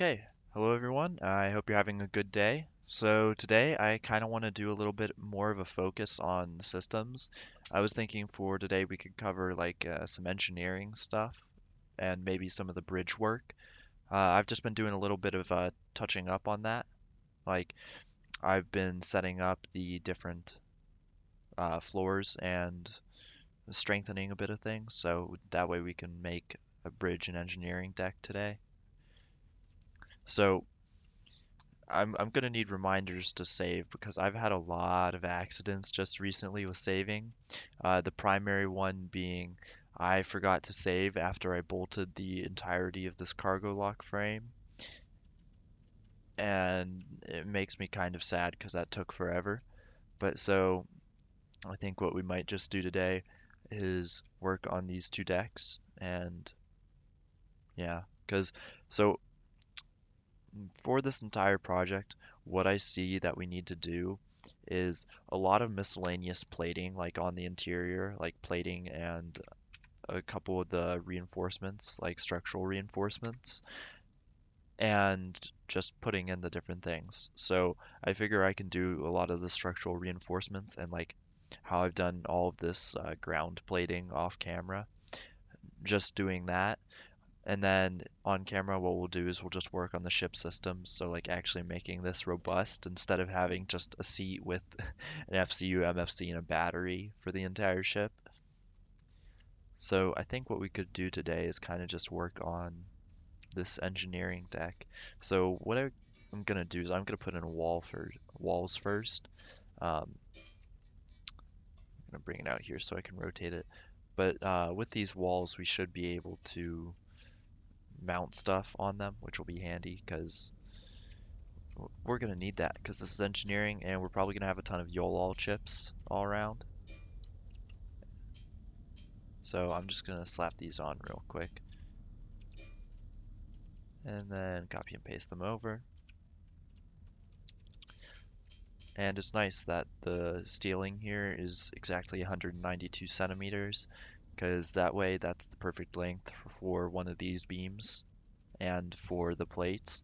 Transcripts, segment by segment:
Okay, hello everyone. I hope you're having a good day. So today I kind of want to do a little bit more of a focus on systems. I was thinking for today we could cover some engineering stuff and maybe some of the bridge work. I've just been doing a little bit of touching up on that. Like I've been setting up the different floors and strengthening a bit of things, so that way we can make a bridge and engineering deck today. So I'm gonna need reminders to save because I've had a lot of accidents just recently with saving. The primary one being I forgot to save after I bolted the entirety of this cargo lock frame, and it makes me kind of sad because that took forever. But so I think what we might just do today is work on these two decks, and yeah, because so for this entire project, what I see that we need to do is a lot of miscellaneous plating, like on the interior, like plating and a couple of the reinforcements, like structural reinforcements, and just putting in the different things. So I figure I can do a lot of the structural reinforcements and like how I've done all of this ground plating off camera, just doing that. And then on camera, what we'll do is we'll just work on the ship systems. So like actually making this robust instead of having just a seat with an FCU, MFC, and a battery for the entire ship. So I think what we could do today is kind of just work on this engineering deck. So I'm gonna do is I'm gonna put in walls first. I'm gonna bring it out here so I can rotate it. But with these walls, we should be able to mount stuff on them, which will be handy because we're going to need that because this is engineering and we're probably going to have a ton of YOLOL chips all around. So I'm just going to slap these on real quick and then copy and paste them over. And it's nice that the steeling here is exactly 192 centimeters because that way that's the perfect length for one of these beams and for the plates.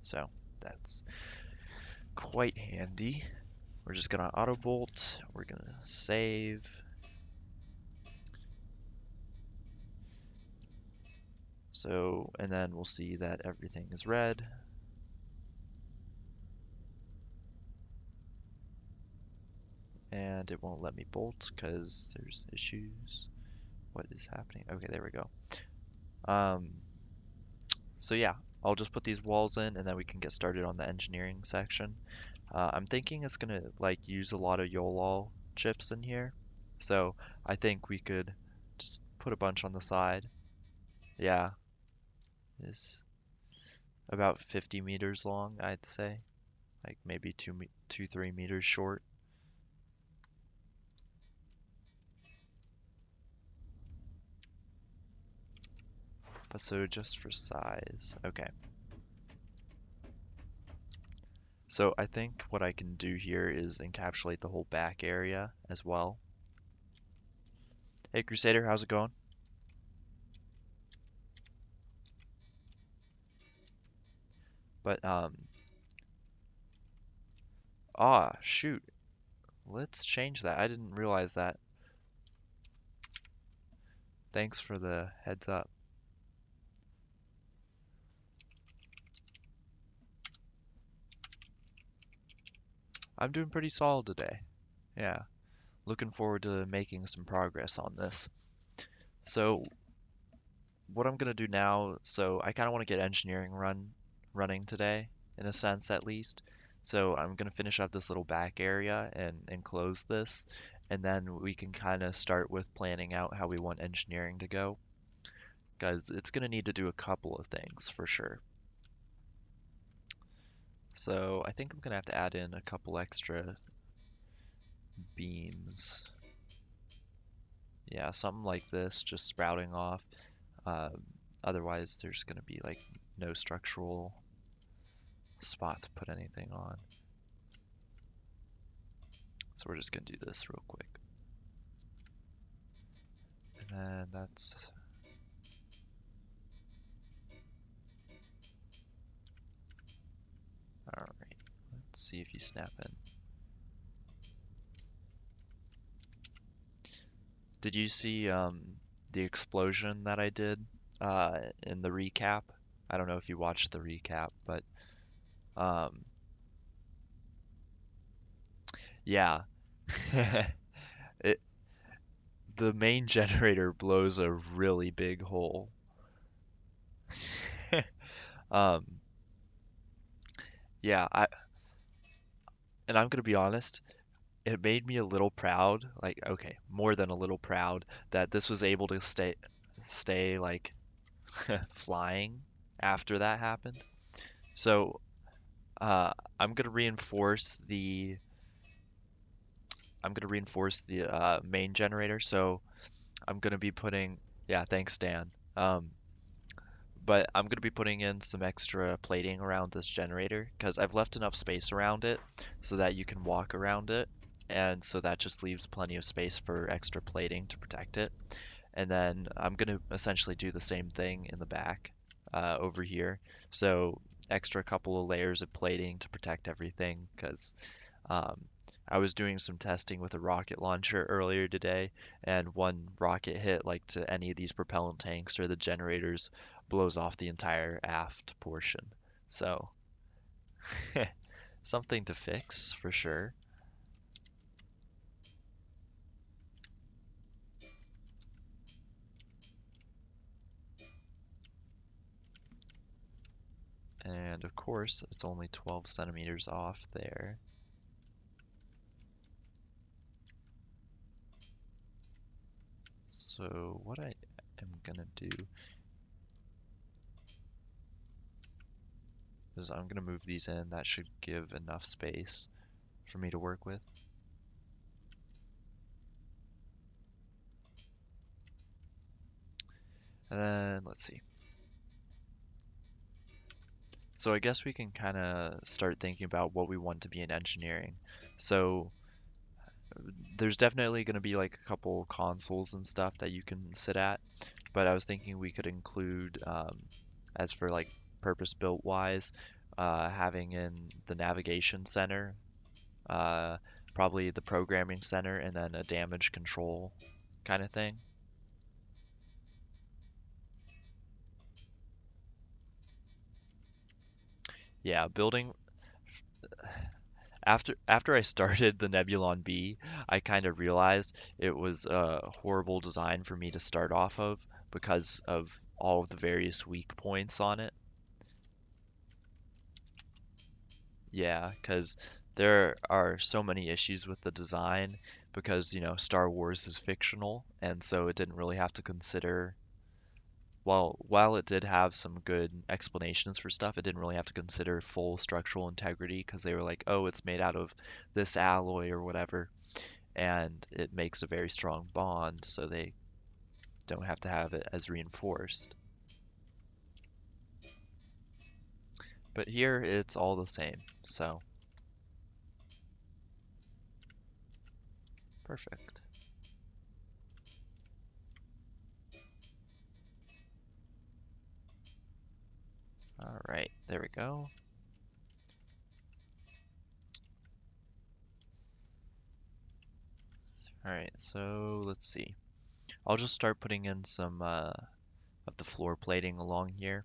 So that's quite handy. We're just gonna auto bolt, we're gonna save. So, and then we'll see that everything is red. And it won't let me bolt because there's issues. What is happening? Okay, there we go. Um, so yeah, I'll just put these walls in and then we can get started on the engineering section. I'm thinking it's gonna like use a lot of YOLOL chips in here. So I think we could just put a bunch on the side. Yeah, it's about 50 meters long, I'd say. Like maybe 3 meters short. But so just for size, okay. So I think what I can do here is encapsulate the whole back area as well. Hey Crusader, how's it going? But shoot, let's change that. I didn't realize that. Thanks for the heads up. I'm doing pretty solid today. Yeah, looking forward to making some progress on this. So what I'm gonna do now, so I kind of want to get engineering running today, in a sense at least. So I'm gonna finish up this little back area and close this, and then we can kind of start with planning out how we want engineering to go, because it's gonna need to do a couple of things for sure. So I think I'm gonna have to add in a couple extra beams. Yeah, something like this, just sprouting off. Um, Otherwise, there's gonna be like no structural spot to put anything on. So we're just gonna do this real quick. And then that's see if you snap in. Did you see the explosion that I did in the recap? I don't know if you watched the recap, but um, yeah. It, the main generator blows a really big hole. Um, yeah, and I'm gonna be honest, it made me a little proud, like okay, more than a little proud that this was able to stay like flying after that happened. So, I'm gonna reinforce the main generator. So I'm gonna be putting, yeah, thanks, Dan. Um, but I'm gonna be putting in some extra plating around this generator because I've left enough space around it so that you can walk around it, and so that just leaves plenty of space for extra plating to protect it. And then I'm gonna essentially do the same thing in the back over here. So extra couple of layers of plating to protect everything because um, I was doing some testing with a rocket launcher earlier today, and one rocket hit like to any of these propellant tanks or the generators blows off the entire aft portion. So something to fix for sure. And of course, it's only 12 centimeters off there. So what I am gonna do is I'm gonna move these in. That should give enough space for me to work with. And then let's see. So I guess we can kind of start thinking about what we want to be in engineering. So there's definitely going to be like a couple consoles and stuff that you can sit at, but I was thinking we could include, as for like purpose-built wise, having in the navigation center, uh, probably the programming center, and then a damage control kind of thing. Yeah, building after I started the Nebulon B, I kind of realized it was a horrible design for me to start off of because of all of the various weak points on it. Yeah, because there are so many issues with the design because, Star Wars is fictional, and so it didn't really have to consider, well, while it did have some good explanations for stuff, it didn't really have to consider full structural integrity because they were like, oh, it's made out of this alloy or whatever, and it makes a very strong bond, so they don't have to have it as reinforced. But here it's all the same, so perfect. All right, there we go. All right, so let's see. I'll just start putting in some of the floor plating along here.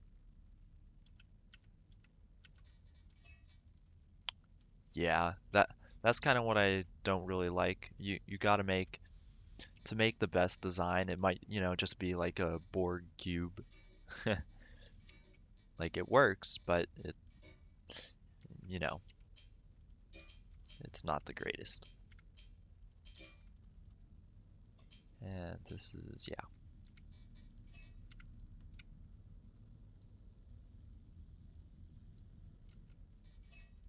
Yeah, that's kind of what I don't really like. You got to make to make the best design. It might, just be like a Borg cube. Like it works, but you know, it's not the greatest. And this is, yeah.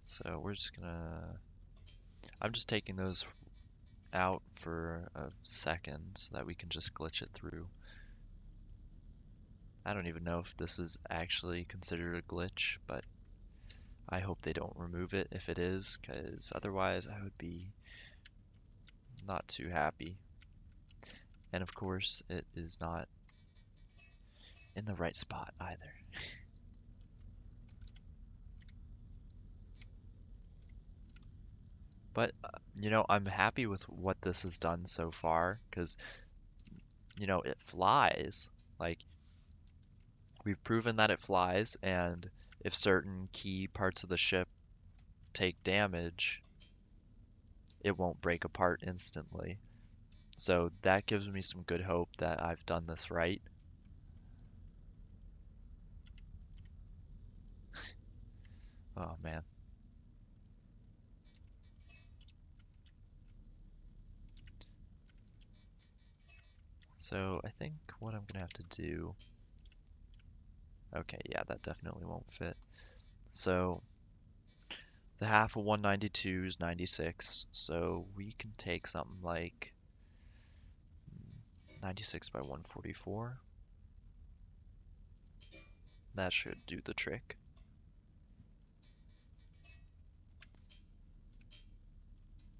So we're just gonna, I'm just taking those out for a second so that we can just glitch it through. I don't even know if this is actually considered a glitch, but I hope they don't remove it if it is, because otherwise I would be not too happy. And of course, it is not in the right spot either. But, I'm happy with what this has done so far because, it flies. Like, we've proven that it flies, and if certain key parts of the ship take damage, it won't break apart instantly. So that gives me some good hope that I've done this right. Oh man. So I think what I'm gonna have to do. Okay, yeah, that definitely won't fit. So the half of 192 is 96, so we can take something like 96 by 144. That should do the trick.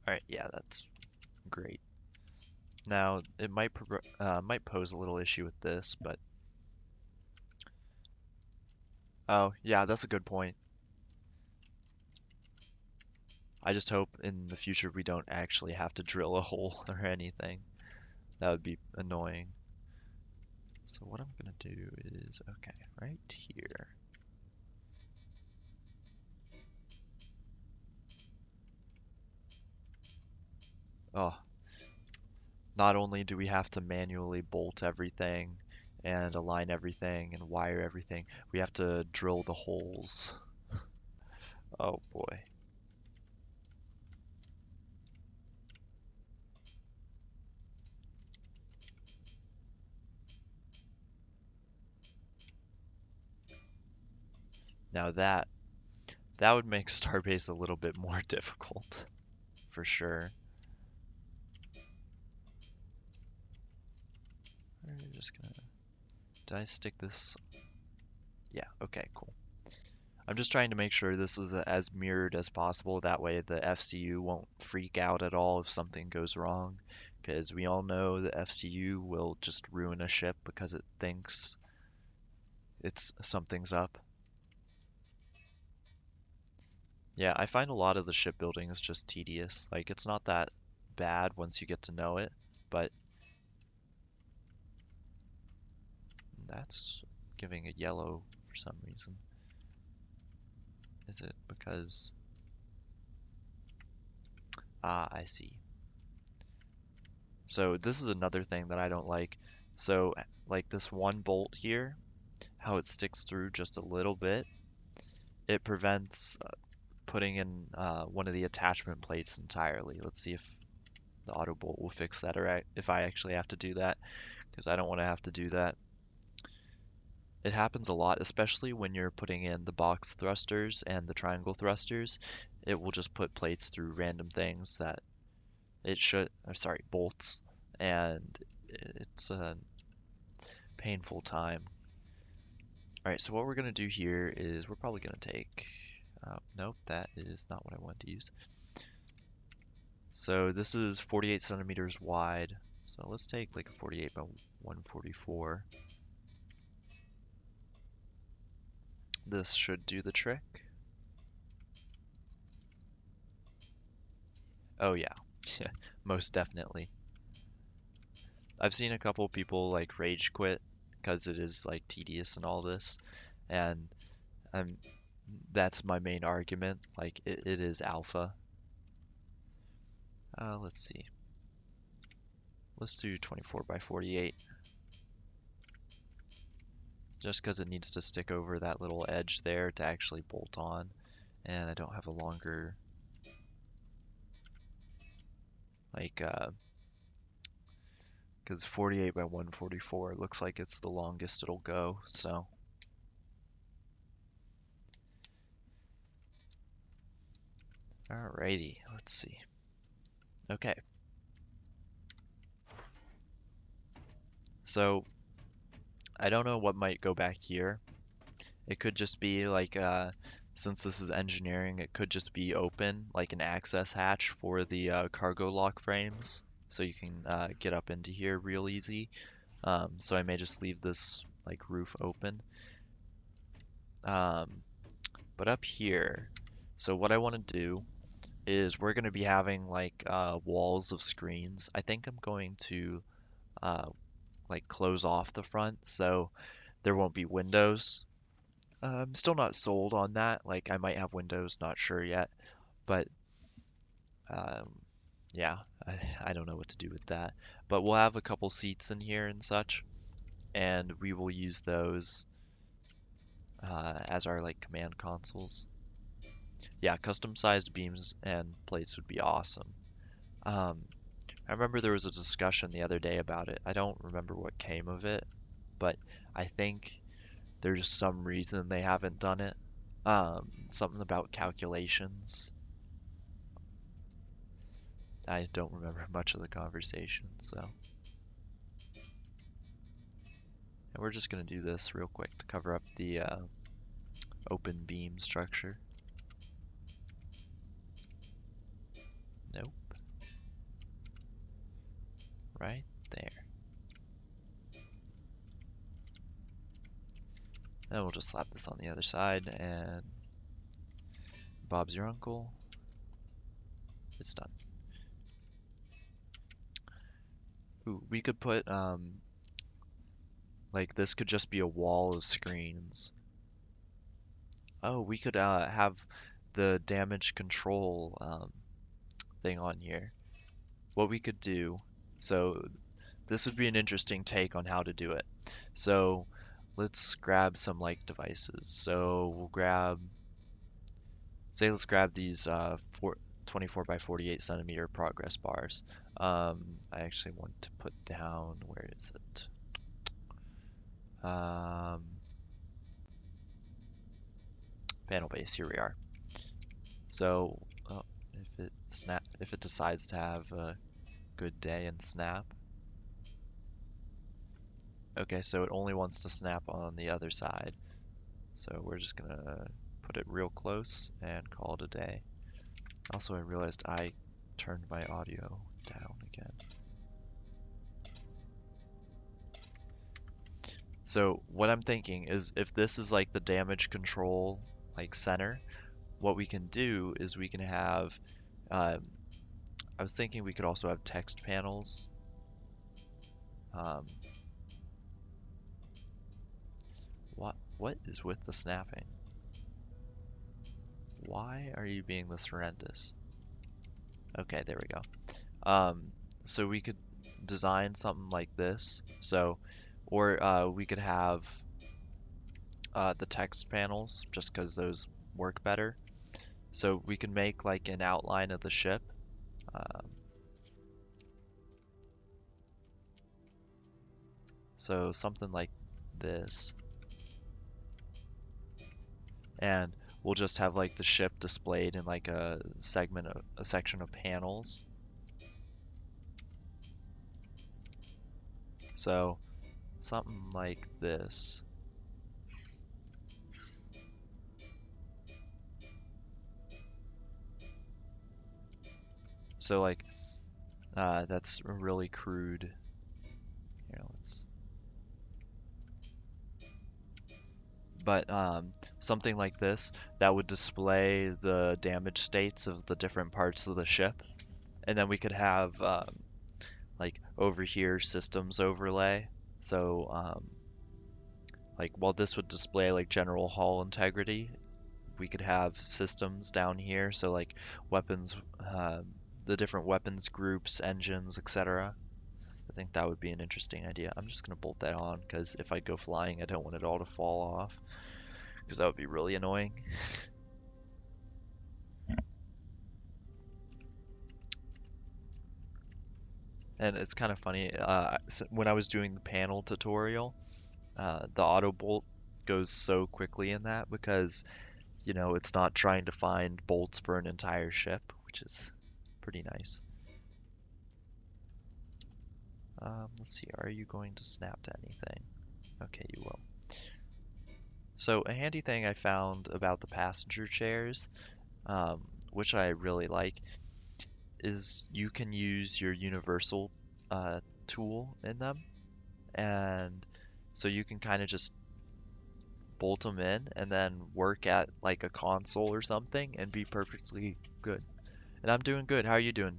Alright, yeah, that's great. Now, it might pose a little issue with this, but... Oh, yeah, that's a good point. I just hope in the future we don't actually have to drill a hole or anything. That would be annoying. So what I'm gonna do is, okay, right here. Oh, not only do we have to manually bolt everything and align everything and wire everything, we have to drill the holes. Oh boy. Now that would make Starbase a little bit more difficult, for sure. We're just gonna... Did I stick this? Yeah, okay, cool. I'm just trying to make sure this is as mirrored as possible. That way the FCU won't freak out at all if something goes wrong. Because we all know the FCU will just ruin a ship because it thinks something's up. Yeah, I find a lot of the shipbuilding is just tedious. Like, it's not that bad once you get to know it, but that's giving a yellow for some reason. Is it because... Ah, I see. So this is another thing that I don't like. So, like this one bolt here, how it sticks through just a little bit, it prevents putting in one of the attachment plates entirely. Let's see if the auto bolt will fix that, or if I actually have to do that, because I don't want to have to do that. It happens a lot, especially when you're putting in the box thrusters and the triangle thrusters. It will just put plates through random things that it should, or sorry, bolts, and it's a painful time. All right, so what we're gonna do here is we're probably gonna take, nope, that is not what I wanted to use. So this is 48 centimeters wide. So let's take like a 48 by 144. This should do the trick. Oh yeah, most definitely. I've seen a couple people like rage quit because it is like tedious and all this, and um, that's my main argument. Like it is alpha. Let's see. Let's do 24 by 48. Just because it needs to stick over that little edge there to actually bolt on, and I don't have a longer, like, because 48 by 144 looks like it's the longest it'll go, so. Alrighty, let's see. Okay. So, I don't know what might go back here. It could just be like, since this is engineering, it could just be open, like an access hatch for the cargo lock frames, so you can get up into here real easy. So I may just leave this like roof open. But up here, so what I want to do is we're going to be having like walls of screens. I think I'm going to uh, like close off the front so there won't be windows. I'm still not sold on that. Like I might have windows, not sure yet. But um, yeah, I don't know what to do with that. But we'll have a couple seats in here and such, and we will use those as our like command consoles. Yeah, custom sized beams and plates would be awesome. Um, I remember there was a discussion the other day about it. I don't remember what came of it, but I think there's some reason they haven't done it. Something about calculations. I don't remember much of the conversation, so. And we're just gonna do this real quick to cover up the open beam structure. Nope, right there. And we'll just slap this on the other side, and Bob's your uncle. It's done. Ooh, we could put like this could just be a wall of screens. Oh, we could have the damage control thing on here. What we could do, so this would be an interesting take on how to do it. So let's grab some like devices. So we'll grab, say let's grab these 24 by 48 centimeter progress bars. I actually want to put down, where is it? Panel base, here we are. So oh, if it decides to have a good day and snap. Okay, so it only wants to snap on the other side. So we're just gonna put it real close and call it a day. Also, I realized I turned my audio down again. So what I'm thinking is if this is like the damage control like center, what we can do is we can have, I was thinking we could also have text panels. Um, what is with the snapping? Why are you being this horrendous? Okay, there we go. So we could design something like this. So, or we could have the text panels just because those work better. So we can make like an outline of the ship. Um, so something like this. And we'll just have like the ship displayed in like a section of panels. So something like this. So like that's a really crude. You know, but something like this that would display the damage states of the different parts of the ship, and then we could have like over here systems overlay. So like while this would display like general hull integrity, we could have systems down here. So like weapons, the different weapons groups, engines, etc. I think that would be an interesting idea. I'm just gonna bolt that on because if I go flying, I don't want it all to fall off because that would be really annoying. And it's kind of funny, when I was doing the panel tutorial, the auto bolt goes so quickly in that because, you know, it's not trying to find bolts for an entire ship, which is pretty nice. Let's see, are you going to snap to anything? Okay, you will. So a handy thing I found about the passenger chairs, which I really like, is you can use your universal tool in them. And so you can kind of just bolt them in and then work at like a console or something and be perfectly good. And I'm doing good. How are you doing?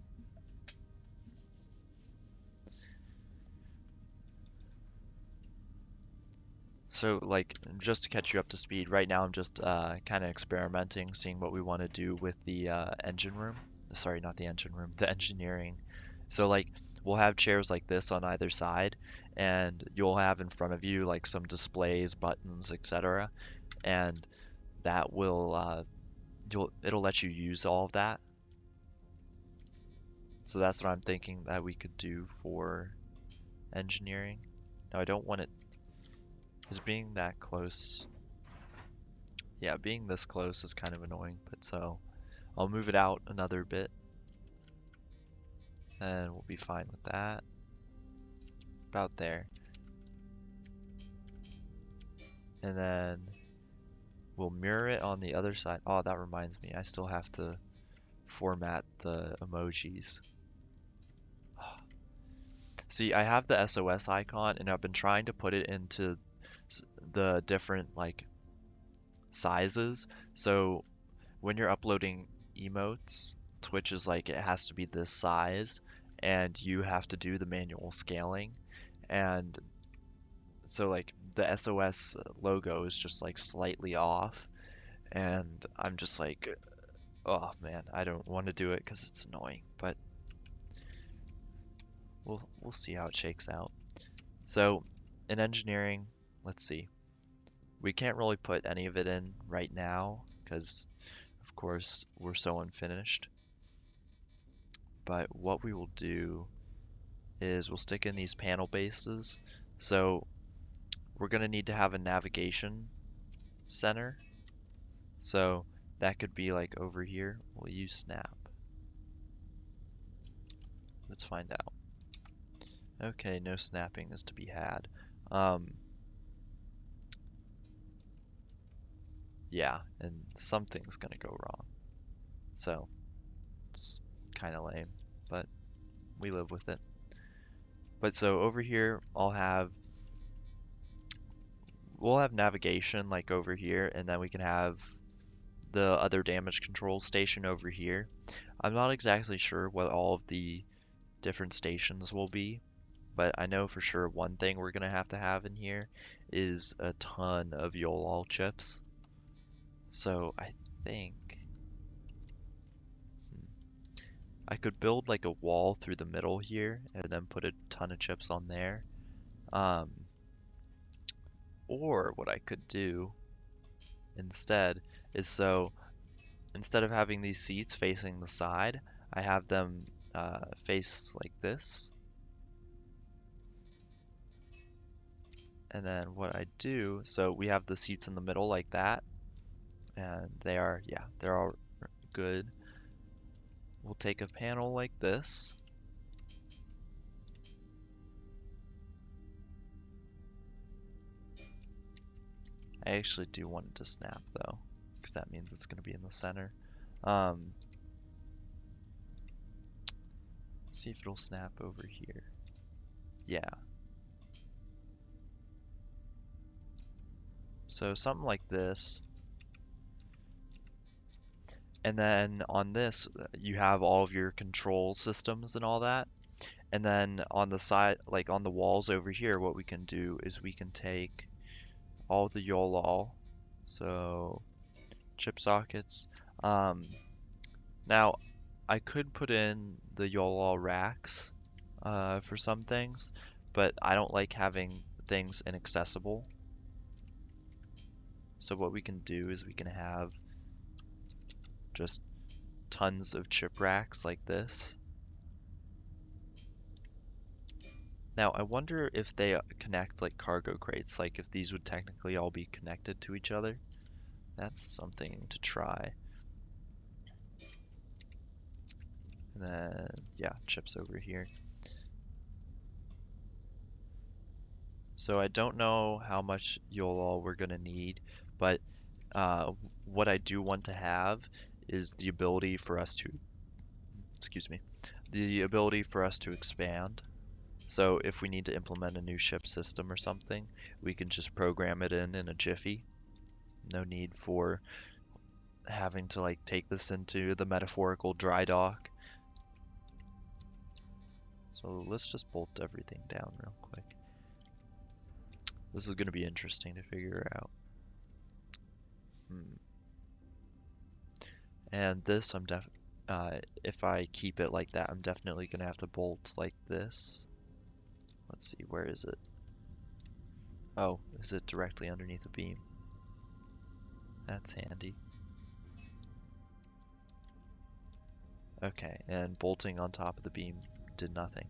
So, like, just to catch you up to speed, right now I'm just kind of experimenting, seeing what we want to do with the engine room. Sorry, not the engine room, the engineering. So, like, we'll have chairs like this on either side, and you'll have in front of you like some displays, buttons, etc. And that will it'll let you use all of that. So that's what I'm thinking that we could do for engineering. Now, I don't want it, is being that close. Yeah, being this close is kind of annoying, but so I'll move it out another bit and we'll be fine with that. About there. And then we'll mirror it on the other side. Oh, that reminds me, I still have to format the emojis. See, I have the SOS icon and I've been trying to put it into the different like sizes. So when you're uploading emotes, Twitch is like it has to be this size and you have to do the manual scaling. And so like the SOS logo is just like slightly off and I'm just like, oh man, I don't want to do it because it's annoying, but we'll see how it shakes out. So in engineering, let's see. We can't really put any of it in right now because of course we're so unfinished. But what we will do is we'll stick in these panel bases. So we're going to need to have a navigation center. So that could be like over here. We'll use snap. Let's find out. Okay, no snapping is to be had. Um, yeah, and something's gonna go wrong. So it's kind of lame, but we live with it. But so over here, we'll have navigation like over here, and then we can have the other damage control station over here. I'm not exactly sure what all of the different stations will be, but I know for sure one thing we're gonna have to have in here is a ton of YOLOL chips. So I think I could build like a wall through the middle here and then put a ton of chips on there. Um, or what I could do instead is so instead of having these seats facing the side, I have them face like this. And then what I do, so we have the seats in the middle like that, and yeah, they're all good. We'll take a panel like this. I actually do want it to snap though, because that means it's going to be in the center. Um, see if it'll snap over here. Yeah. So something like this. And then on this, you have all of your control systems and all that. And then on the side, like on the walls over here, what we can do is we can take all the YOLOL, so chip sockets. Now, I could put in the YOLOL racks for some things, but I don't like having things inaccessible. So what we can do is we can have just tons of chip racks like this. Now, I wonder if they connect like cargo crates, like if these would technically all be connected to each other. That's something to try. And then, yeah, chips over here. So I don't know how much YOLOL we're gonna need, but what I do want to have is the ability for us to, excuse me, the ability for us to expand. So if we need to implement a new ship system or something, we can just program it in a jiffy. No need for having to like take this into the metaphorical dry dock. So let's just bolt everything down real quick. This is going to be interesting to figure out. And this, if I keep it like that, I'm definitely going to have to bolt like this. Let's see, where is it? Oh, is it directly underneath the beam? That's handy. Okay, and bolting on top of the beam did nothing.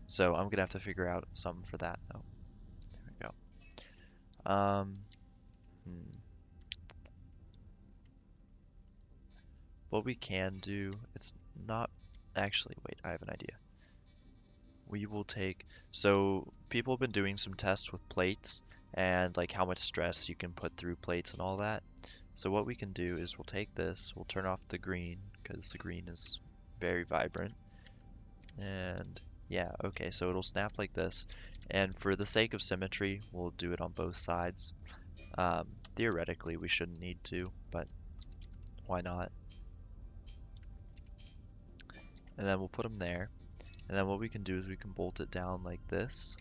So I'm gonna have to figure out something for that. Oh, there we go. What we can do, it's not actually, wait, I have an idea. We will take, so people have been doing some tests with plates and like how much stress you can put through plates and all that. So what we can do is we'll take this, we'll turn off the green because the green is very vibrant. And yeah, okay, so it'll snap like this. And for the sake of symmetry, we'll do it on both sides. Theoretically, we shouldn't need to, but why not? And then we'll put them there. And then what we can do is we can bolt it down like this.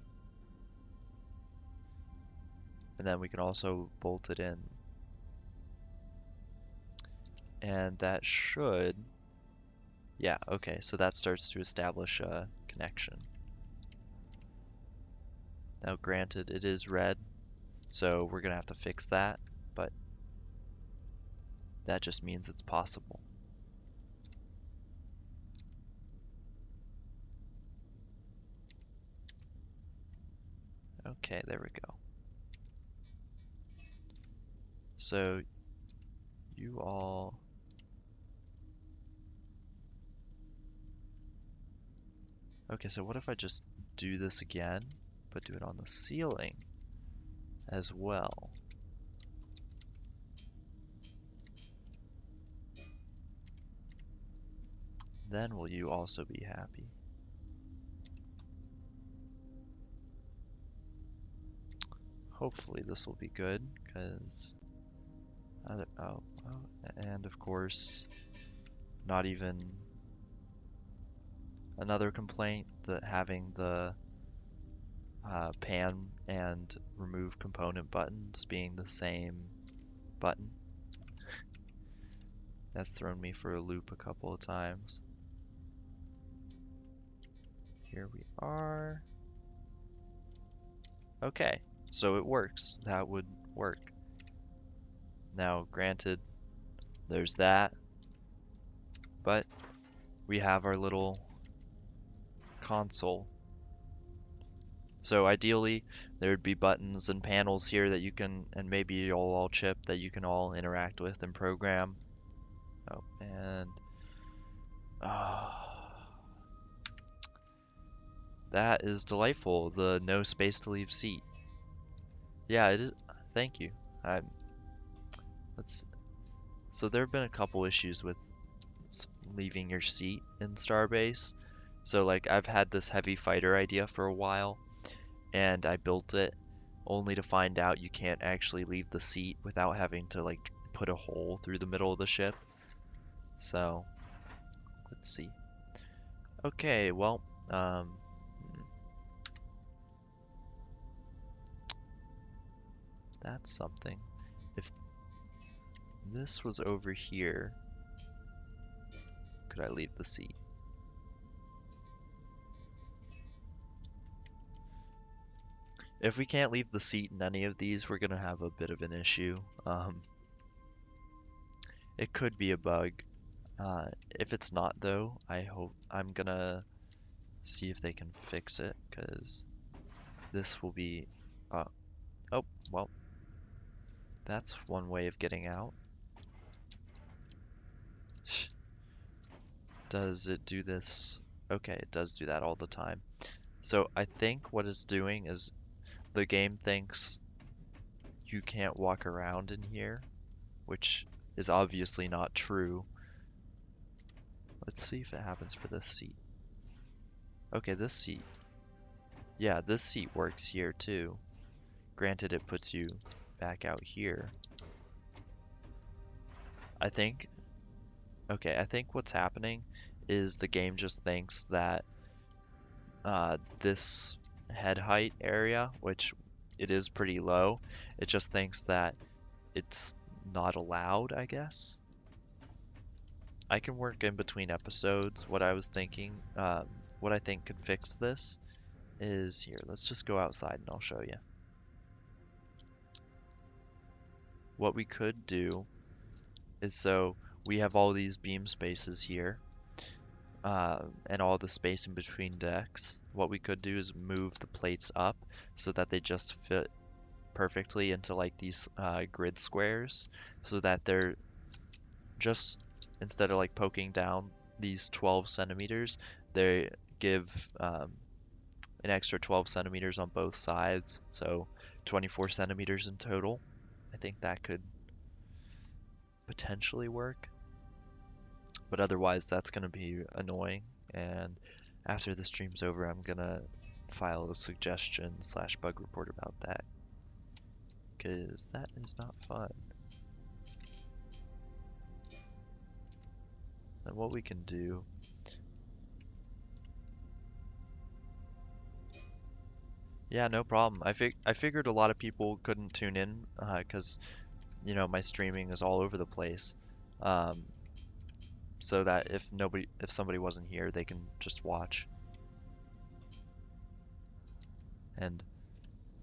And then we can also bolt it in. And that should, yeah, okay, so that starts to establish a connection. Now granted, it is red, so we're gonna have to fix that, but that just means it's possible. Okay, there we go. So you all, okay, so what if I just do this again, but do it on the ceiling as well? Then will you also be happy? Hopefully this will be good, because and of course, not even another complaint that having the pan and remove component buttons being the same button. That's thrown me for a loop a couple of times. Here we are. Okay, so it works. That would work. Now, granted, there's that, but we have our little console. So ideally, there'd be buttons and panels here that you can, and maybe you'll all chip that you can all interact with and program. Oh, and that is delightful. The no space to leave seat. Yeah, it is. Thank you. So there have been a couple issues with leaving your seat in Starbase. So like I've had this heavy fighter idea for a while, and I built it only to find out you can't actually leave the seat without having to like put a hole through the middle of the ship. So let's see. Okay, well, that's something. If this was over here, could I leave the seat? If we can't leave the seat in any of these, we're gonna have a bit of an issue. It could be a bug. If it's not though, I'm gonna see if they can fix it, because this will be, oh, well, that's one way of getting out. Does it do this? Okay, it does do that all the time. So I think what it's doing is the game thinks you can't walk around in here, which is obviously not true. Let's see if it happens for this seat. Okay, this seat. Yeah, this seat works here too. Granted, it puts you back out here. I think, okay, I think what's happening is the game just thinks that this head height area, which it is pretty low, it just thinks that it's not allowed, I guess. I can work in between episodes. What I was thinking, what I think could fix this is here. Let's just go outside and I'll show you. What we could do is so we have all these beam spaces here, and all the space in between decks. What we could do is move the plates up so that they just fit perfectly into like these grid squares, so that they're just, instead of like poking down these 12 centimeters, they give an extra 12 centimeters on both sides, so 24 centimeters in total. I think that could potentially work, but otherwise that's going to be annoying, and after the stream's over I'm going to file a suggestion slash bug report about that, because that is not fun. And what we can do, yeah, no problem. I figured a lot of people couldn't tune in because you know my streaming is all over the place, um, so that if somebody wasn't here, they can just watch. And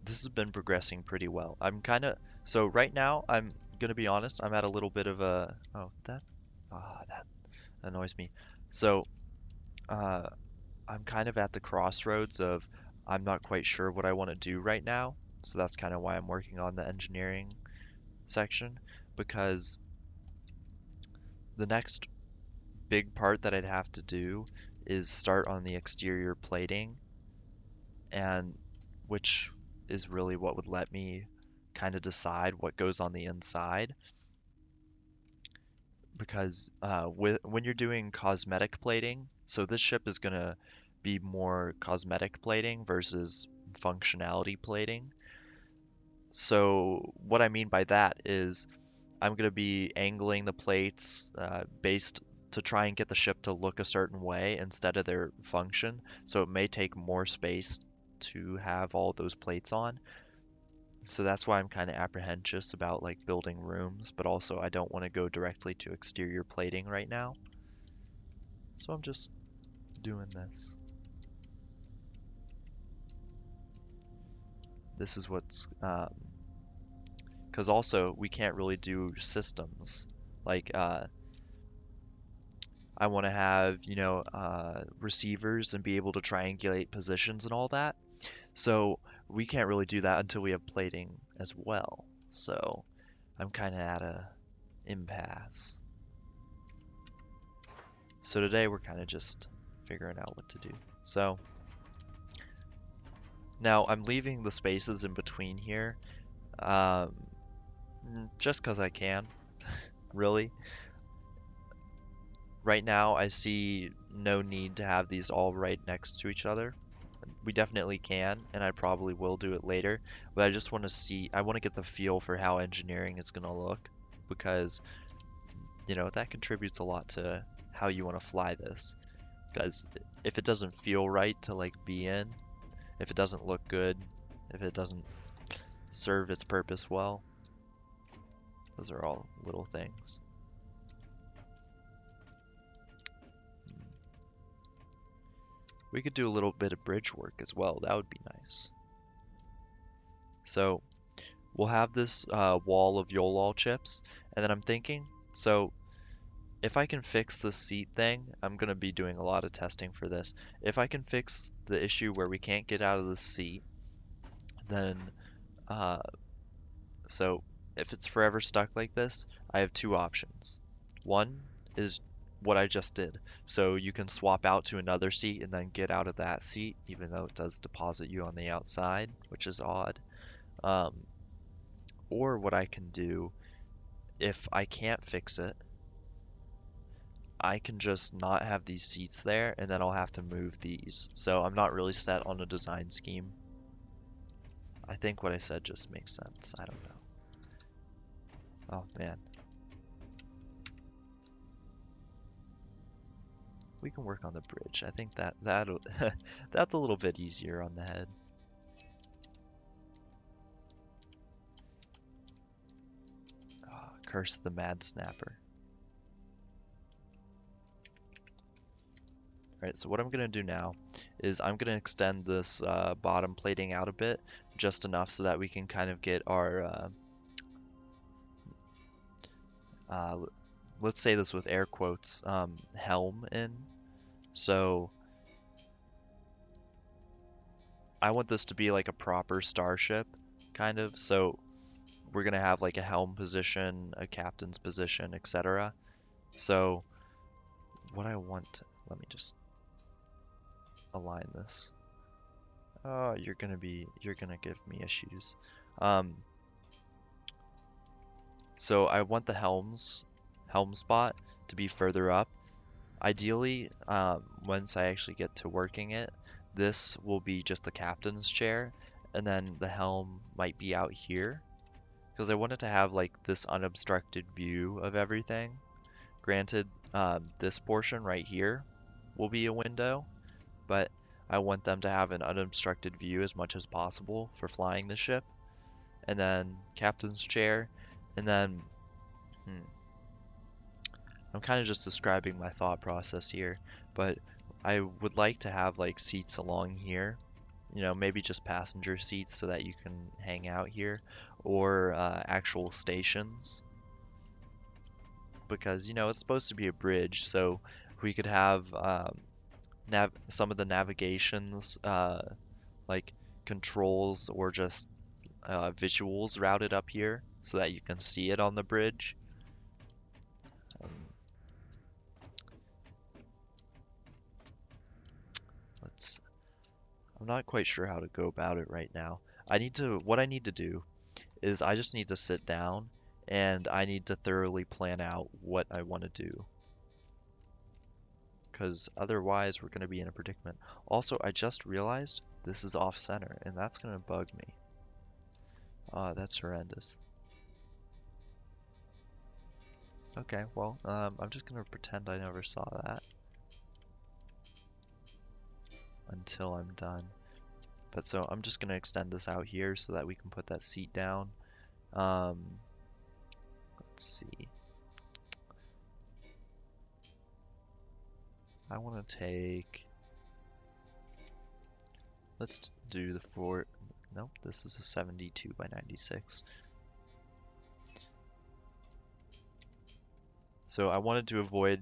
this has been progressing pretty well. I'm kind of, so right now I'm gonna be honest. I'm at a little bit of a, oh, that annoys me. So uh, I'm kind of at the crossroads of I'm not quite sure what I want to do right now. So that's kind of why I'm working on the engineering section, because the next big part that I'd have to do is start on the exterior plating, and which is really what would let me kind of decide what goes on the inside. Because when you're doing cosmetic plating, so this ship is gonna be more cosmetic plating versus functionality plating. So what I mean by that is I'm going to be angling the plates based to try and get the ship to look a certain way instead of their function. So it may take more space to have all those plates on. So that's why I'm kind of apprehensive about like building rooms, but also I don't want to go directly to exterior plating right now. So I'm just doing this. This is what's, because also we can't really do systems. Like, I want to have, you know, receivers and be able to triangulate positions and all that. So we can't really do that until we have plating as well. So I'm kind of at a impasse. So today we're kind of just figuring out what to do. So now I'm leaving the spaces in between here, um, just because I can, really. Right now I see no need to have these all right next to each other. We definitely can, and I probably will do it later, but I just want to see, I want to get the feel for how engineering is going to look, because, you know, that contributes a lot to how you want to fly this. Because if it doesn't feel right to like be in, if it doesn't look good, if it doesn't serve its purpose well, those are all little things. We could do a little bit of bridge work as well, that would be nice. So we'll have this wall of Yolol chips, and then I'm thinking, so if I can fix the seat thing, I'm going to be doing a lot of testing for this. If I can fix the issue where we can't get out of the seat, then, uh, so if it's forever stuck like this, I have two options. One is what I just did. So you can swap out to another seat and then get out of that seat, even though it does deposit you on the outside, which is odd. Um, or what I can do, if I can't fix it, I can just not have these seats there, and then I'll have to move these. So I'm not really set on a design scheme. I think what I said just makes sense. I don't know. Oh man. we can work on the bridge. I think that'll that's a little bit easier on the head. Oh, curse the mad snapper. Alright, so what I'm gonna do now is I'm gonna extend this bottom plating out a bit, just enough so that we can kind of get our uh, let's say this with air quotes, helm in. So I want this to be like a proper starship, kind of. So we're gonna have like a helm position, a captain's position, etc. So what I want, let me just align this. Oh, you're gonna give me issues. Um, so I want the helm spot to be further up. Ideally, once I actually get to working it, this will be just the captain's chair, and then the helm might be out here, because I wanted to have like this unobstructed view of everything. Granted, this portion right here will be a window, but I want them to have an unobstructed view as much as possible for flying the ship. And then captain's chair, and then hmm, I'm kind of just describing my thought process here, but I would like to have like seats along here, maybe just passenger seats so that you can hang out here, or actual stations, because it's supposed to be a bridge, so we could have some of the navigations, like controls or just visuals routed up here so that you can see it on the bridge. Um, let's. I'm not quite sure how to go about it right now. What I need to do is I just need to sit down and I need to thoroughly plan out what I want to do. Because otherwise we're going to be in a predicament. Also, I just realized this is off center and that's going to bug me. That's horrendous. Okay, well, I'm just going to pretend I never saw that until I'm done. But so I'm just going to extend this out here so that we can put that seat down. Let's see. I want to take, let's do the nope, this is a 72 by 96. So I wanted to avoid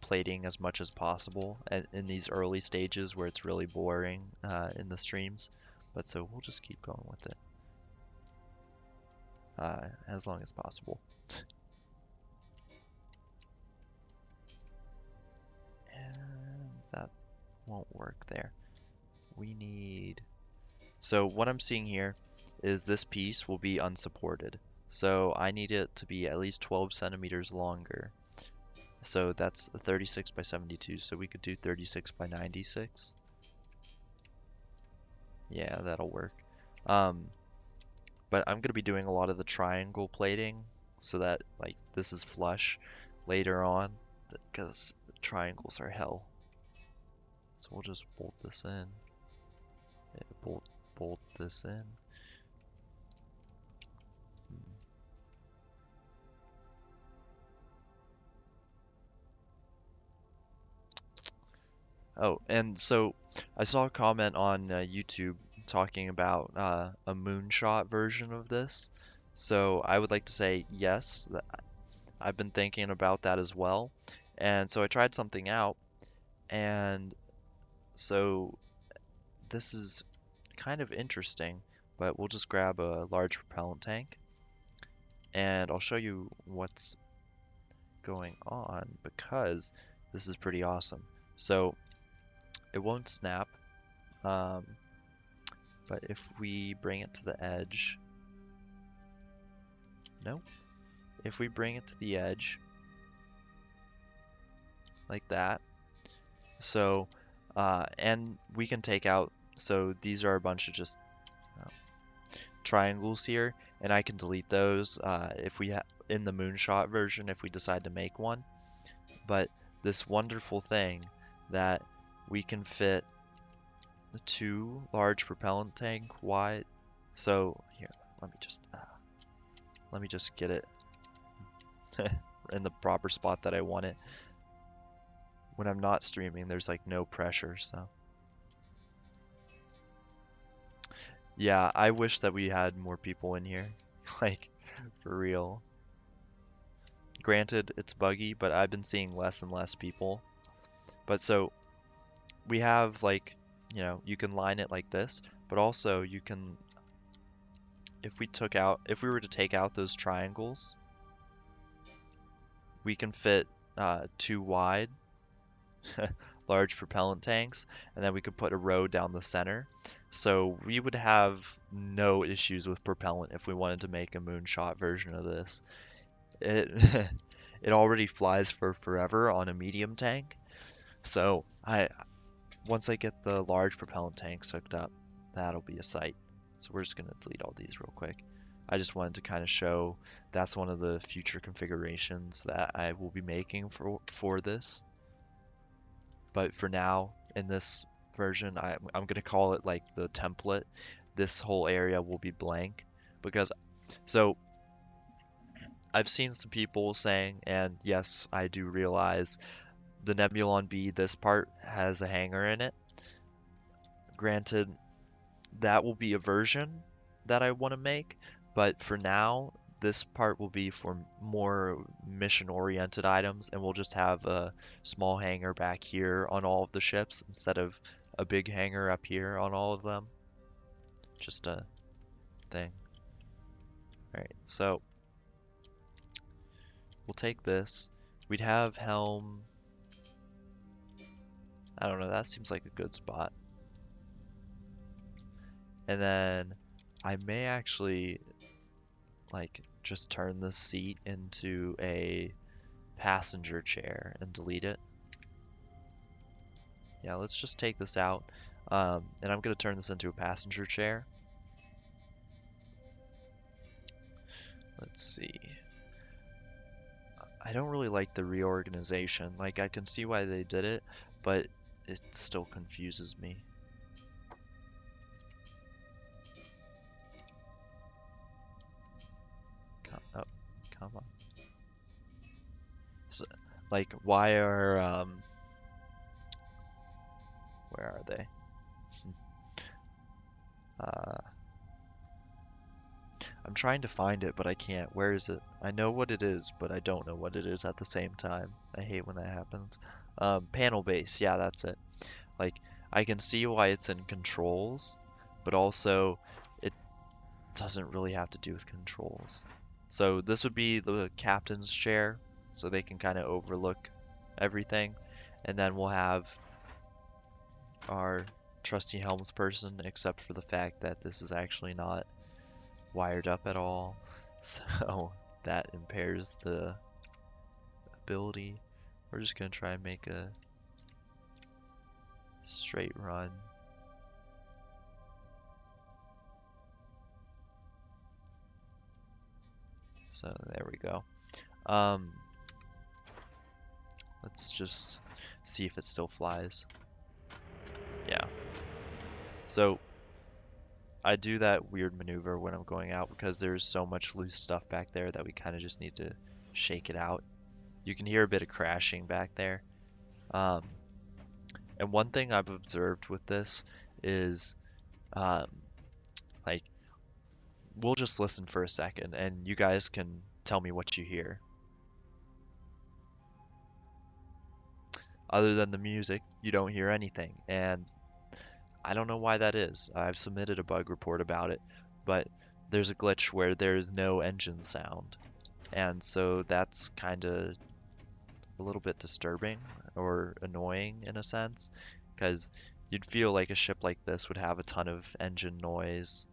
plating as much as possible in these early stages where it's really boring in the streams. But so we'll just keep going with it as long as possible. And that won't work there. We need... So what I'm seeing here is this piece will be unsupported. So I need it to be at least 12 centimeters longer. So that's 36 by 72, so we could do 36 by 96. Yeah, that'll work. But I'm going to be doing a lot of the triangle plating so that like this is flush later on, because triangles are hell. So we'll just bolt this in. Yeah, bolt this in. Oh, and so I saw a comment on YouTube talking about a moonshot version of this. So I would like to say yes, I've been thinking about that as well. And so I tried something out, and so this is kind of interesting, but we'll just grab a large propellant tank, and I'll show you what's going on because this is pretty awesome. So it won't snap, but if we bring it to the edge, no, if we bring it to the edge like that, so and we can take out, so these are a bunch of just triangles here, and I can delete those if we in the moonshot version if we decide to make one. But this wonderful thing that we can fit the 2 large propellant tank wide. So here, let me just get it in the proper spot that I want it. When I'm not streaming, there's like no pressure, so. Yeah, I wish that we had more people in here. Like, for real. Granted, it's buggy, but I've been seeing less and less people. But so, we have like, you can line it like this, but also you can, if we were to take out those triangles, we can fit 2 wide large propellant tanks, and then we could put a row down the center. So we would have no issues with propellant if we wanted to make a moonshot version of this. It it already flies for forever on a medium tank. So once I get the large propellant tanks hooked up, that'll be a sight. So we're just gonna delete all these real quick. I just wanted to kind of show that's one of the future configurations that I will be making for this. But for now, in this version, I'm gonna call it like the template. This whole area will be blank because, so I've seen some people saying, and yes, I do realize the Nebulon B, this part has a hangar in it. Granted, that will be a version that I want to make, but for now, this part will be for more mission-oriented items, and we'll just have a small hangar back here on all of the ships instead of a big hangar up here on all of them. Just a thing. Alright, so we'll take this. We'd have helm. I don't know, that seems like a good spot. And then I may actually like just turn this seat into a passenger chair and delete it. Yeah, let's just take this out. And I'm gonna turn this into a passenger chair. Let's see. I don't really like the reorganization. Like, I can see why they did it, but it still confuses me. Come on. So, like, why are, where are they? I'm trying to find it, but I can't. Where is it? I know what it is, but I don't know what it is at the same time. I hate when that happens. Panel base, yeah, that's it. Like, I can see why it's in controls, but also it doesn't really have to do with controls. So this would be the captain's chair, so they can kind of overlook everything. And then we'll have our trusty helms person, except for the fact that this is actually not wired up at all, so that impairs the ability. We're just gonna try and make a straight run. So there we go. Let's just see if it still flies. Yeah. So I do that weird maneuver when I'm going out because there's so much loose stuff back there that we kind of just need to shake it out. You can hear a bit of crashing back there. And one thing I've observed with this is, like, we'll just listen for a second and you guys can tell me what you hear. Other than the music, you don't hear anything, and I don't know why that is. I've submitted a bug report about it, but there's a glitch where there's no engine sound, and so that's kind of a little bit disturbing or annoying in a sense, because you'd feel like a ship like this would have a ton of engine noise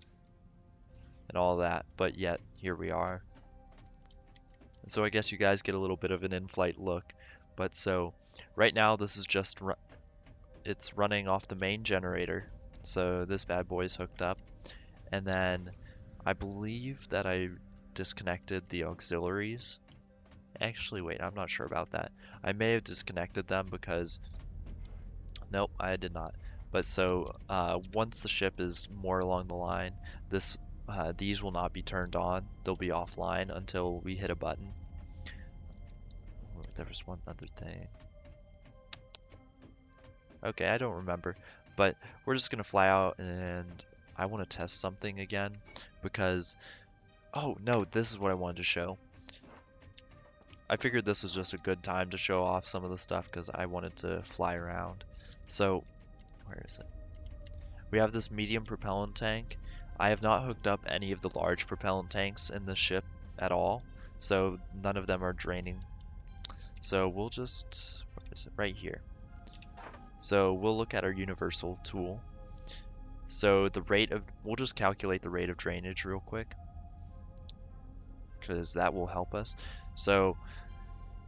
and all that, but yet here we are. And so I guess you guys get a little bit of an in-flight look, but so right now this is just it's running off the main generator, so this bad boy is hooked up, and then I believe that I disconnected the auxiliaries. Actually, wait, I'm not sure about that. I may have disconnected them because Nope, I did not. But so once the ship is more along the line, this these will not be turned on. They'll be offline until we hit a button. Oh, there was one other thing. Okay, I don't remember. But we're just gonna fly out, and I want to test something again because, oh no, this is what I wanted to show. I figured this was just a good time to show off some of the stuff because I wanted to fly around. So, where is it? We have this medium propellant tank. I have not hooked up any of the large propellant tanks in the ship at all, so none of them are draining. So we'll just, where is it? Right here. So we'll look at our universal tool. So the rate of, we'll just calculate the rate of drainage real quick, because that will help us. So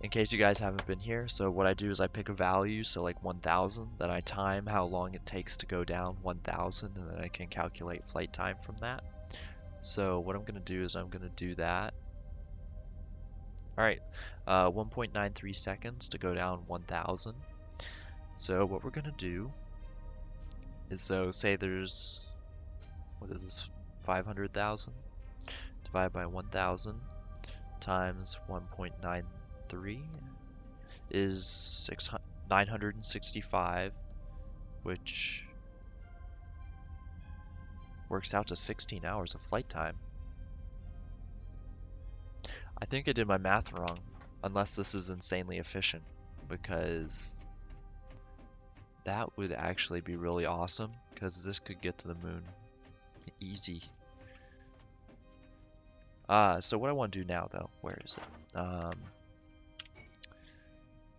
in case you guys haven't been here, so what I do is I pick a value, so like 1000, then I time how long it takes to go down 1000, and then I can calculate flight time from that. So what I'm going to do is I'm going to do that. Alright, 1.93 seconds to go down 1000. So what we're going to do is, so say there's, what is this, 500,000? Divided by 1000 times 1.93 is 965, which works out to 16 hours of flight time. I think I did my math wrong, unless this is insanely efficient, because that would actually be really awesome, because this could get to the moon easy. So what I want to do now, though, where is it?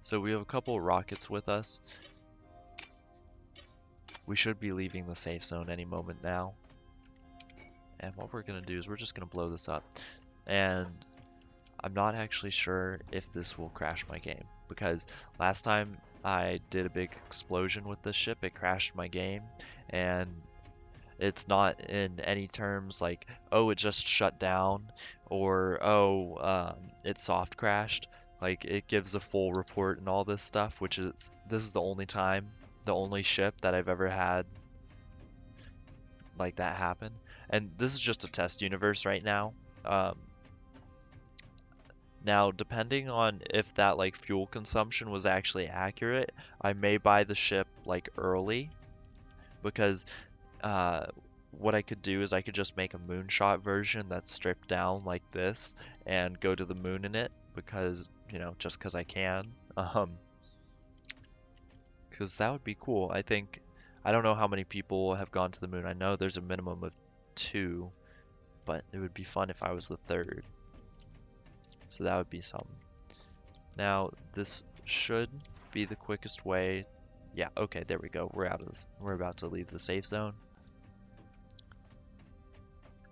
So we have a couple of rockets with us. We should be leaving the safe zone any moment now. And what we're going to do is we're just going to blow this up. And I'm not actually sure if this will crash my game, because last time I did a big explosion with this ship, it crashed my game, and it's not in any terms like, oh, it just shut down, or oh, it soft crashed. Like, it gives a full report and all this stuff, which is, this is the only time, the only ship that I've ever had like that happen. And this is just a test universe right now. Now, depending on if that like fuel consumption was actually accurate, I may buy the ship like early, because what I could do is I could just make a moonshot version that's stripped down like this and go to the moon in it, because, you know, just because I can. Because that would be cool. I think, I don't know how many people have gone to the moon. I know there's a minimum of 2, but it would be fun if I was the 3rd. So that would be something. Now, this should be the quickest way. Yeah, okay, there we go. We're out of this. We're about to leave the safe zone.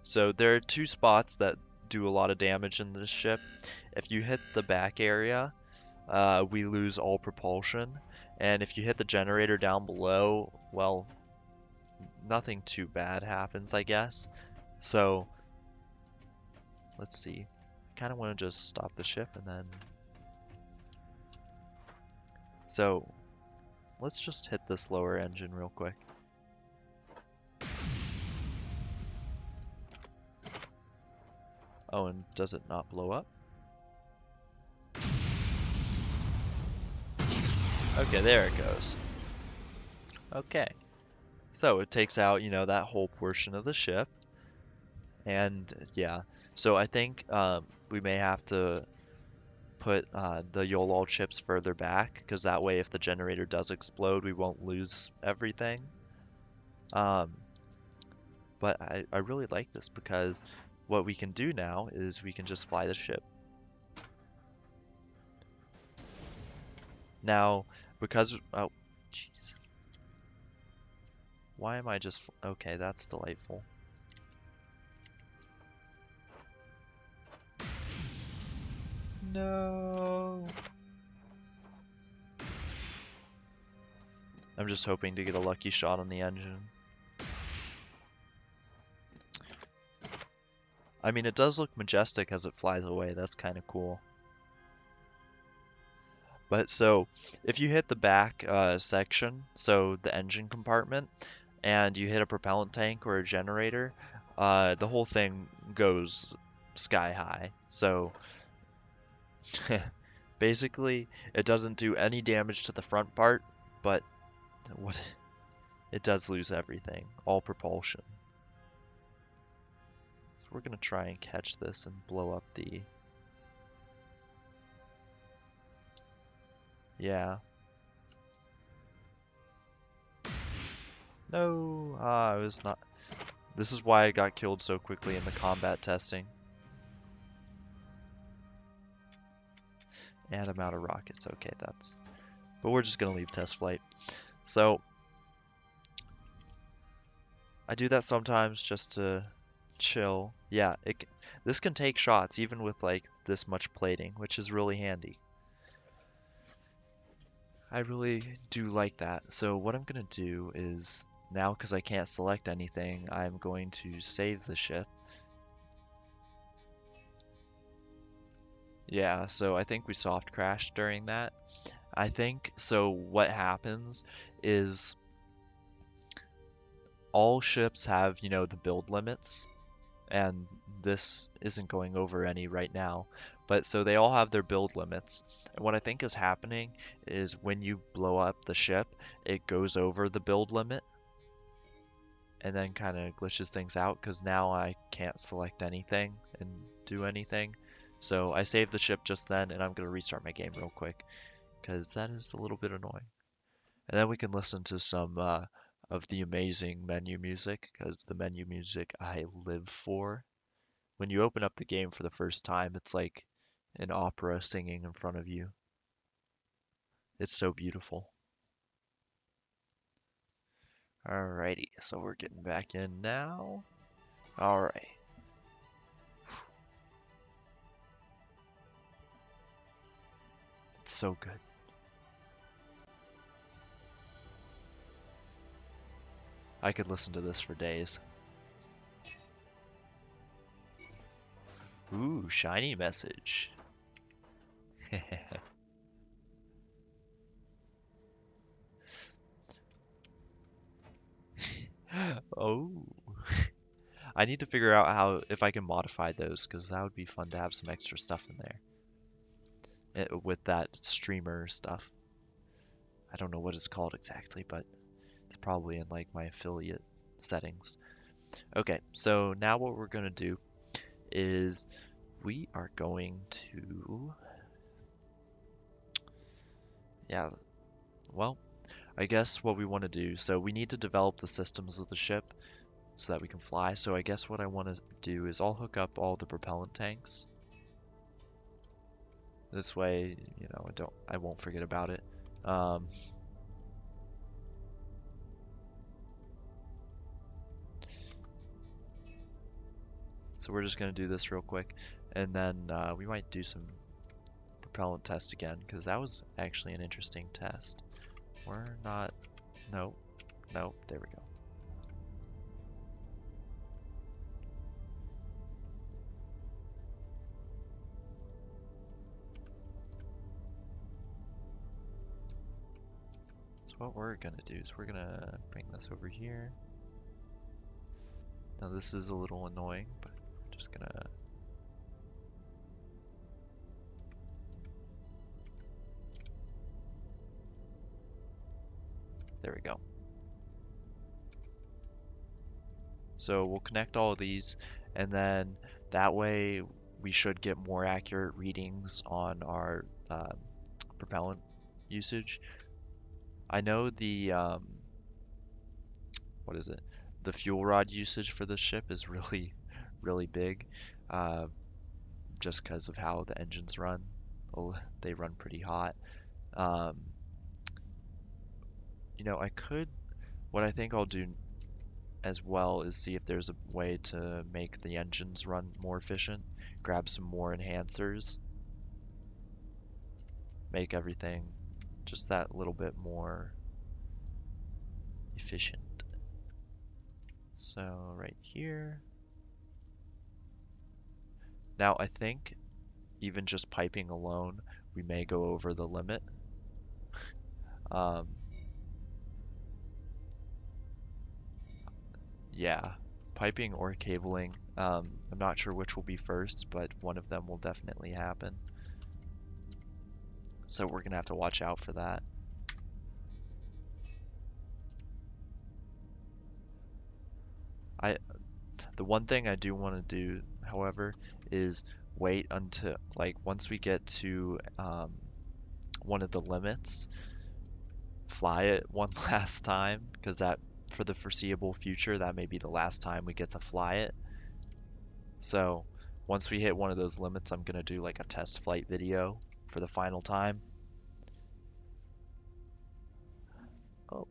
So there are 2 spots that do a lot of damage in this ship. If you hit the back area, we lose all propulsion. And if you hit the generator down below, well, nothing too bad happens, I guess. So, let's see. I kind of want to just stop the ship and then... So, let's just hit this lower engine real quick. Oh, and does it not blow up? Okay, there it goes. Okay. So it takes out, you know, that whole portion of the ship. And yeah, so I think we may have to put the YOLO chips further back, because that way if the generator does explode, we won't lose everything. But I really like this, because what we can do now is we can just fly the ship. Now, because, oh, jeez. Why am I just, okay, that's delightful. No. I'm just hoping to get a lucky shot on the engine. I mean, it does look majestic as it flies away. That's kind of cool. But so if you hit the back section, so the engine compartment, and you hit a propellant tank or a generator, the whole thing goes sky high. So basically, it doesn't do any damage to the front part, but what it does lose everything, all propulsion. So we're gonna try and catch this and blow up the... Yeah. No, I was not... This is why I got killed so quickly in the combat testing. And I'm out of rockets. Okay, that's... But we're just gonna leave test flight. So, I do that sometimes just to chill. Yeah, this can take shots even with like this much plating, which is really handy. I really do like that. So what I'm gonna do is now, because I can't select anything, I'm going to save the ship. Yeah, so I think we soft crashed during that. I think so. What happens is all ships have, the build limits, and this isn't going over any right now. But so they all have their build limits. And what I think is happening is when you blow up the ship, it goes over the build limit and then kind of glitches things out because now I can't select anything and do anything. So I saved the ship just then, and I'm going to restart my game real quick because that is a little bit annoying. And then we can listen to some of the amazing menu music because the menu music I live for. When you open up the game for the first time, it's like an opera singing in front of you. It's so beautiful. Alrighty, so we're getting back in now. Alright. It's so good. I could listen to this for days. Ooh, shiny message. Oh. I need to figure out if I can modify those, because that would be fun to have some extra stuff in there. With that streamer stuff. I don't know what it's called exactly, but it's probably in like my affiliate settings. Okay, so now what we're going to do is we are going to, yeah, well, I guess what we want to do, so we need to develop the systems of the ship so that we can fly. So I guess what I want to do is I'll hook up all the propellant tanks. This way, I won't forget about it. So we're just going to do this real quick, and then we might do some propellant test again, because that was actually an interesting test. We're not... Nope. Nope. There we go. So what we're going to do is we're going to bring this over here. Now this is a little annoying, but we're just going to... There we go. So we'll connect all of these, and then that way we should get more accurate readings on our propellant usage. I know the what is it? The fuel rod usage for this ship is really, really big, uh, just because of how the engines run. Oh, they run pretty hot. Um, what I think I'll do as well is see if there's a way to make the engines run more efficient, grab some more enhancers, make everything just that little bit more efficient. So right here. Now I think even just piping alone we may go over the limit. Um, yeah, piping or cabling. I'm not sure which will be first, but one of them will definitely happen. So we're gonna have to watch out for that. I The one thing I do want to do, however, is wait until like once we get to one of the limits, fly it one last time, because that for the foreseeable future that may be the last time we get to fly it. So once we hit one of those limits, I'm gonna do like a test flight video for the final time. Oh,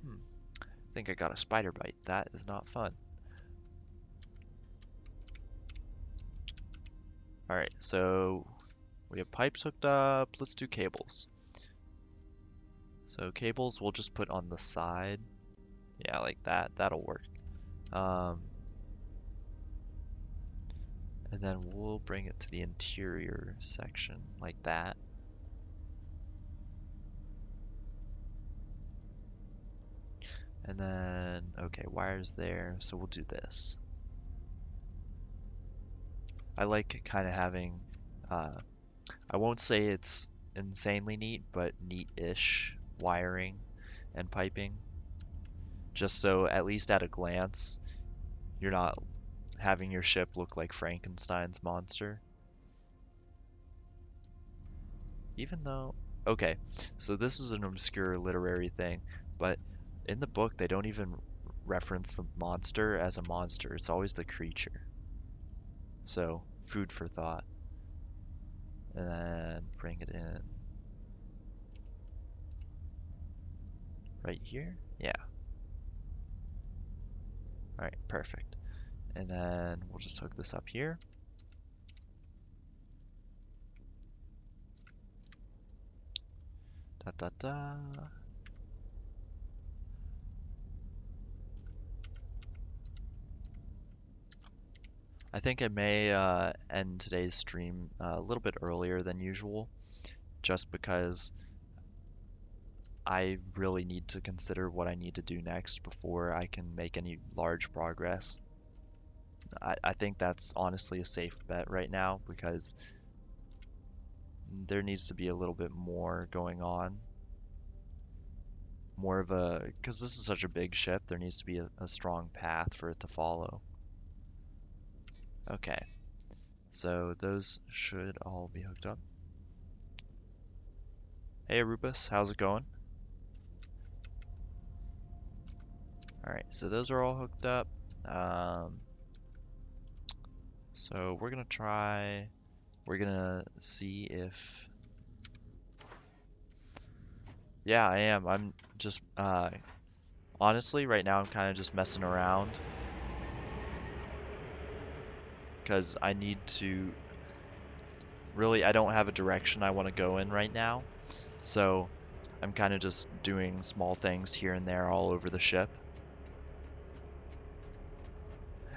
hmm. I think I got a spider bite. That is not fun. All right, so we have pipes hooked up. Let's do cables. So cables we'll just put on the side. Yeah, like that. That'll work. Um, and then we'll bring it to the interior section like that. And then, okay, wires there. So we'll do this. I like kind of having, uh, I won't say it's insanely neat, but neat-ish wiring and piping. Just so at least at a glance, you're not having your ship look like Frankenstein's monster. Even though, okay, so this is an obscure literary thing, but in the book they don't even reference the monster as a monster. It's always the creature. So, food for thought. And then bring it in right here. Yeah. All right, perfect. And then we'll just hook this up here. Da da da. I think I may end today's stream a little bit earlier than usual, just because I really need to consider what I need to do next before I can make any large progress. I think that's honestly a safe bet right now because there needs to be a little bit more going on. More of a, because this is such a big ship, there needs to be a strong path for it to follow. Okay, so those should all be hooked up. Hey Arubus, how's it going? Alright, so those are all hooked up. Um, so we're gonna see if, yeah, I am. I'm just, honestly, right now I'm kind of just messing around because I need to, really, I don't have a direction I want to go in right now. So I'm kind of just doing small things here and there all over the ship.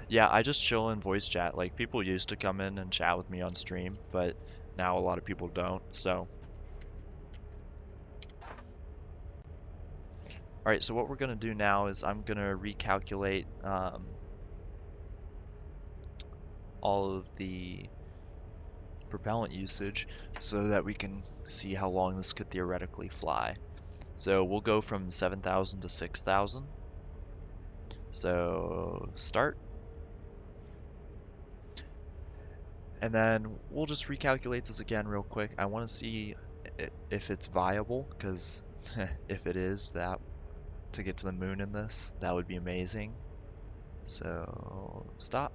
Yeah, I just chill in voice chat. Like people used to come in and chat with me on stream, but now a lot of people don't. So, all right, so what we're gonna do now is I'm gonna recalculate all of the propellant usage so that we can see how long this could theoretically fly. So we'll go from 7,000 to 6,000. So start. And then we'll just recalculate this again real quick. I want to see if it's viable, because if it is, that to get to the moon in this, that would be amazing. So stop.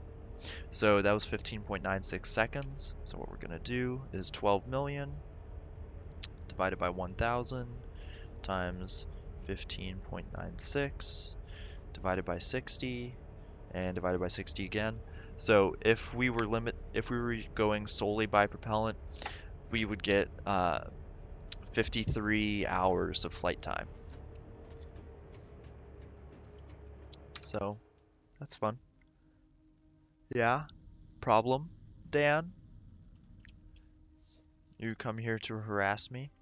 So that was 15.96 seconds. So what we're going to do is 12 million divided by 1,000 times 15.96 divided by 60 and divided by 60 again. So if we were going solely by propellant, we would get 53 hours of flight time. So that's fun. Yeah. Problem, Dan? You come here to harass me?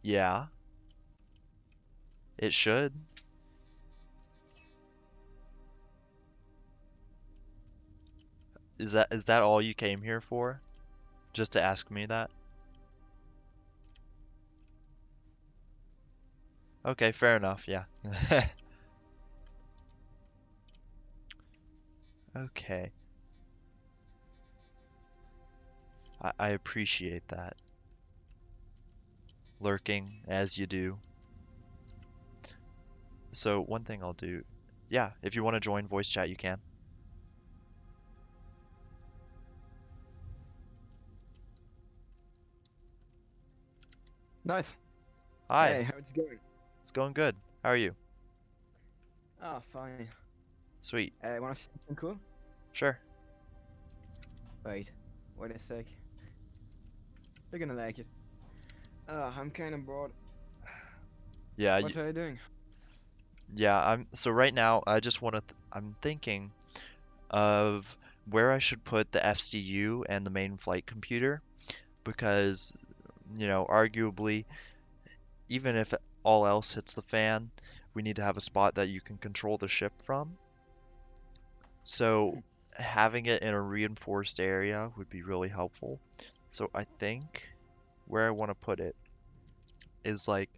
Yeah, it should. Is that all you came here for? Just to ask me that? Okay, fair enough, yeah. Okay, I appreciate that. Lurking, as you do. So one thing I'll do, yeah, if you want to join voice chat, you can. Nice. Hi, Hey, how's it going? it's going good. How are you? Oh, fine. Sweet. Wanna see something cool? Sure. Wait, wait a sec. You're gonna like it. I'm kinda bored. Yeah, What are you doing? yeah, so right now I just want to I'm thinking of where I should put the FCU and the main flight computer because, arguably, even if all else hits the fan, we need to have a spot that you can control the ship from. So having it in a reinforced area would be really helpful. So I think where I want to put it is like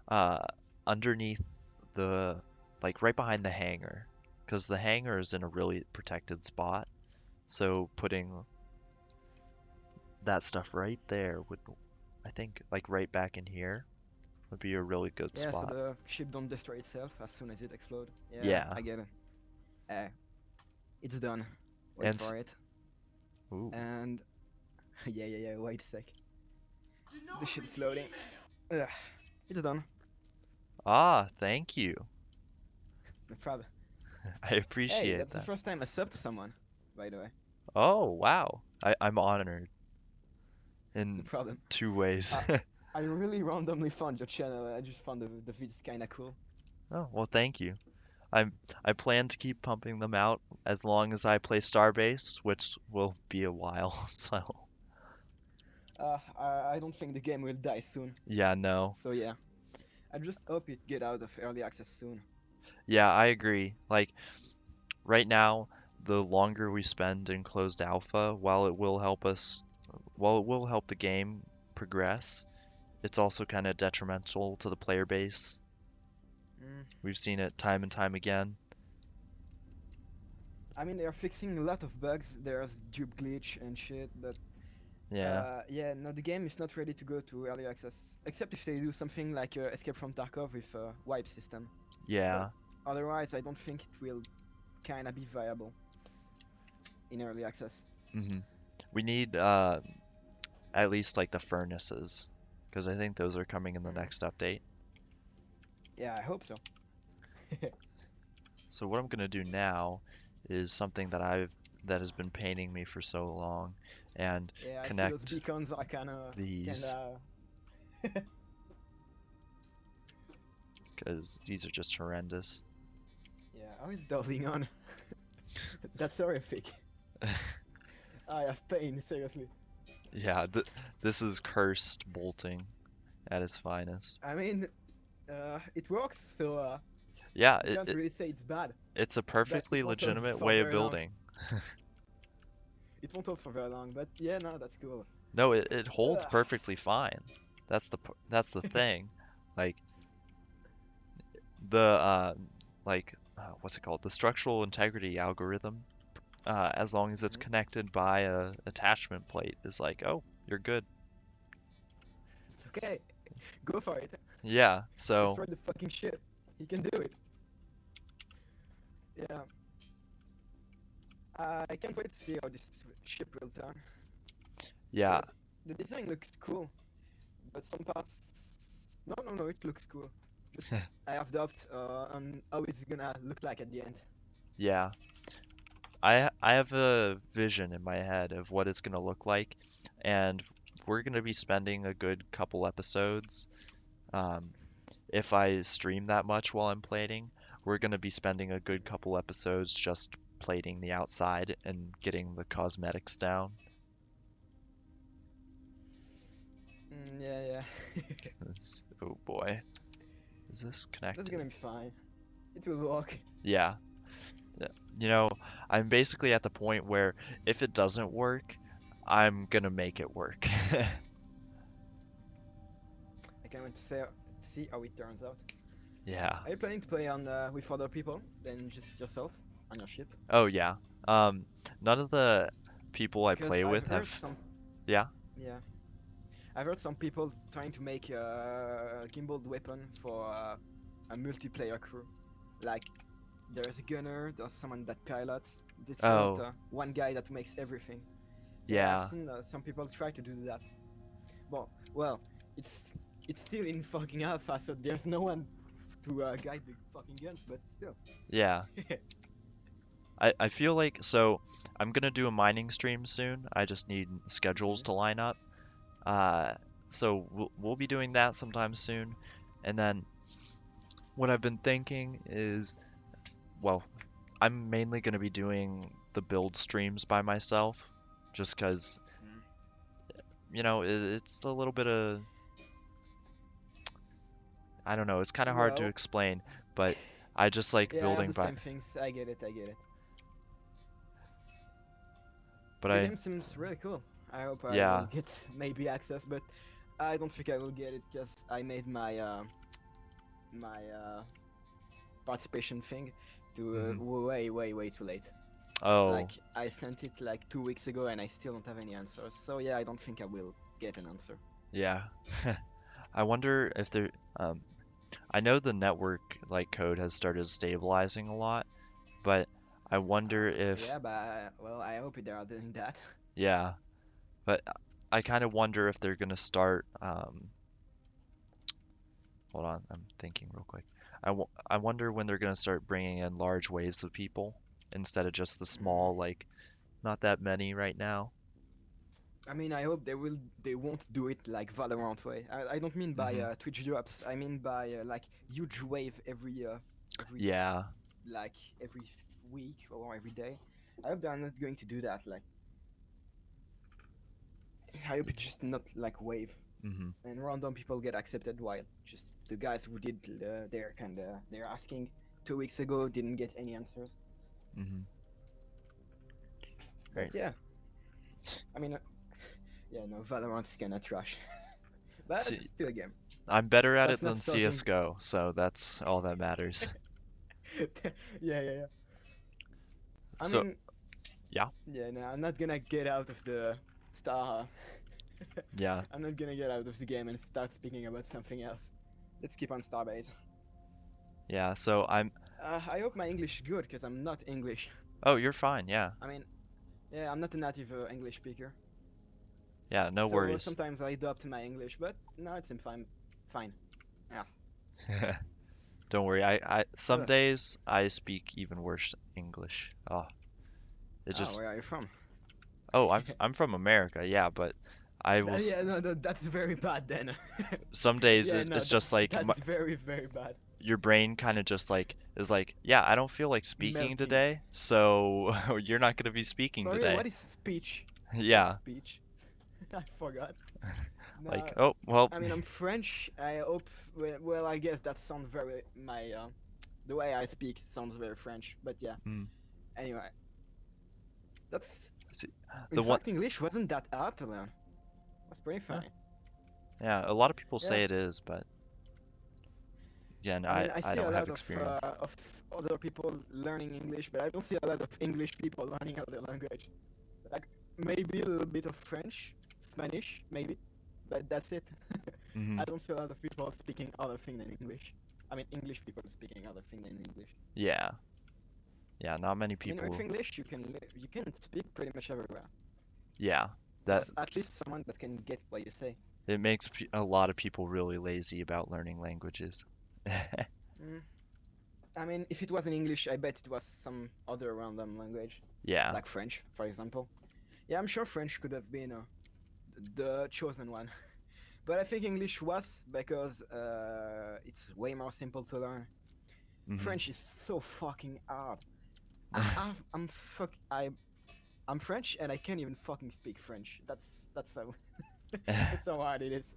uh underneath the like right behind the hangar because the hangar is in a really protected spot. So putting that stuff right there would, I think, like right back in here would be a really good Yeah, so spot. the ship don't destroy itself as soon as it explodes. Yeah, Yeah. I get it. Uh, it's done. Wait And for it. ooh. And yeah, wait a sec. The ship's loading. Ugh, it's done. Ah, thank you. No problem. I Hey, appreciate that's the that. first time I subbed to someone, by the way. Oh, wow. I'm honored No in problem. two ways. Uh, I really randomly found your channel. I just found the videos kinda cool. Oh, well, thank you. I plan to keep pumping them out as long as I play Starbase, which will be a while. So, I don't think the game will die soon. yeah, no. So yeah, I just hope it get out of early access soon. Yeah, I agree. Like right now, the longer we spend in closed alpha, while it will help the game progress, it's also kind of detrimental to the player base. Mm. We've seen it time and time again. I mean, they're fixing a lot of bugs. There's dupe glitch and shit, but Yeah, yeah, no, the game is not ready to go to early access, except if they do something like Escape from Tarkov with a wipe system. But yeah. otherwise, I don't think it will kinda be viable in early access. hmm We need at least like the furnaces, because I think those are coming in the Mm. next update. Yeah, I hope so. So what I'm gonna do now is something that has been paining me for so long, and Yeah, I see those connect beacons are kinda, these kinda. because these are just horrendous. Yeah, how is dozing on? That's horrific. I have pain, seriously. Yeah, this is cursed bolting at its finest. I mean, it works, so Yeah, you can't really say it's bad. it's a But perfectly it won't hold legitimate for way of very long. building. It won't hold for very long, but yeah, no, that's cool. No, it holds Ugh. perfectly fine. That's the thing. Like the what's it called? The structural integrity algorithm, as long as it's Mhm. connected by a attachment plate, is like, oh, you're good. It's okay. Go for it. Yeah, so Destroy the fucking ship. You can do it. Yeah. I can't wait to see how this ship will turn. yeah, Because the design looks cool, but some parts. No, it looks cool. Just I have doubt on how it's gonna look like at the end. yeah. I have a vision in my head of what it's gonna look like, and we're gonna be spending a good couple episodes. Um, if I stream that much while I'm plating, we're gonna be spending a good couple episodes just plating the outside and getting the cosmetics down. Yeah, yeah. Oh boy. Is this That's connected? gonna be fine. It will work. Yeah. Yeah. You know, I'm basically at the point where if it doesn't work, I'm gonna make it work. I can't wait to say, see how it turns out. Yeah. Are you planning to play on with other people than just yourself on your ship? Oh yeah. Um, None of the people I Because play I've with heard have. some, Yeah. yeah, I've heard some people trying to make a gimbaled weapon for a multiplayer crew. Like, there's a gunner, there's someone that pilots. It's not Oh, one guy that makes everything. Yeah, I've yeah. seen some people try to do that. Well, it's it's still in fucking alpha, so there's no one to guide the fucking guns, but still. Yeah. I feel like I'm gonna do a mining stream soon. I just need schedules Mhm. to line up. Uh, so we'll be doing that sometime soon. And then what I've been thinking is, well, I'm mainly gonna be doing the build streams by myself, just 'cause, Mm. it's a little bit of, I don't know, it's kind of hard to Well, explain, but I just like yeah, I have building the by, same things. I get it. I get it. but The I, game seems really cool. I hope I will yeah. get maybe access, but I don't think I will get it because I made my participation thing to Hmm. way too late. Oh, Like I sent it like 2 weeks ago and I still don't have any answers. So yeah, I don't think I will get an answer. yeah. I wonder if there, um, I know the network like code has started stabilizing a lot, but I wonder if, Yeah, but well, I hope they are doing that. yeah, but I kind of wonder if they're gonna start, hold on, I'm thinking real quick. I wonder when they're gonna start bringing in large waves of people instead of just the Mm. small, like, not that many right now. I mean, I hope they won't do it like Valorant way. I don't mean by Hmm. Twitch drops. I mean by like huge wave every Yeah. like every week or every day. I hope they're not going to do that. Like, I hope it's just not like wave Hmm. and random people get accepted while just the guys who did their kind of they're asking 2 weeks ago didn't get any answers. Hmm. But Right. yeah, I mean, yeah, no, Valorant's kinda trash, but See, it's still a game. I'm better at it That's not than starting. CS:GO, so that's all that matters. Yeah, yeah, yeah. I So, mean, yeah, yeah, no, I'm not gonna get out of the star. yeah, I'm not gonna get out of the game and start speaking about something else. Let's keep on Starbase. yeah. So I'm. I hope my English is good, because I'm not English. Oh, you're fine. Yeah, I mean, yeah, I'm not a native English speaker. yeah. No So worries. sometimes I adopt my English, but no, it's fine. Fine. Yeah. Don't worry. Some Ugh. days I speak even worse English. Oh, it Oh, just. where are you from? Oh, I'm from America. Yeah, but I will. Yeah, no, no, that's very bad then. Some days Yeah, no, it's just like that's very very bad. your brain kind of just like is like, yeah, I don't feel like speaking Melting. today, so you're not gonna be speaking Sorry, today. what is speech? What is Yeah, speech? I forgot. like, No, oh, well, I mean I'm French. I hope. Well, I guess that sounds very my the way I speak sounds very French. But yeah. mm, Anyway, that's see, in the one, fact English wasn't that hard to learn. That's pretty yeah, funny. yeah, a lot of people Yeah. say it is, but again, I mean I I see a don't have lot experience. of other people learning English, but I don't see a lot of English people learning other language. Like maybe a little bit of French, Spanish, maybe, but that's it. Hmm. I don't see a lot of people speaking other thing than English. I mean, English people speaking other thing than English. Yeah, yeah, not many I mean, with people. English you can speak pretty much everywhere. Yeah, that There's at least someone that can get what you say. it makes a lot of people really lazy about learning languages. Mm. I mean, if it was in English, I bet it was some other random language, Yeah. like French, for example. Yeah, I'm sure French could have been the chosen one, but I think English was because it's way more simple to learn. Hmm. French is so fucking hard. I'm fuck I'm French and I can't even fucking speak French. That's how. That's how hard it is.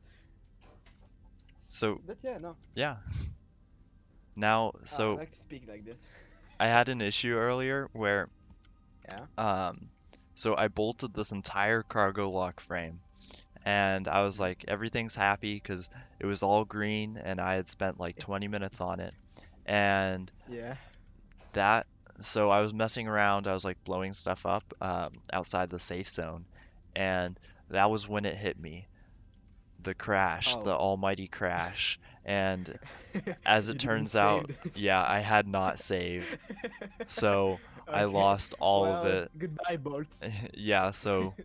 So, But yeah, no. yeah. Now, I so like to speak like this. I had an issue earlier where, Yeah. um, so I bolted this entire cargo lock frame, and I was Mhm. like, everything's happy because it was all green, and I had spent like 20 minutes on it, and Yeah. that, so I was messing around, I was like blowing stuff up, outside the safe zone, and that was when it hit me, the crash, Oh. the almighty crash, and as it You didn't turns save out, it. yeah, I had not saved. So I Okay. lost all of Well, it. goodbye, Bolt. Yeah, so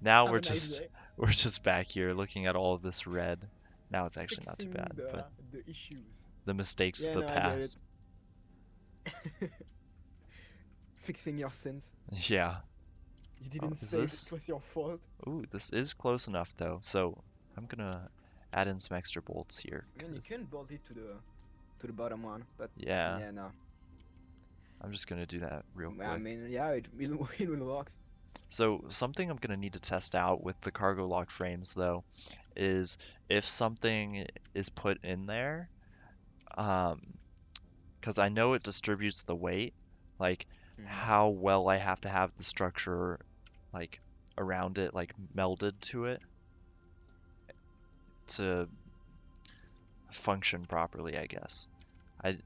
now Have a nice day. we're just back here looking at all of this red. Now it's actually not too Fixing bad, but the issues. the mistakes of Yeah, the no, I get it. past. Fixing your sins. Yeah. You Oh, didn't is save it. It this? was your fault. Ooh, this is close enough though. So I'm gonna add in some extra bolts here, I mean, you 'cause can bolt it to the bottom one, but yeah, yeah, no. I'm just gonna do that real I quick. mean, yeah, it will work. So something I'm gonna need to test out with the cargo lock frames though is if something is put in there, um, because I know it distributes the weight, like Hmm. how well I have to have the structure like around it, like melded to it to function properly, I guess. I,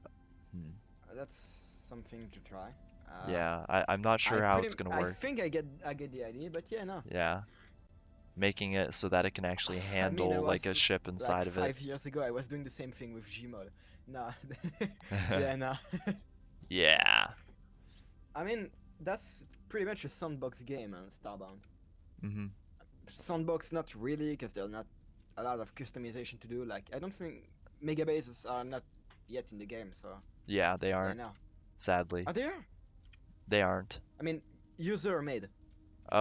hmm, That's something to try. Uh, yeah, I'm not sure how it's gonna I work. think I get the idea, but yeah, no. Yeah, making it so that it can actually I mean, I handle was like a ship like inside of it. 5 years ago. I was doing the same thing with Gmod. Nah, yeah, nah. Yeah. I mean, that's pretty much a sandbox game on Starbound. Hmm. Sandbox, not really, because there's not a lot of customization to do. Like, I don't think mega bases are not yet in the game, so Yeah, they yeah, aren't, no. sadly. Are there? They aren't. I mean, user made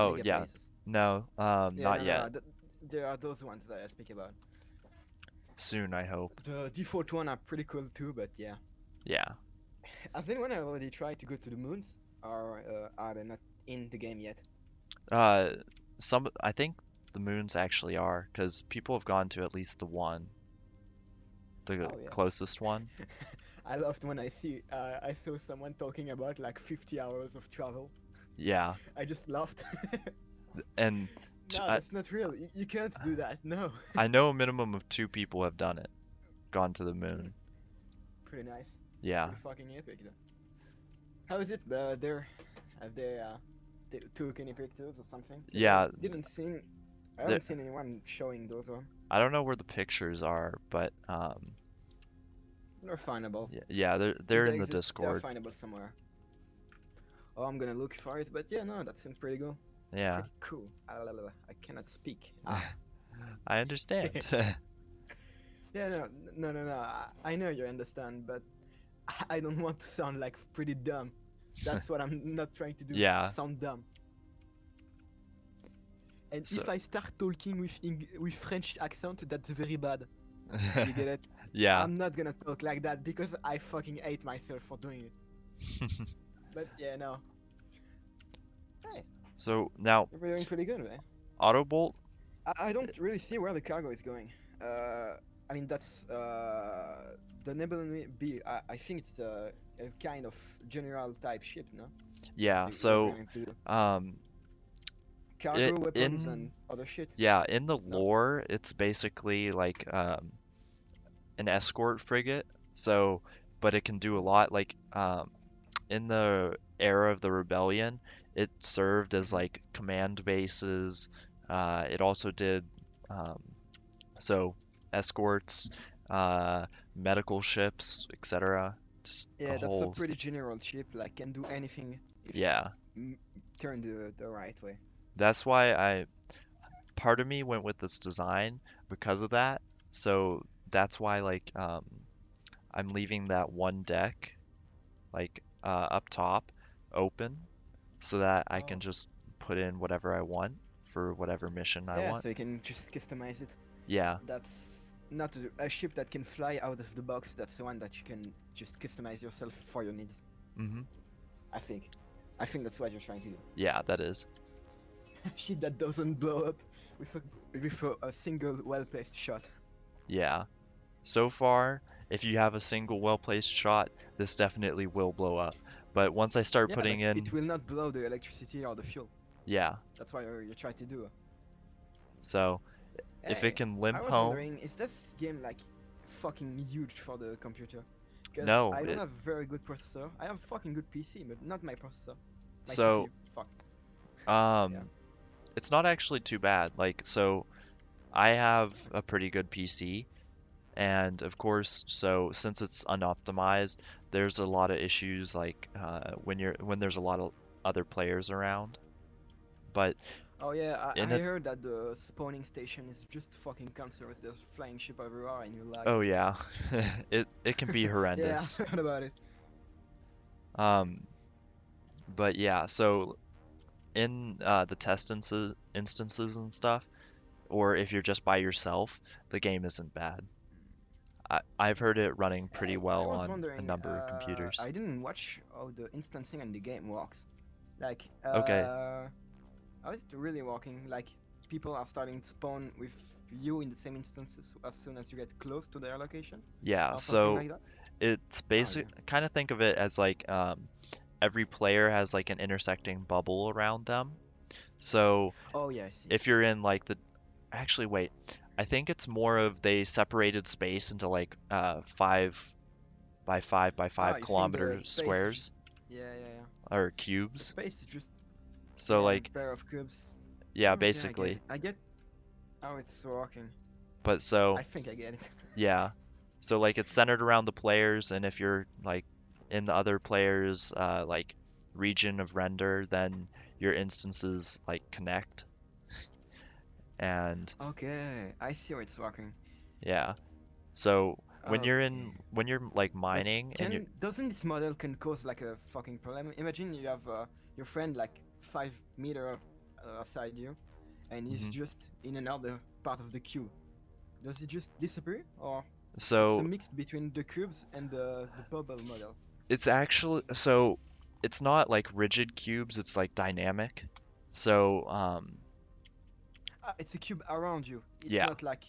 for Oh, mega yeah. bases. No, Yeah, not no, no, yet. no. There are those ones that I speak about. Soon, I hope. The default one are pretty cool too, but yeah. Yeah. Has anyone already tried to go to the moons, or are they not in the game yet? Uh, I think the moons actually are, because people have gone to at least the one, the Oh yeah. closest one. I loved when I saw someone talking about like 50 hours of travel. Yeah. I just laughed. And t No, that's not real. You can't do that. No. I know a minimum of two people have done it, gone to the Hmm, moon. pretty nice. Yeah. Pretty fucking epic though. How is it there? Have they took any pictures or something? Because Yeah, I the, haven't seen anyone showing those one. I don't know where the pictures are, but They're findable. yeah, If they're they in the exist, they're Discord. findable somewhere. Oh, I'm gonna look for it, but yeah, no, that seems pretty cool. Yeah. Pretty cool. I cannot speak. Ah. I understand. Yeah, no. I know you understand, but I don't want to sound like pretty dumb. That's what I'm not trying to do. Yeah. Sound dumb. And So, if I start talking with French accent, that's very bad. You get it? yeah. I'm not gonna talk like that because I fucking hate myself for doing it. But yeah, no. Hey, So now, you're doing pretty good, man. Autobolt, I don't really see where the cargo is going. I mean, that's the Nebulon B. I think it's a kind of general type ship, no? yeah. You're So, going to do um, cargo weapons in and other shit, yeah, in the no? lore, it's basically like an escort frigate. So, but it can do a lot. Like, in the era of the rebellion, it served as Mm-hmm. like command bases. It also did um, so escorts, uh, medical ships, etc. Just a Yeah, that's a whole pretty general ship. Like, can do anything if yeah. m- turned the right way. That's why part of me went with this design because of that. So that's why like I'm leaving that one deck like up top open so that I can Oh. just put in whatever I want for whatever mission I Yeah, want. so you can just customize it. Yeah. That's not a ship that can fly out of the box. That's the one that you can just customize yourself for your needs. Hmm. I think. I think that's what you're trying to do. Yeah, that is. Shit that doesn't blow up with a single well-placed shot. Yeah. So far, if you have a single well-placed shot, this definitely will blow up. But once I start Yeah, but putting it in, will not blow the electricity or the fuel. yeah. That's why you try to do. So if it Hey, can I limp was home, wondering, is this game like fucking huge for the computer? Because no, I don't it have very good processor. I have a fucking good PC, but not my processor. My so CPU. Fuck. Yeah. um it's not actually too bad. Like so I have a pretty good PC and of course, so since it's unoptimized, there's a lot of issues like when there's a lot of other players around. But Oh yeah, I in a heard that the spawning station is just fucking cancerous. There's flying ship everywhere and you lag. oh yeah, it can be Yeah, horrendous. I heard about it. Um, but yeah, so in the test instances and stuff, or if you're just by yourself, the game isn't bad. I've heard it running pretty I well was on a wondering, number of computers. I didn't watch how the instancing and the game works. Like, Okay, how is it really working? Like, people are starting to spawn with you in the same instances as soon as you get close to their location? yeah, Or something so like that? it's Oh yeah. basic, kind of think of it as like every player has like an intersecting bubble around them. So Oh yeah, I see. if you're in like the actually wait, I think it's more of they separated space into like 5 by 5 by 5 Ah, you think the kilometer space is squares just... Yeah, yeah, yeah. or So cubes. space is just... So Yeah, a like pair of cubes. yeah, Okay, I get basically. it. I get how it's working. But so I think I get it. yeah. So like it's centered around the players and if you're like in the other players like region of render, then your instances like connect and Okay, I see how it's working. yeah. So Okay. when you're like But mining and you can doesn't this model can cause like a fucking problem? Imagine you have your friend like 5 meter aside you, and he's mhm. just in another part of the cube. Does it just disappear, or it's a So mix between the cubes and the bubble model? it's actually so it's not like rigid cubes, it's like dynamic. So Ah, it's a cube around you. It's yeah. not like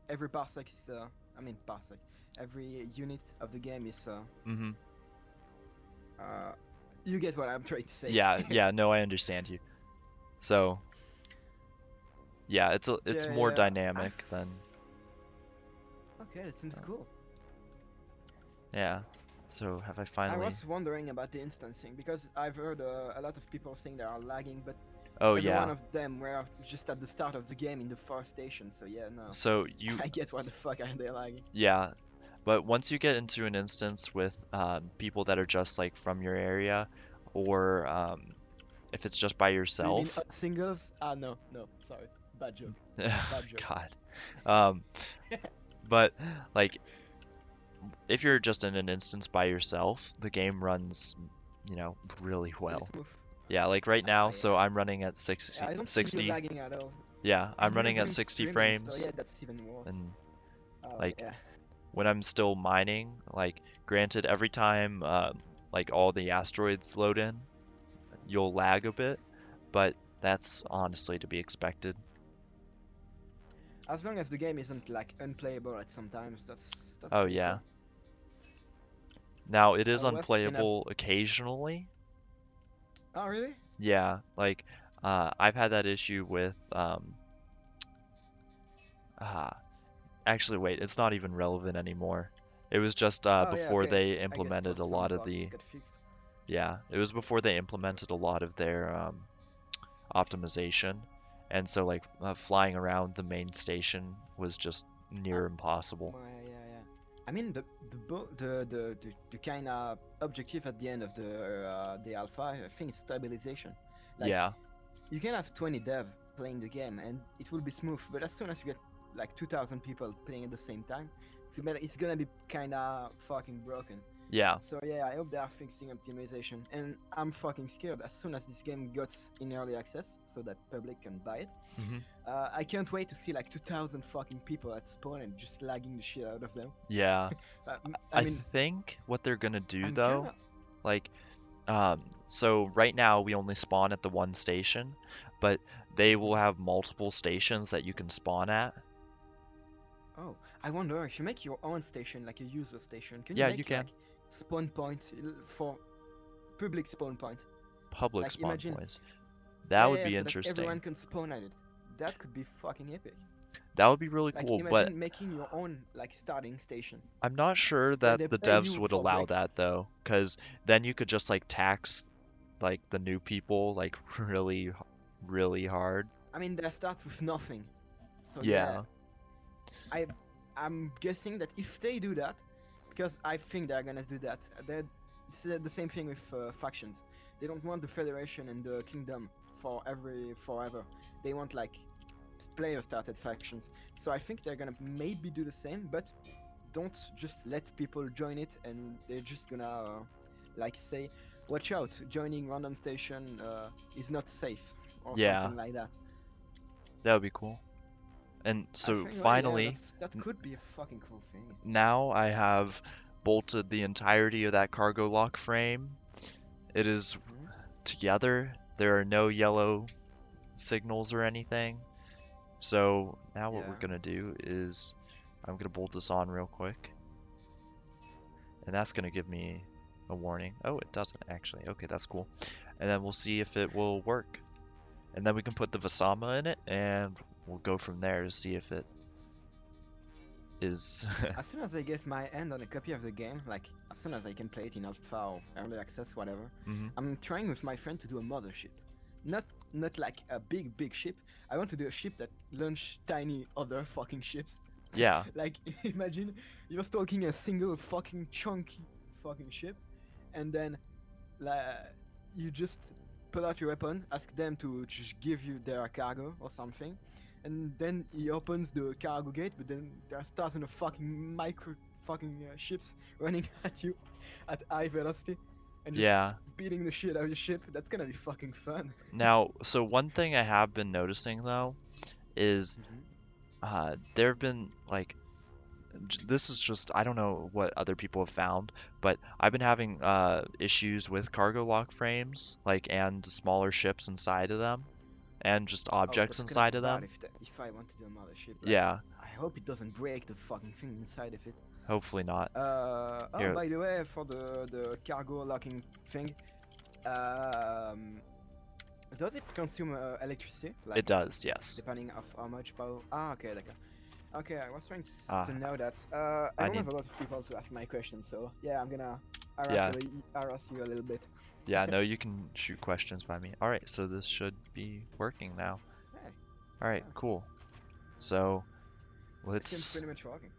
every parsec is. I mean parsec. Every unit of the game is. Mhm. Uh, you get what I'm trying to say. Yeah, yeah, no, I understand you. So yeah, it's Yeah, more yeah. dynamic than Okay, that seems uh, cool. yeah. So have I I finally was wondering about the instancing because I've heard a lot of people saying they are lagging, but oh every one yeah. of them were just at the start of the game in the first station. So yeah, no, So you I get what the fuck are they lagging. yeah, but once you get into an instance with people that are just like from your area or if it's just by Do you mean yourself, singles? Ah, no, no, sorry, bad joke, bad joke. God. Um, but like if you're just in an instance by yourself, the game runs, really Really well. smooth. Yeah, like right Ah, now, yeah. so I'm running at 60, I don't see you 60. lagging at all. Yeah, I'm I've never running at been 60 streaming, so frames yeah, that's even worse. and Oh like yeah. when I'm still mining, like granted every time like all the asteroids load in, you'll lag a bit, but that's honestly to be expected. As long as the game isn't like unplayable at some times, that's Oh pretty yeah. cool. Now it is What's in a... unplayable occasionally. Oh really? Yeah, like I've had that issue with uh actually wait, it's not even relevant anymore. It was just Oh yeah, before okay. they I guess it was implemented a some lot of bugs the that got fixed. yeah, it was before they implemented a lot of their optimization. And so like flying around the main station was just Uh, near impossible. yeah, yeah. I mean the kind of objective at the end of the alpha, I think it's stabilization. Like Yeah. you can have 20 dev playing the game and it will be smooth, but as soon as you get like 2,000 people playing at the same time, it's gonna be kind of fucking broken. Yeah. So yeah, I hope they are fixing optimization, and I'm fucking scared. As soon as this game gets in early access, so that public can buy it, hmm I can't wait to see like 2,000 fucking people at spawn and just lagging the shit out of them. Yeah. I I mean, think what they're gonna do I'm though, kinda... like So right now we only spawn at the one station, but they will Mhm. have multiple stations that you can spawn at. Oh, I wonder if you make your own station, like a user station, can you Yeah, you make like can. spawn point for public spawn point? Public Like spawn imagine, points. yeah, That yeah, would yeah, be so that everyone interesting. can spawn at it. That could be fucking epic. That would be really Like cool, but imagine making your own like starting station I'm not sure where that they the pay devs you would for allow break. that though, because then you could just like tax like the new people like really hard. I mean, they start with nothing, so yeah, Yeah. I I'm guessing that if they do that, because I think they're gonna do that, it's the same thing with factions. They don't want the Federation and the Kingdom for every forever. They want like player started factions. So I think they're gonna maybe do the same, but don't just let people join it and they're just gonna like say, watch out, joining random station is not safe or Yeah, something like that. that would be cool. And I so think, well, yeah, finally, that n- could be a fucking cool thing. now I have bolted the entirety of that cargo lock frame. It is Hmm. together. There are no yellow signals or anything. So now what we're Yeah. gonna do is I'm gonna bolt this on real quick, and that's gonna give me a warning. Oh, it doesn't actually. Okay, that's cool. And then we'll see if it will work. And then we can put the Vasama in it, and we'll go from there to see if it is. As soon as I get my hand on a copy of the game, like as soon as I can play it in alpha or early access, whatever, Mhm. I'm trying with my friend to do a mothership. Not not like a big ship. I want to do a ship that launch tiny other fucking ships. Yeah, Like imagine you're stalking a single fucking chunky fucking ship, and then you just pull out your weapon, ask them to just give you their cargo or something, and then he opens the cargo gate, but then there starts a fucking micro fucking ships running at you at high velocity and just yeah. beating the shit out of your ship. That's gonna be fucking fun. Now, so one thing I have been noticing though is Hmm. there have been like this is just I don't know what other people have found, but I've been having issues with cargo lock frames, like and smaller ships inside of them, and just Oh, objects that's gonna be inside of bad them. if I want to do another ship. Like, Yeah, I hope it doesn't break the fucking thing inside of it. hopefully not. Oh, Here, by the way, for the cargo locking thing, um, does it consume electricity? it Like, does, yes. depending of how much power? Ah, okay, d'accord. Okay, I was trying Ah, to know that. I I don't have need, a lot of people to ask my questions, so yeah, I'm gonna yeah, harass you a little bit. yeah. No, you can shoot questions by me. All right, so this should be working now. Hey, All right, yeah, cool. So it seems let's pretty much working.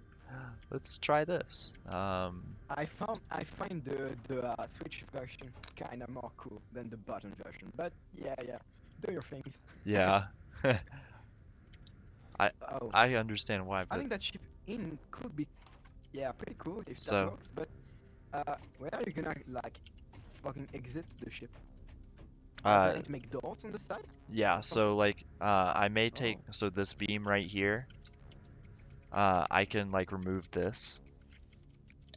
let's try this. I find the Switch version kind of more cool than the button version, but yeah, yeah, do your things. Yeah, I Oh, I understand why, but having that chip in could be, yeah, pretty cool if that so works, but where are you gonna like fucking exit the ship? Are you uh planning to make doors on the side yeah, or so something? like I may take Oh, so this beam right here, I can like remove this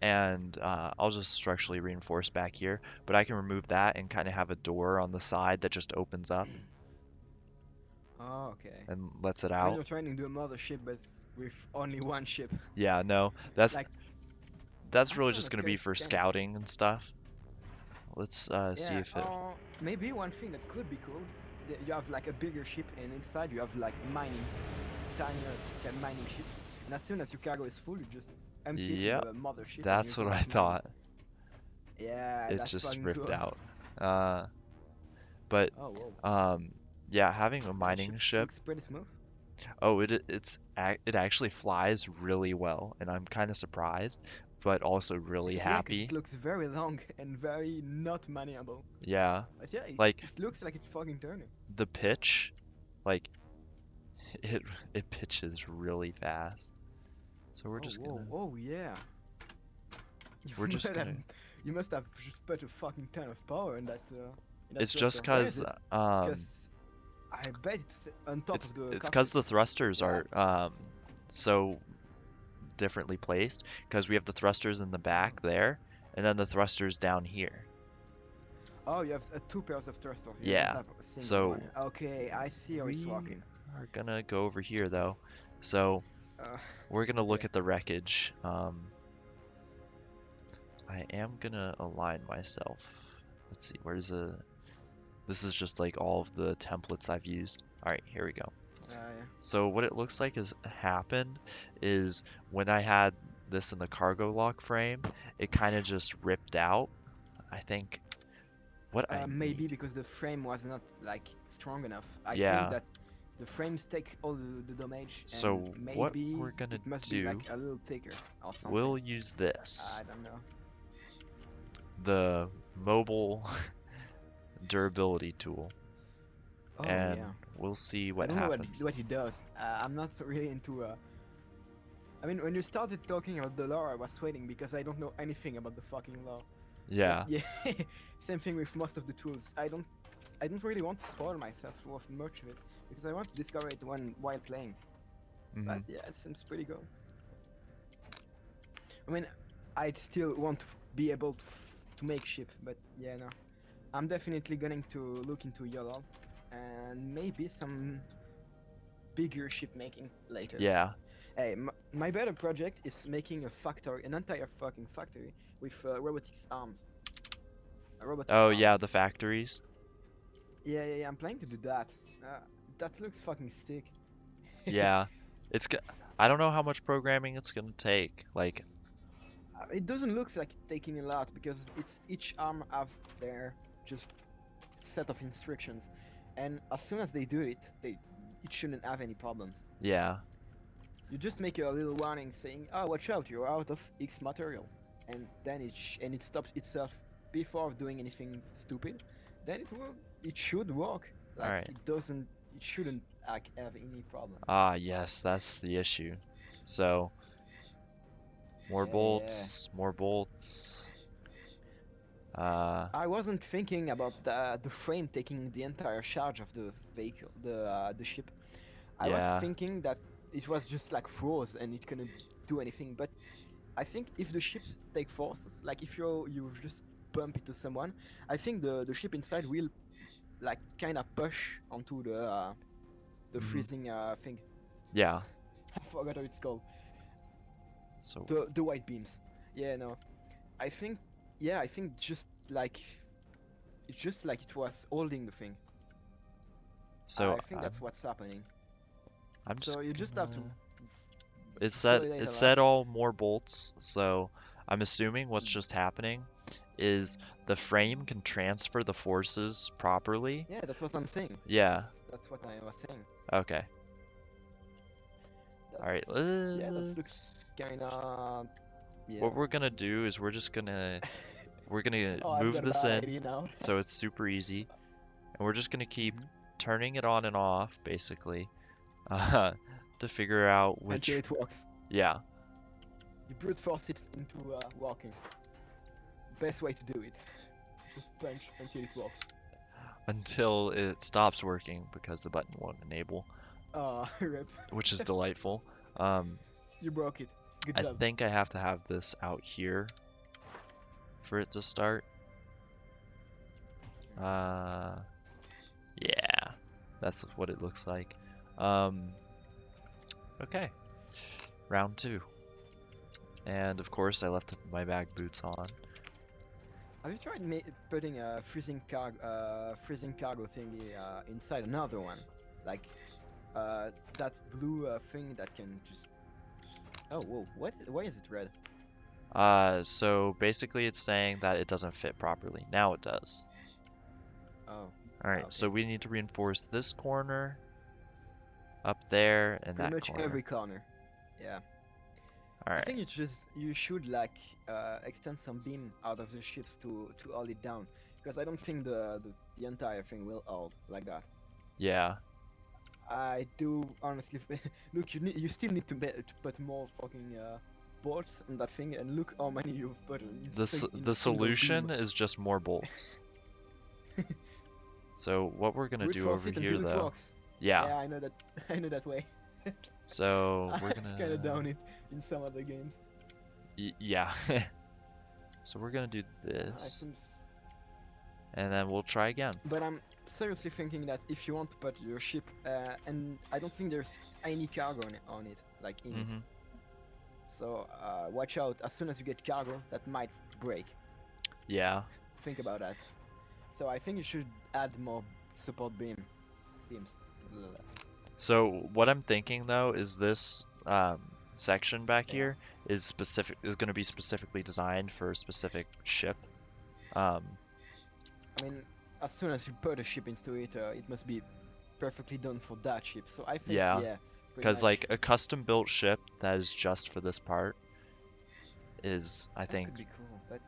and I'll just structurally reinforce back here, but I can remove that and kind of have a door on the side that just opens up oh, okay. and lets it I mean, out. you're trying to do another ship, but with only one ship. Yeah, no, that's Like, that's I really found just that gonna be for kind of cool. scouting and stuff. Let's see Yeah, if it maybe one thing that could be cool, you have like a bigger ship, and inside you have like mining, tinier mining ship. And as soon as your cargo is full, you just empty it in Yep, the mother ship, and you that's what can I like mine. thought. Yeah, It that's just fucking ripped cool. out. Uh, but Oh, whoa. um, yeah, having a And the ship mining ship. looks pretty smooth. Oh, it actually flies really well, and I'm kind of surprised, but also really Yeah, because it happy. looks very long and very not maniable. Yeah, But yeah, like it looks like it's fucking turning. the pitch, like it it pitches really fast. So Oh, whoa. Oh, yeah. You we're just must have, gonna. you must have just put a fucking ton of power in that It's just thruster. Where is 'cause it? Because I bet it's on top of the it's cockpit. 'cause the thrusters Yeah. are so differently placed. 'Cause we have the thrusters in the Oh. back there, and then the thrusters down here. Oh, you have two pairs of thrusters. You don't Yeah. have a single So one. Okay, I see how it's we working. are gonna go over here though. So Uh, we're gonna look yeah. at the wreckage. I am gonna align myself. Let's see, where's a... This is just like all of the templates I've used. All right, here we go. Yeah. So what it looks like has happened is when I had this in the cargo lock frame, it kind of just ripped out. I think what I Maybe need. because the frame was not like strong enough. I think Yeah, that the frames take all the damage, and so what maybe we're gonna it must be do, like a little thicker or something. we'll use this, I don't know. the mobile durability tool, Oh and yeah. we'll see I what don't know happens. what it does. I'm not really into. I mean, when you started talking about the lore, I was waiting because I don't know anything about the fucking lore. But Yeah. yeah, same thing with most of the tools. I don't really want to spoil myself with much of it because I want to discover it while playing. But Hmm. yeah, it seems pretty good. I mean, I'd still want to be able to make ship, but yeah, no. I'm definitely going to look into YOLO and maybe some bigger ship making later. Yeah. Hey, my better project is making a factory, an entire fucking factory with robotics arms, robotic Oh arms. yeah, the factories. Yeah. I'm planning to do that. Uh, that looks fucking sick. Yeah. It's I don't know how much programming it's gonna take. Like, It doesn't look like taking a lot because it's each arm have their just set of instructions, and as soon as they do it, it shouldn't have any problems. yeah. You just make a little warning saying, "Oh, watch out, you're out of X material," and then it stops itself before doing anything stupid. Then it should work. All Like right. it shouldn't like have any problems. Ah, yes, that's the issue. So, more Yeah. bolts, more bolts. Uh, I wasn't thinking about the frame taking the entire charge of the vehicle, the ship. I was yeah. thinking that it was just like froze and it couldn't do anything. But I think if the ship take forces, like if you just bump into someone, I think the ship inside will like kind of push onto the Hmm. freezing thing. Yeah. I forgot how it's called. So, The white beams. Yeah, no. I think I think just like it's just like it was holding the thing. so I think that's what's happening. I'm just So you just have to gonna. It consolidate a lot. said all more bolts. So I'm assuming what's Mm. just happening is the frame can transfer the forces properly. Yeah, that's what I'm saying. Yeah. That's what I was saying. Okay. All That's right. yeah, that Let's. looks kinda yeah. What we're gonna do is we're gonna Oh, I've move got a this bad in idea now. so it's super easy, and we're just gonna keep Mhm. turning it on and off basically, uh, to figure out Until which. it works. Yeah. You brute force it into walking. Best way to do it. Just punch until it works. Until it stops working because the button won't enable, Rip. which is delightful. Um, You broke it. Good I job. think I have to have this out here for it to start. Uh, yeah, that's what it looks like. Um, okay, round two. And of course, I left my bag boots on. Have you tried putting a freezing cargo thingy inside another one? Like that blue thing that can just. Oh whoa! What? Why is it red? So basically, it's saying that it doesn't fit properly. Now it does. Oh, All right, okay. so we need to reinforce this corner, up there, and Pretty that much every corner. corner. Yeah. All I right. think it's just you should like extend some beam out of the ships to hold it down because I don't think the entire thing will hold like that. Yeah. I do honestly look. You still need to put more fucking bolts on that thing, and look how many you've put in a The single beam. solution is just more bolts. So what we're gonna Brute do force over it here until it though, works. yeah. Yeah, I know that. I know that way. So we're I've kind of gonna, done it in some other games. yeah. So we're gonna do I this, seems and then we'll try again. But I'm seriously thinking that if you want to put your ship, and I don't think there's any cargo on it, like in it. Mm-hmm. So watch out. As soon as you get cargo, that might break. Yeah. Think about that. So I think you should add more support beams. So what I'm thinking though is this section back Yeah. here is going to be specifically designed for a specific ship. Um, I mean, as soon as you put a ship into it, it must be perfectly done for that ship. So I think, yeah, yeah, pretty because much like a custom built ship that is just for this part is, I that think, could be cool. But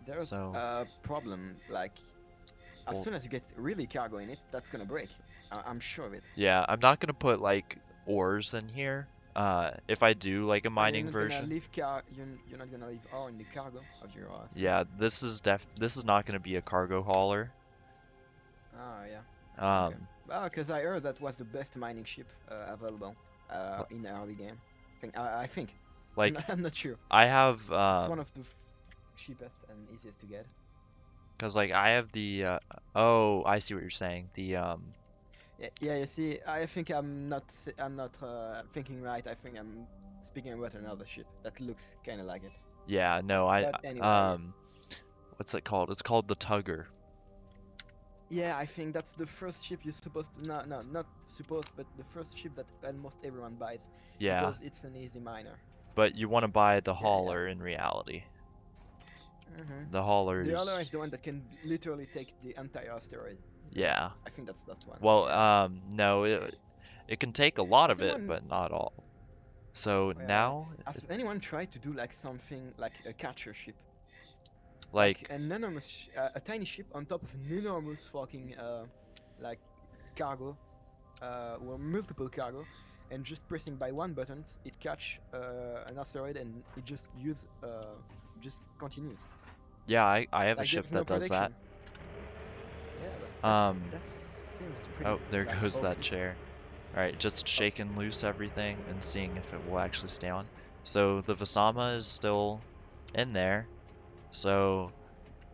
there's so. a problem. Like, as Well, soon as you get really cargo in it, that's gonna break. I'm sure of it. yeah, I'm not gonna put like ores in here. If I do like a And you're mining not gonna version, leave you're not gonna leave ore in the cargo of your yeah, asteroid. this is not gonna be a cargo hauler. Ah, yeah. Okay. Um, Well, because I heard that was the best mining ship available l- in the early game. I think. like I'm not sure. I have It's one of the cheapest and easiest to get. cause like I have the oh, I see what you're saying. The Yeah, yeah. You see, I think I'm not thinking right. I think I'm speaking about another ship that looks kind of like it. yeah, no, But anyway, what's it called? It's called the Tugger. yeah, I think that's the first ship you're supposed to. No, no, not supposed, but the first ship that almost everyone buys Yeah, because it's an easy miner. but you want to buy the Yeah, yeah. hauler in reality. The The other haulers, is the one that can literally take the entire asteroid. yeah. I think that's that one. Well, Yeah. no, it can take a lot Has of it, anyone, but not all. So yeah, now, has anyone tried to do like something like a catcher ship, like like, an enormous, a tiny ship on top of an enormous fucking like cargo, or multiple cargo, and just pressing by one button, it catch an asteroid and it just continues. yeah, I have a Like ship there's no that does that. prediction. Yeah, Um, that seems pretty oh, there like goes that OP. chair. All right, just Oh, shaking loose everything and seeing if it will actually stay on. So the Vasama is still in there. So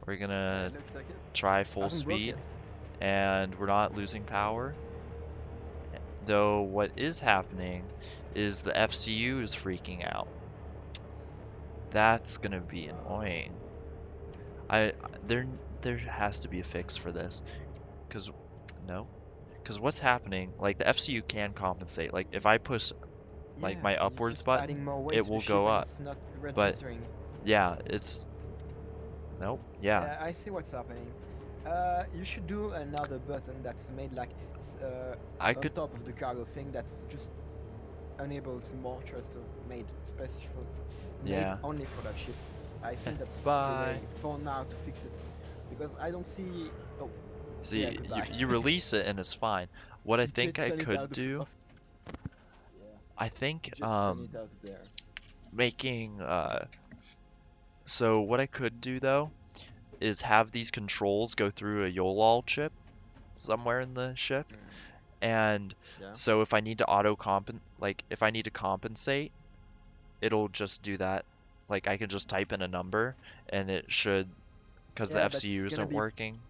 we're yeah, gonna it looks like it. try full Hasn't broke speed, yet. and we're not losing power. Though what is happening is the FCU is freaking out. That's gonna be Uh, annoying. I there there has to be a fix for this, cause no, cause what's happening? Like the FCU can compensate. Like if I push like yeah, my you're upwards just button, adding more weight it to the will ship go and up. it's not But registering. yeah, it's nope. Yeah, Yeah, I see what's happening. You should do another button that's made like I on could. top of the cargo thing that's just enables more trust to made special, made Yeah. only for that ship. I think that's the way Bye. for now to fix it, because I don't see. Oh, yeah, See, goodbye. you release it and it's fine. What I You think I jetson it could out do, of yeah, I think jetson it out of there. making so what I could do though is have these controls go through a YOLOL chip somewhere in the ship. Mm, And yeah. so if I need to like if I need to compensate, it'll just do that. Like I can just type in a number and it should, because the Yeah, but it's FCU gonna isn't be working.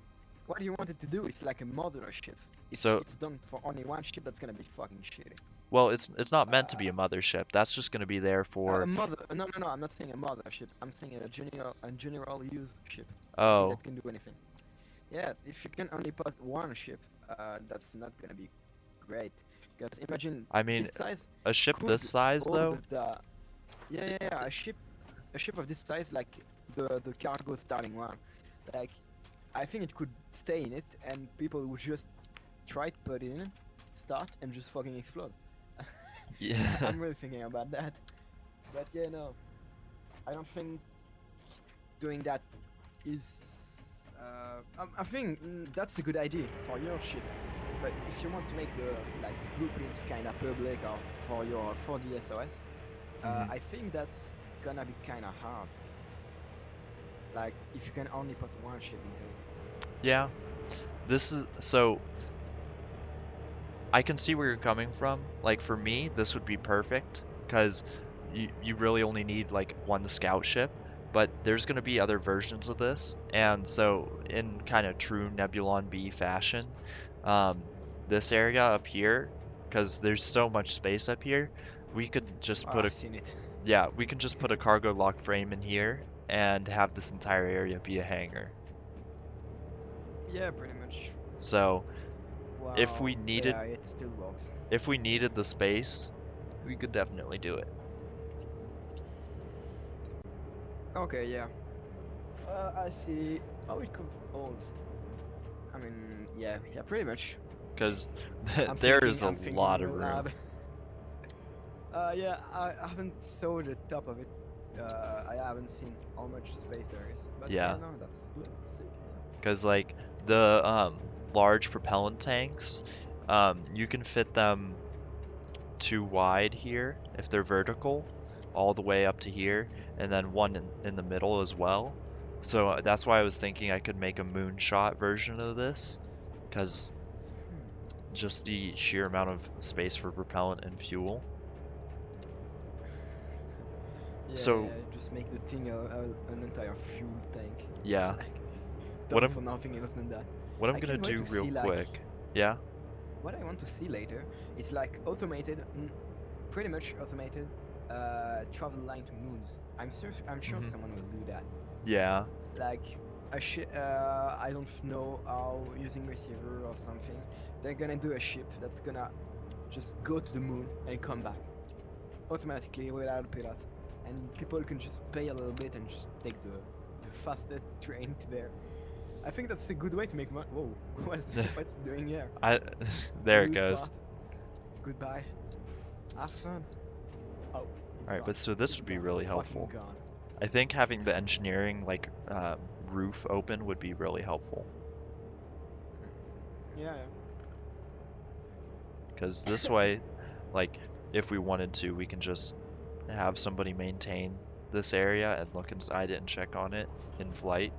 what you want it to do. It's like a modular ship. If So, it's done for only one ship, that's gonna be fucking shitty. well, it's not meant to be a Uh, mothership. That's just going to be there a for, mother? No, no, no. I'm not saying a mothership. I'm saying a general use ship, something oh, that can do anything. Yeah, if you can only put one ship, that's not gonna be great. Because imagine I this mean, size a ship this could size hold though. the yeah, yeah, yeah, a ship of this size, like the cargo starting one. Like I think it could stay in it, and people would just try to put it in, start, and just fucking explode. Yeah. I'm really thinking about that. But yeah, no, I don't think doing that is. I think that's a good idea for your ship. But if you want to make the like the blueprints kind of public or for your for the SOS, Mhm. I think that's gonna be kind of hard. Like if you can only put one ship into it. Yeah. This is so I can see where you're coming from. Like for me, this would be perfect because you really only need like one scout ship. but there's going to be other versions of this, and so in kind of true Nebulon B fashion, um, this area up here, because there's so much space up here, we could just Oh, put I've a seen it. yeah, we can just put a cargo lock frame in here and have this entire area be a hangar. Yeah, pretty much. So if Well, we needed yeah, it still works. if we needed the space, we could definitely do it. Okay, yeah. I see how it could hold. I mean, yeah, pretty much. Because I'm there thinking, is a I'm thinking lot of real room. hard. Yeah, I haven't saw the top of it. I haven't seen how much space there is. But yeah, Yeah, no, that's good. Sick. because like the large propellant tanks, you can fit them too wide here if they're vertical, all the way up to here, and then one in the middle as well. So that's why I was thinking I could make a moonshot version of this, because just the sheer amount of space for propellant and fuel. So Just make the thing an entire fuel tank. yeah, Like, what done I'm for nothing else than that. what I'm I gonna can't wait do to real see, like, quick. Yeah. what I want to see later is like automated, pretty much automated, travel line to moons. I'm sure Hmm. someone will do that. Yeah. Like I don't know how, using receiver or something, they're gonna do a ship that's gonna just go to the moon and come back automatically without a pilot, and people can just pay a little bit and just take the fastest train to there. I think that's a good way to make money. Whoa, what's it doing here? I there You it lose goes. part. Goodbye. Have fun. Oh, it's All right, gone. but so this It's would be gone. really It's fucking helpful. gone. I think having the engineering like roof open would be really helpful Yeah, because this way, like if we wanted to, we can just have somebody maintain this area and look inside it and check on it in flight.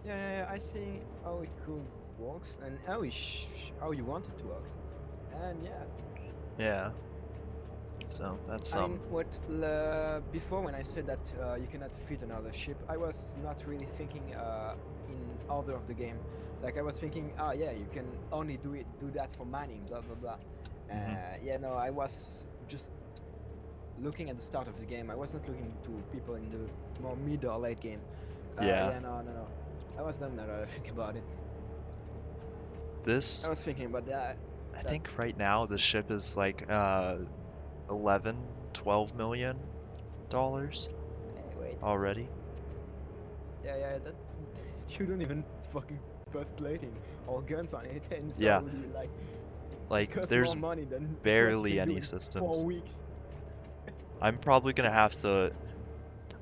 yeah. I see how it could works and how you want it to work. And yeah, Yeah. So that's I mean, some. before when I said that you cannot fit another ship, I was not really thinking in order of the game. Like I was thinking, yeah, you can only do that for mining, blah blah blah. Hmm. Yeah, no, I was just looking at the start of the game. I was not looking to people in the more mid or late game. Yeah. Yeah, no. I was done now that I think about it. I This, was thinking about that. I That think right now the since ship is like 11, 12 million dollars hey, wait, already. yeah, that you don't even fucking put plating or guns on it, and Yeah, so you like it like costs more there's money than what you barely can do any in systems. 4 weeks. I'm probably gonna have to.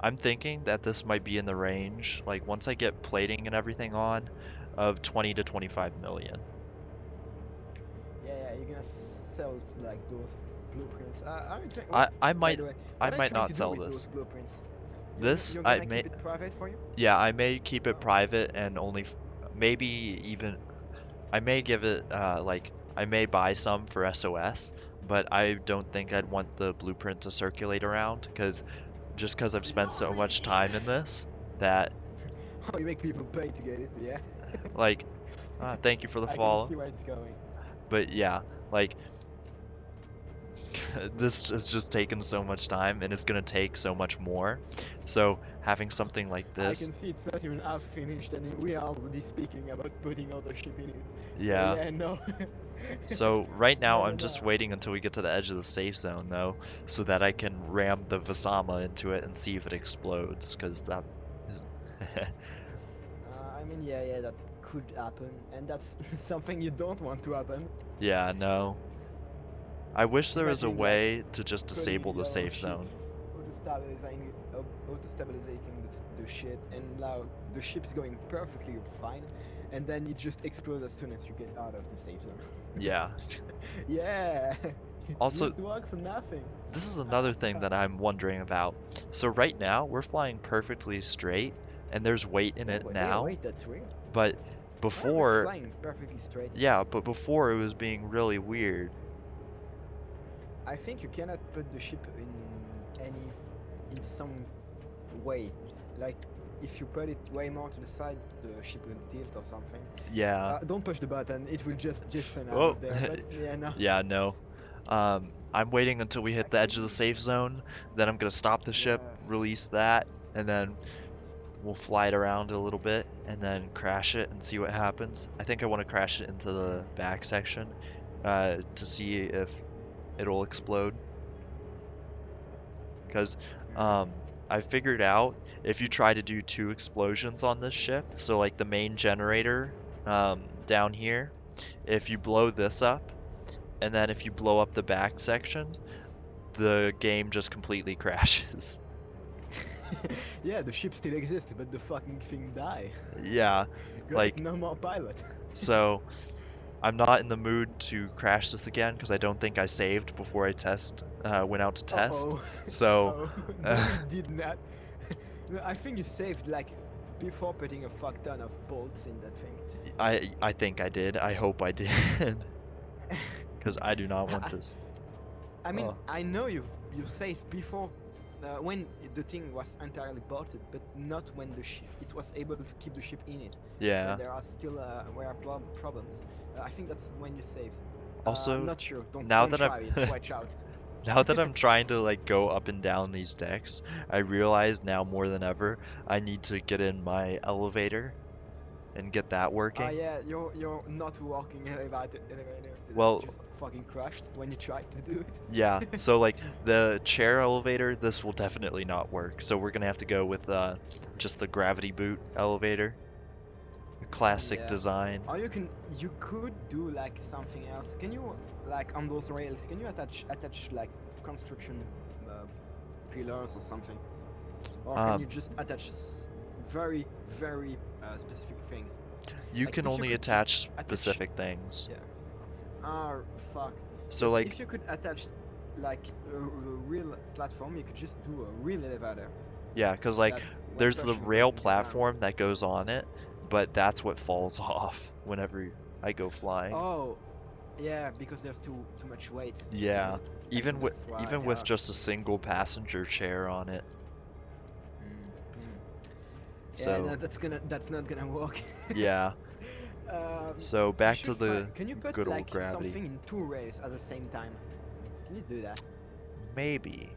I'm thinking that this might be in the range, like once I get plating and everything on, of 20 to 25 million. Yeah, you're gonna sell like those blueprints. Wait, I by might the way, I what are you might trying not to do sell with those this. blueprints? This You're I gonna may keep it private for you? Yeah, I may keep it Oh, private and only maybe even I may give it like I may buy some for SOS, but I don't think I'd want the blueprint to circulate around because I've spent so much time in this that oh, you make people pay to get it? Yeah, like thank you for the I can follow. see where it's going. But yeah, like this has just taken so much time and it's gonna take so much more. So having something like I this, can see it's not even half finished, and we are already speaking about putting other ship in it. So yeah. yeah, no, So right now I'm just no. waiting until we get to the edge of the safe zone though, so that I can ram the Vasama into it and see if it explodes, because that is I mean, yeah, that could happen, and that's something you don't want to happen. yeah, no. I wish there was a Imagine like way to just putting disable the your safe ship zone. auto-stabilizing the ship, and now the ship is going perfectly fine, and then it just explodes as soon as you get out of the safe zone. Yeah. Yeah, Also, used to work for nothing. this is another thing that I'm wondering about. So right now we're flying perfectly straight and there's weight in Yeah, it yeah, now, wait, that's real. but Why are we before, flying perfectly straight? yeah, but before it was being really weird. I think you cannot put the ship in any. in some way. Like if you put it way more to the side, the ship will tilt or something. Yeah. Don't push the button; it will just descend out Oh, of there. But yeah, no. yeah, no. I'm waiting until we hit the edge of the Actually, safe zone. Then I'm gonna stop the ship, yeah. release that, and then we'll fly it around a little bit and then crash it and see what happens. I think I want to crash it into the Mm, back section to see if it'll explode. Because mm. um, I figured out if you try to do two explosions on this ship, so like the main generator down here, if you blow this up, and then if you blow up the back section, the game just completely crashes. Yeah, the ship still exists, but the fucking thing die. Yeah, Great, like, no more pilot. so I'm not in the mood to crash this again because I don't think I saved before went out to Uh test. oh. So, Oh, no, uh, you did not. No, I think you saved like before putting a fuck ton of bolts in that thing. I think I did. I hope I did because I do not want I this. I mean, Oh, I know you saved before when the thing was entirely bolted, but not when the ship it was able to keep the ship in it. When yeah. there are still problems. I think that's when you saved. I'm Also, not sure. Don't now don't that I'm try it. Watch out. now that I'm trying to like go up and down these decks, I realize now more than ever I need to get in my elevator and get that Ah working. yeah, you're not walking elevator that Well, just fucking crashed when you tried to do it. yeah, so like the chair elevator, this will definitely not work. So we're gonna have to go with just the gravity boot elevator, a classic Yeah. design. Or you could do like something else. Can you like on those rails? Can you attach like construction uh, pillars or something? Or can you Um, just attach very specific things? you Like can if you only could just attach attach, specific things. yeah. Ah, fuck. So Because if like, you could attach like a real platform, you could just do a real elevator yeah, because like that when there's the pushing a rail button can land. platform that goes on it, but that's what falls off whenever I go flying. Oh, yeah, because there's too much weight, isn't Yeah, it? I think that's why. even with Yeah. just a single passenger chair on it. Mm-hmm. Yeah, no, So that's not gonna work. yeah, so You back to should find. the Can you put good old like gravity. something in two rails at the same time? Can you do that? Maybe.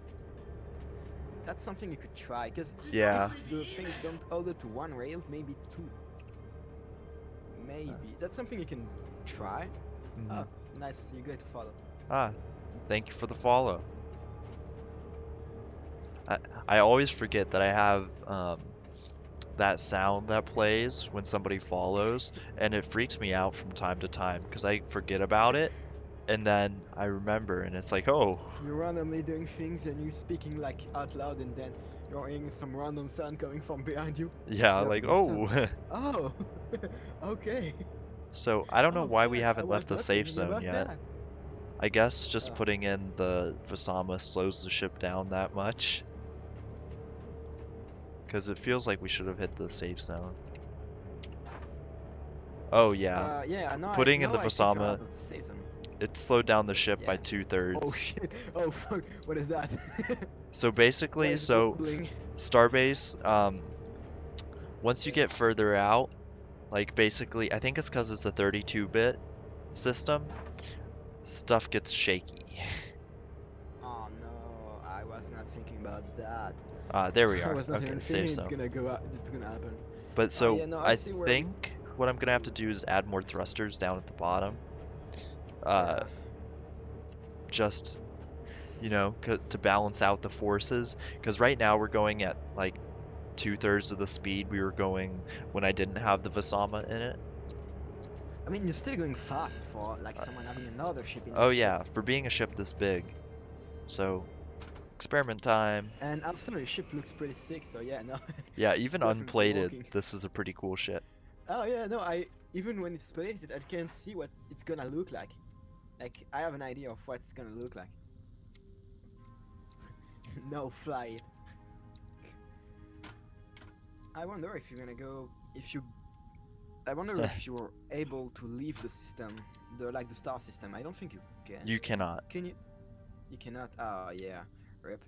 That's something you could try. Cause if Yeah. the things don't hold to one rail, maybe two. Maybe that's something you can try. hmm Oh, nice. You go to follow. Ah, thank you for the follow. I I always forget that I have that sound that plays when somebody follows, and it freaks me out from time to time because I forget about it, and then I remember, and it's like, oh, You're randomly doing things and you're speaking like out loud, and then you're hearing some random sound coming from behind you. yeah, You have like, no sound. oh. Oh, okay. So I don't know Oh why we fuck, I haven't left was the not safe thinking zone about yet. that. I guess just Uh, putting in the Vasama slows the ship down that much, because it feels like we should have hit the safe zone. Oh yeah, yeah, putting in now the I think you're Vasama, out of the season. it slowed down the ship by Yeah. Oh 2/3. shit. Oh fuck. What is that? So Why basically, is it so wobbling? Starbase, once you get further out, like basically, I think it's because it's a 32-bit system, stuff gets shaky. Oh no, I was not thinking about that. There we I are. was not Okay, even safe thinking it's zone. gonna go out. It's gonna happen. But Oh so yeah, no, I I see where we. think what I'm gonna have to do is add more thrusters down at the bottom. Uh, Yeah. just to balance out the forces. Because right now we're going at like 2/3 of the speed we were going when I didn't have the Vasama in it. I mean, you're still going fast for like Uh, someone having another ship in oh this ship. yeah, for being a ship this big. So experiment time. And also your ship looks pretty sick, so yeah, no, Yeah, it's even definitely unplated, working. this is a pretty cool ship. Oh yeah, no, I even when it's plated, I can see what it's gonna look like. Like I have an idea of what it's gonna look like. No, fly it. I wonder if you're gonna go if you. I wonder if you're able to leave the system, the star system. I don't think you can. You cannot. Can you? You cannot. Oh yeah, rip.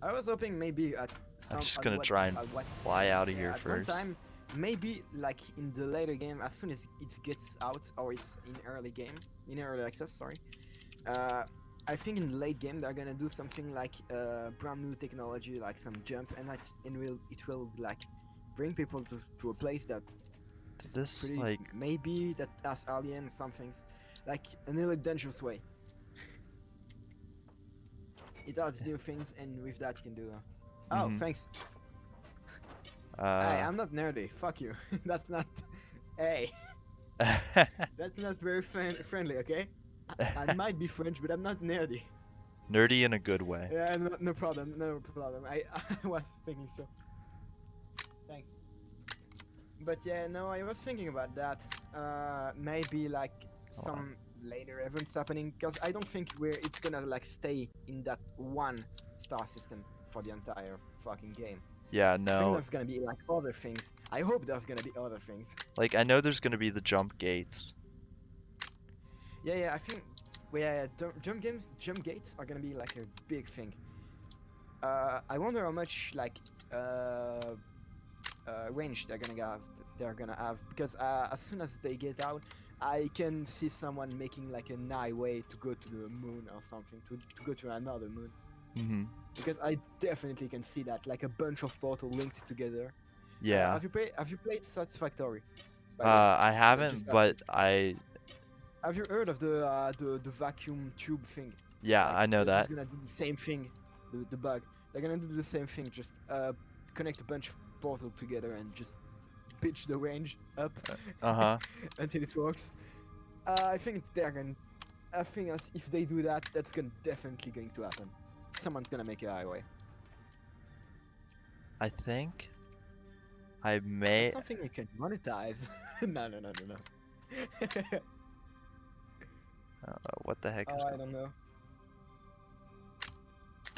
I was hoping maybe at I'm some just gonna try and at what fly out of here yeah, at one first. time, maybe like in the later game, as soon as it gets out or it's in early game, in early access, sorry. Uh, I think in late game they're gonna do something like brand new technology, like some jump, and it will like bring people to a place that is This, pretty like, maybe that has alien some things, like in a really dangerous way. It adds new things, and with that you can do. Oh, mm-hmm. thanks. Hey, Uh, I'm not nerdy. Fuck you. That's not. Hey, that's not very friendly. Okay. I might be French, but I'm not nerdy. nerdy in a good way. Yeah, no, no problem. No problem. I was thinking so. Thanks. But yeah, no, I was thinking about that. Maybe like Hold on. some later events happening, because I don't think it's gonna like stay in that one star system for the entire fucking game. Yeah, I think no. there's gonna be like other things. I hope there's gonna be other things. Like, I know there's gonna be the jump gates. Yeah, yeah, I think yeah, jump gates are gonna be like a big thing. I wonder how much like range they're gonna have, because as soon as they get out, I can see someone making like a highway to go to the moon or something, to go to another moon. Mm-hmm. Because I definitely can see that, like a bunch of portals linked together. Yeah. Have you played Satisfactory? By the way, I just haven't, asking. but I, Have you heard of the vacuum tube thing? yeah, Like I know they're just that. gonna do the same thing, the bug. They're gonna do the same thing, just connect a bunch of portals together and just pitch the range up Uh-huh. until it works. I think I think if they do that, that's definitely going to happen. Someone's gonna make a highway. I think I That's may. something you can monetize. No, no, no, no, no. What the heck is Oh, I don't know.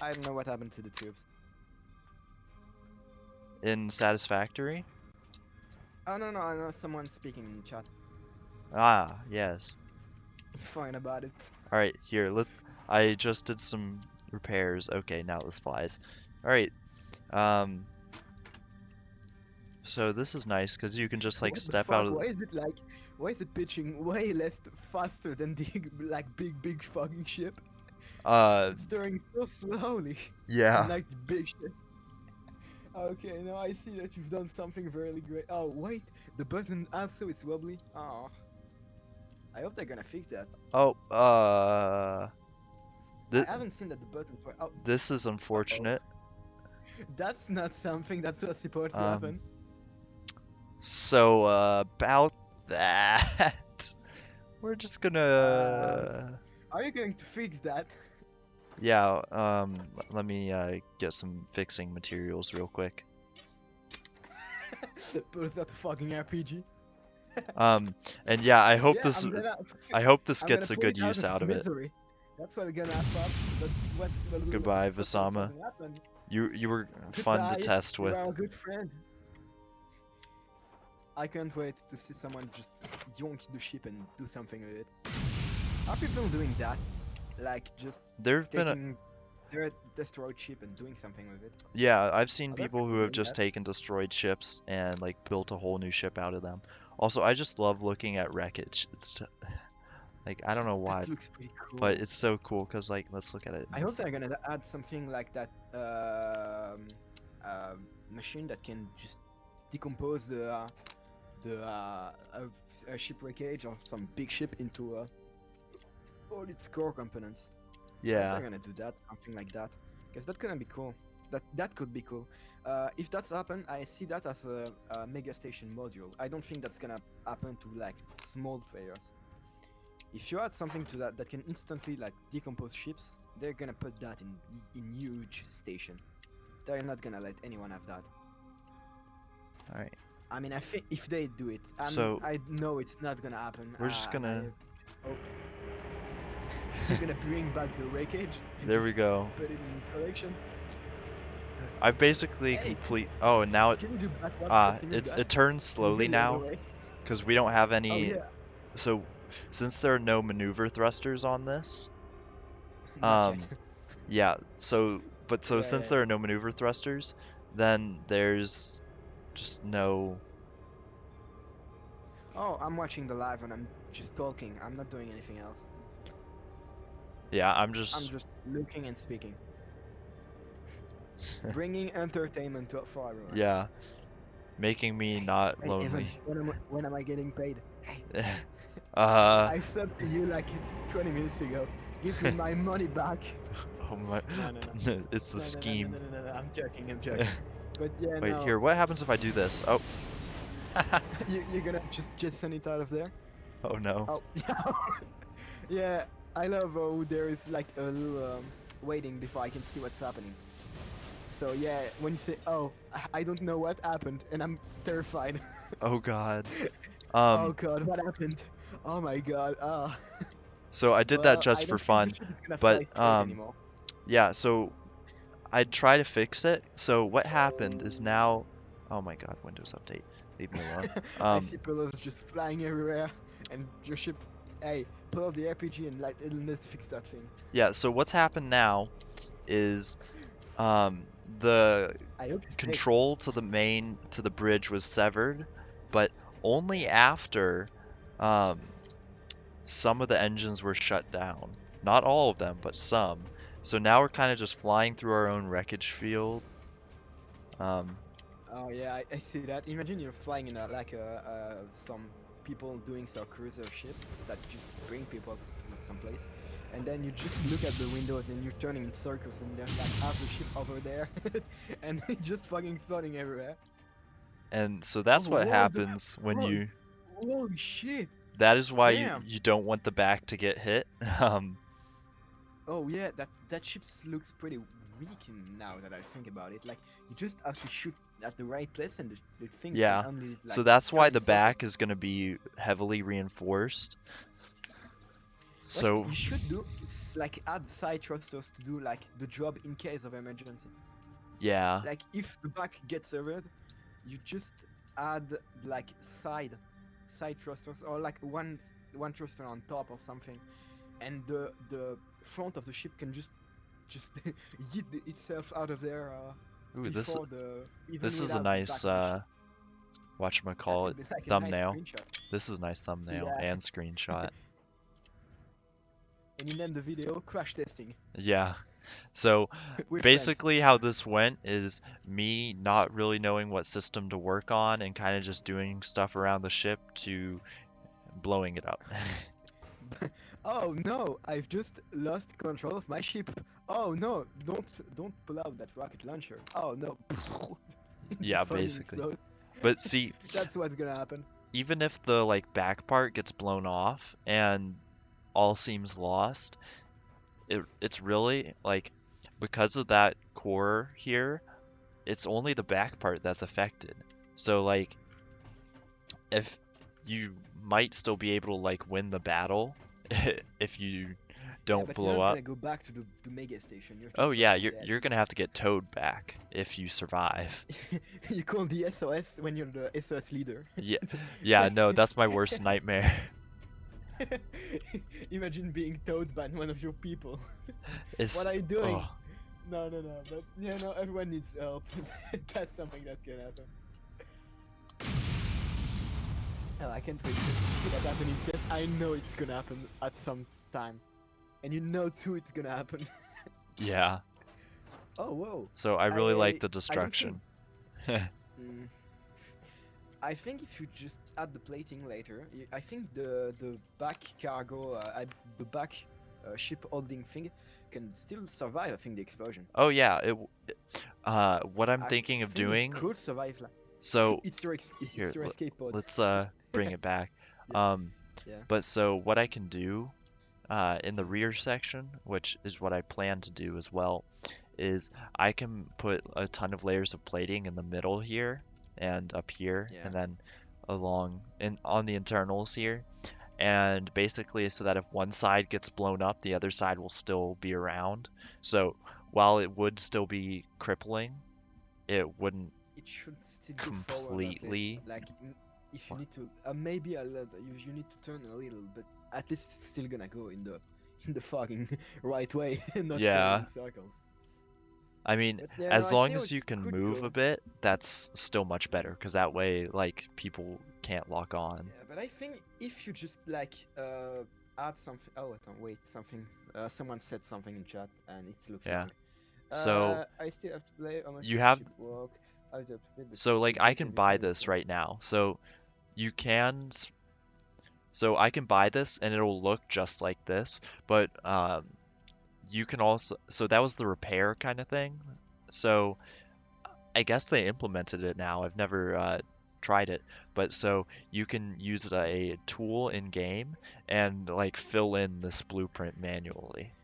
I don't know what happened to the tubes. in Satisfactory? Oh no, no, I know someone's speaking in the chat. Ah, yes. Fine about it. All right, here. I just did some repairs. Okay, now this flies. All right. Um. So this is nice because you can just like What the step out fuck? of. Why is it pitching way less faster than the like big fucking ship? Uh. It's turning so slowly. Yeah. Unlike the big ship. Okay, now I see that you've done something really great. Oh wait, the button also is wobbly. Oh, I hope they're gonna fix that. Oh. I Th haven't seen that the buttons were. Oh, this is oh, unfortunate. that's not something that's supposed to Um. happen. So about that, we're just Um, gonna. are you going to fix that? Yeah. Let me get some fixing materials real quick. But it's not a fucking RPG. And yeah, Yeah, I hope this I'm gonna gets a put good it out use of its out of it. misery. That's what's gonna happen. That's Goodbye, what's gonna Vasama. fucking happen. You were fun to Goodbye. test You with. are a good friend. I can't wait to see someone just yonk the ship and do something with it. Are people doing that? Like just There've been taking their destroyed ship and doing something with it? yeah, I've seen Are there people people who have doing just that? taken destroyed ships and like built a whole new ship out of them. Also, I just love looking at wreckage. Like I don't know why, That looks pretty but cool. it's so cool because like let's look at it. I hope they're gonna add something like that machine that can just decompose the ship wreckage or some big ship into all its core components. I hope Yeah, they're gonna do that, something like that, because that's gonna be cool. That could be cool. If that's happen, I see that as a mega station module. I don't think that's gonna happen to like small players. If you add something to that can instantly like decompose ships, they're gonna put that in huge station. They're not gonna let anyone have that. all right. I mean, I think if they do it, So I know it's not gonna happen. we're just And I gonna. hope they're gonna bring back the wreckage and There just we go. put it in collection. I basically Hey, complete. Oh, and now can you do backward casting with that? it turns And go slowly the other now way? because we don't have Oh any. yeah, So since there are no maneuver thrusters on this, not yet. yeah. So But so Yeah, since yeah, there yeah. are no maneuver thrusters, then there's just no. Oh, I'm watching the live and I'm just talking. I'm not doing anything else. Yeah, I'm just looking and speaking, bringing entertainment for everyone. yeah, making me Hey, not hey, Evan, lonely. when am I getting paid? Hey, uh, I said to you like 20 minutes ago. Give me my money back. oh my, No, no, no, it's the no, no, no, no, scheme. no, no, no, no. I'm joking. I'm joking. But yeah, Wait, no. here, what happens if I do this? Oh, You're gonna just jettison it out of there? oh no. Oh, yeah. I love how there is like a little waiting before I can see what's happening. So yeah, when you say, "Oh, I don't know what happened," and I'm terrified. Oh God. Oh Um, God, what happened? Oh my God. Ah. so I did that Well, just I for don't think the fun, ship is gonna but fly straight anymore. yeah, so I try to fix it. So what happened is now, oh my God, Windows Update, leave me alone. I Um, see pillows just flying everywhere, and your ship. Hey, pull out the RPG and like let's fix that thing. yeah, so what's happened now is the I hope you're safe. control to the bridge was severed, but only after um, some of the engines were shut down. Not all of them, but some. So now we're kind of just flying through our own wreckage field. Um, Oh yeah, I see that. Imagine you're flying in a like some people doing some cruiser ships that just bring people to some place, and then you just look at the windows and you're turning in circles and there's like half the ship over there, and it just fucking exploding everywhere. and so Oh, that's what whoa, happens when whoa, you. holy shit! That is why Damn. you don't want the back to get hit. Oh yeah, that ship looks pretty weak now that I think about it. Like you just have to shoot at the right place and the thing can Yeah. only So like that's why turn in the circles. back is going to be heavily reinforced. What So, you should do is like add side thrusters to do like the job in case of emergency. yeah. Like if the back gets severed, you just add like side thrusters or like one thruster on top or something, and the front of the ship can just yeet itself out of there Ooh, before the even this is a without the nice back of the ship. That whatchamacallit would be like a nice thumbnail. screenshot. This is a nice thumbnail Yeah, and screenshot. and you name the video crash testing Yeah. So with friends. basically how this went is me not really knowing what system to work on and kind of just doing stuff around the ship to blowing it up. Oh no, I've just lost control of my ship. Oh no, don't pull out that rocket launcher. Oh no. Yeah, Just fucking basically. explode. But see, That's what's gonna happen. even if the like back part gets blown off and all seems lost, it's really like because of that core here, it's only the back part that's affected. So like if you might still be able to like win the battle if you Yeah, don't but you're blow not up. gonna go back to the mega station. You're Oh just yeah, fucking you're dead. you're gonna have to get towed back if you survive. You call the SOS when you're the SOS leader. Yeah, yeah, no, that's my worst nightmare. Imagine being towed by one of your people. It's What are you doing? oh No, no, no. But yeah, no, everyone needs help. That's something that can happen. Hell, I can't wait to see that happening because I know it's gonna happen at some time, and you know too it's gonna happen. yeah. Oh whoa! So I really like the I don't think. destruction. Mm, I think if you just add the plating later, I think the back cargo, the back ship holding thing can still survive. I think the explosion. Oh yeah, what I'm I thinking of think it doing. could survive. Like, So it's here, your escape pod. let's bring it back. Yeah, Um, yeah, but so what I can do in the rear section, which is what I plan to do as well, is I can put a ton of layers of plating in the middle here and up here, yeah. and then along in on the internals here, and basically so that if one side gets blown up, the other side will still be around. So while it would still be crippling, it wouldn't It should still go forward at least. completely. Like if you need to, maybe a little. You need to turn a little, but at least it's still gonna go in the fucking right way and not going Yeah, in circles. I mean, But yeah, no, as I long think as it you can could move a go. bit, that's still much better because that way, like, people can't lock on. Yeah, but I think if you just like add something. Oh, wait, something. Someone said something in chat, and it looks Yeah. long. So I still have to play. How much you does have, ship work? I have to upgrade the so ship like will I break can every buy time it's this done. right now. So you can, so I can buy this and it'll look just like this, but you can also, so that was the repair kind of thing. So I guess they implemented it now. I've never tried it, but so you can use a tool in game and like fill in this blueprint manually.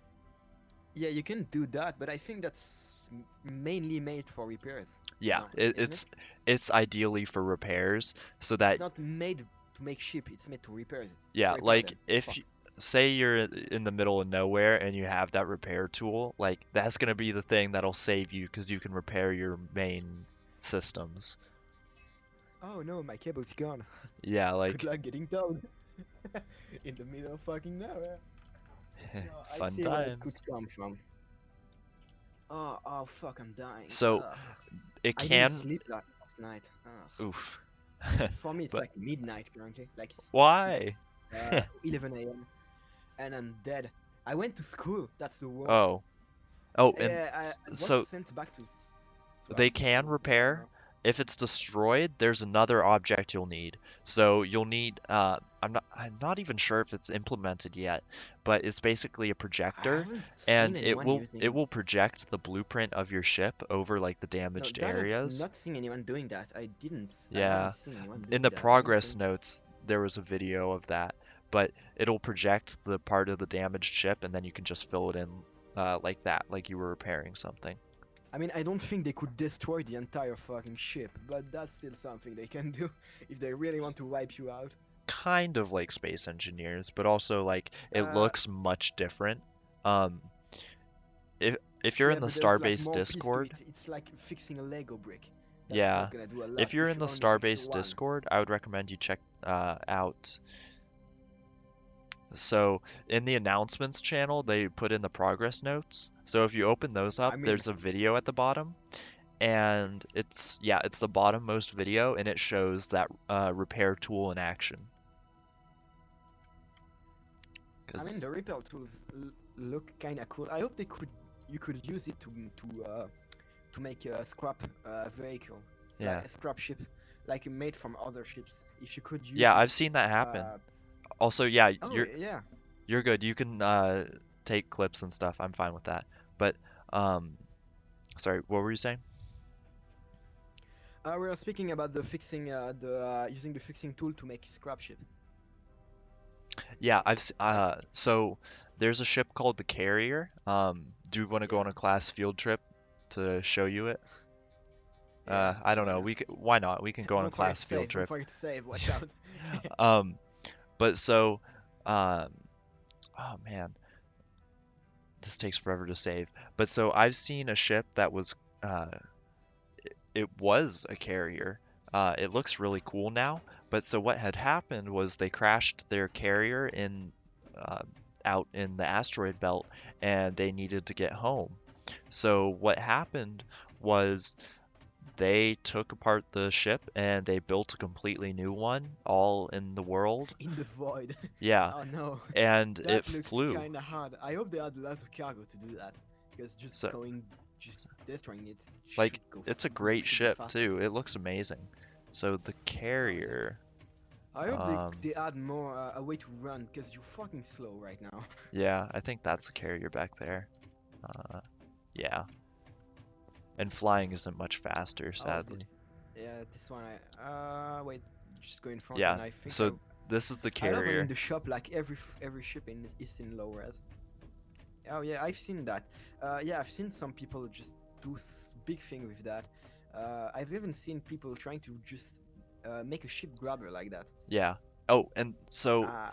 Yeah, you can do that, but I think that's mainly made for repairs. Yeah, No, it, isn't it? it's ideally for It's repairs so it's that not made to make ship. It's made to repair it. yeah, To repair like them. if Fuck. you, say you're in the middle of nowhere and you have that repair tool, like that's gonna be the thing that'll save you because you can repair your main systems. Oh no, my cable's gone. Yeah, Good like luck getting down in the middle of fucking nowhere. No, I fun see where it could times. come from. Oh fuck, I'm dying. So Ugh. it I didn't can, sleep last night. Ugh. oof. For me, it's But like midnight currently. Like it's why? 11 a.m. and I'm dead. I went to school. That's the worst. Oh, oh, and Yeah, I was so sent back to they after can school. Yeah, I repair. know. If it's destroyed, there's another object you'll need. So you'll need I'm not even sure if it's implemented yet, but it's basically a I projector haven't seen and anyone using it it. will project the blueprint of your ship over like the No, damaged that I've areas. not seen anyone doing that. I haven't Yeah. seen anyone In doing the that. I don't progress think. notes, there was a video of that, but it'll project the part of the damaged ship and then you can just fill it in like that, like you were repairing something. I mean, I don't think they could destroy the entire fucking ship, but that's still something they can do if they really want to wipe you out. Kind of like Space Engineers, but also like it Uh, looks much different. Um, if you're in yeah, the but there's like Starbase more piece to it. Discord, It's like fixing a Lego brick. That's yeah, not gonna do a lot if you're if in you the only fix Starbase one. Discord, I would recommend you check out. So in the announcements channel, they put in the progress notes. So if you open those up, I mean, there's a video at the bottom, and it's yeah, it's the bottommost video, and it shows that repair tool in action. Because the repair tools look kind of cool. I hope you could use it to make a scrap vehicle, like yeah, a scrap ship, like made from other ships. If you could use yeah, it, I've seen that happen. uh, Also, yeah, oh yeah, you're good. You can take clips and stuff. I'm fine with that. But um, sorry, what were you saying? we were speaking about the fixing, the using the fixing tool to make scrap ship. Yeah, Like, so there's a ship called the Carrier. Do you want to go yeah, on a class field trip to show you it? yeah, I don't why know. not? Why not? We can go on a Don't forget class to field save. Don't trip. forget to save. Watch out. Um, but so, um, oh man, this takes forever to save. But so I've seen a ship that was, it was a carrier. It looks really cool now. But so what had happened was they crashed their carrier in, uh, out in the asteroid belt, and they needed to get home. So what happened was they took apart the ship and they built a completely new one, all in the world. In the void. Yeah, Oh no, and it that looks flew. kind of hard. I hope they had lots of cargo to do that, because So, just destroying it like, should go, it's a great should be ship faster. too. It looks amazing. So the Oh yeah. carrier, I hope um, they add more a way to run, because you're fucking slow right now. yeah, I think that's the carrier back there. Uh, yeah, and flying isn't much faster, Oh, sadly. yeah, this one. Wait, just go in front, Yeah, and I think so this is the I love when in carrier. the shop, like every ship is in low res. Oh yeah, I've seen that. Yeah, I've seen some people just do big thing with that. I've even seen people trying to just make a ship grabber like that. Yeah. Oh, and so Uh,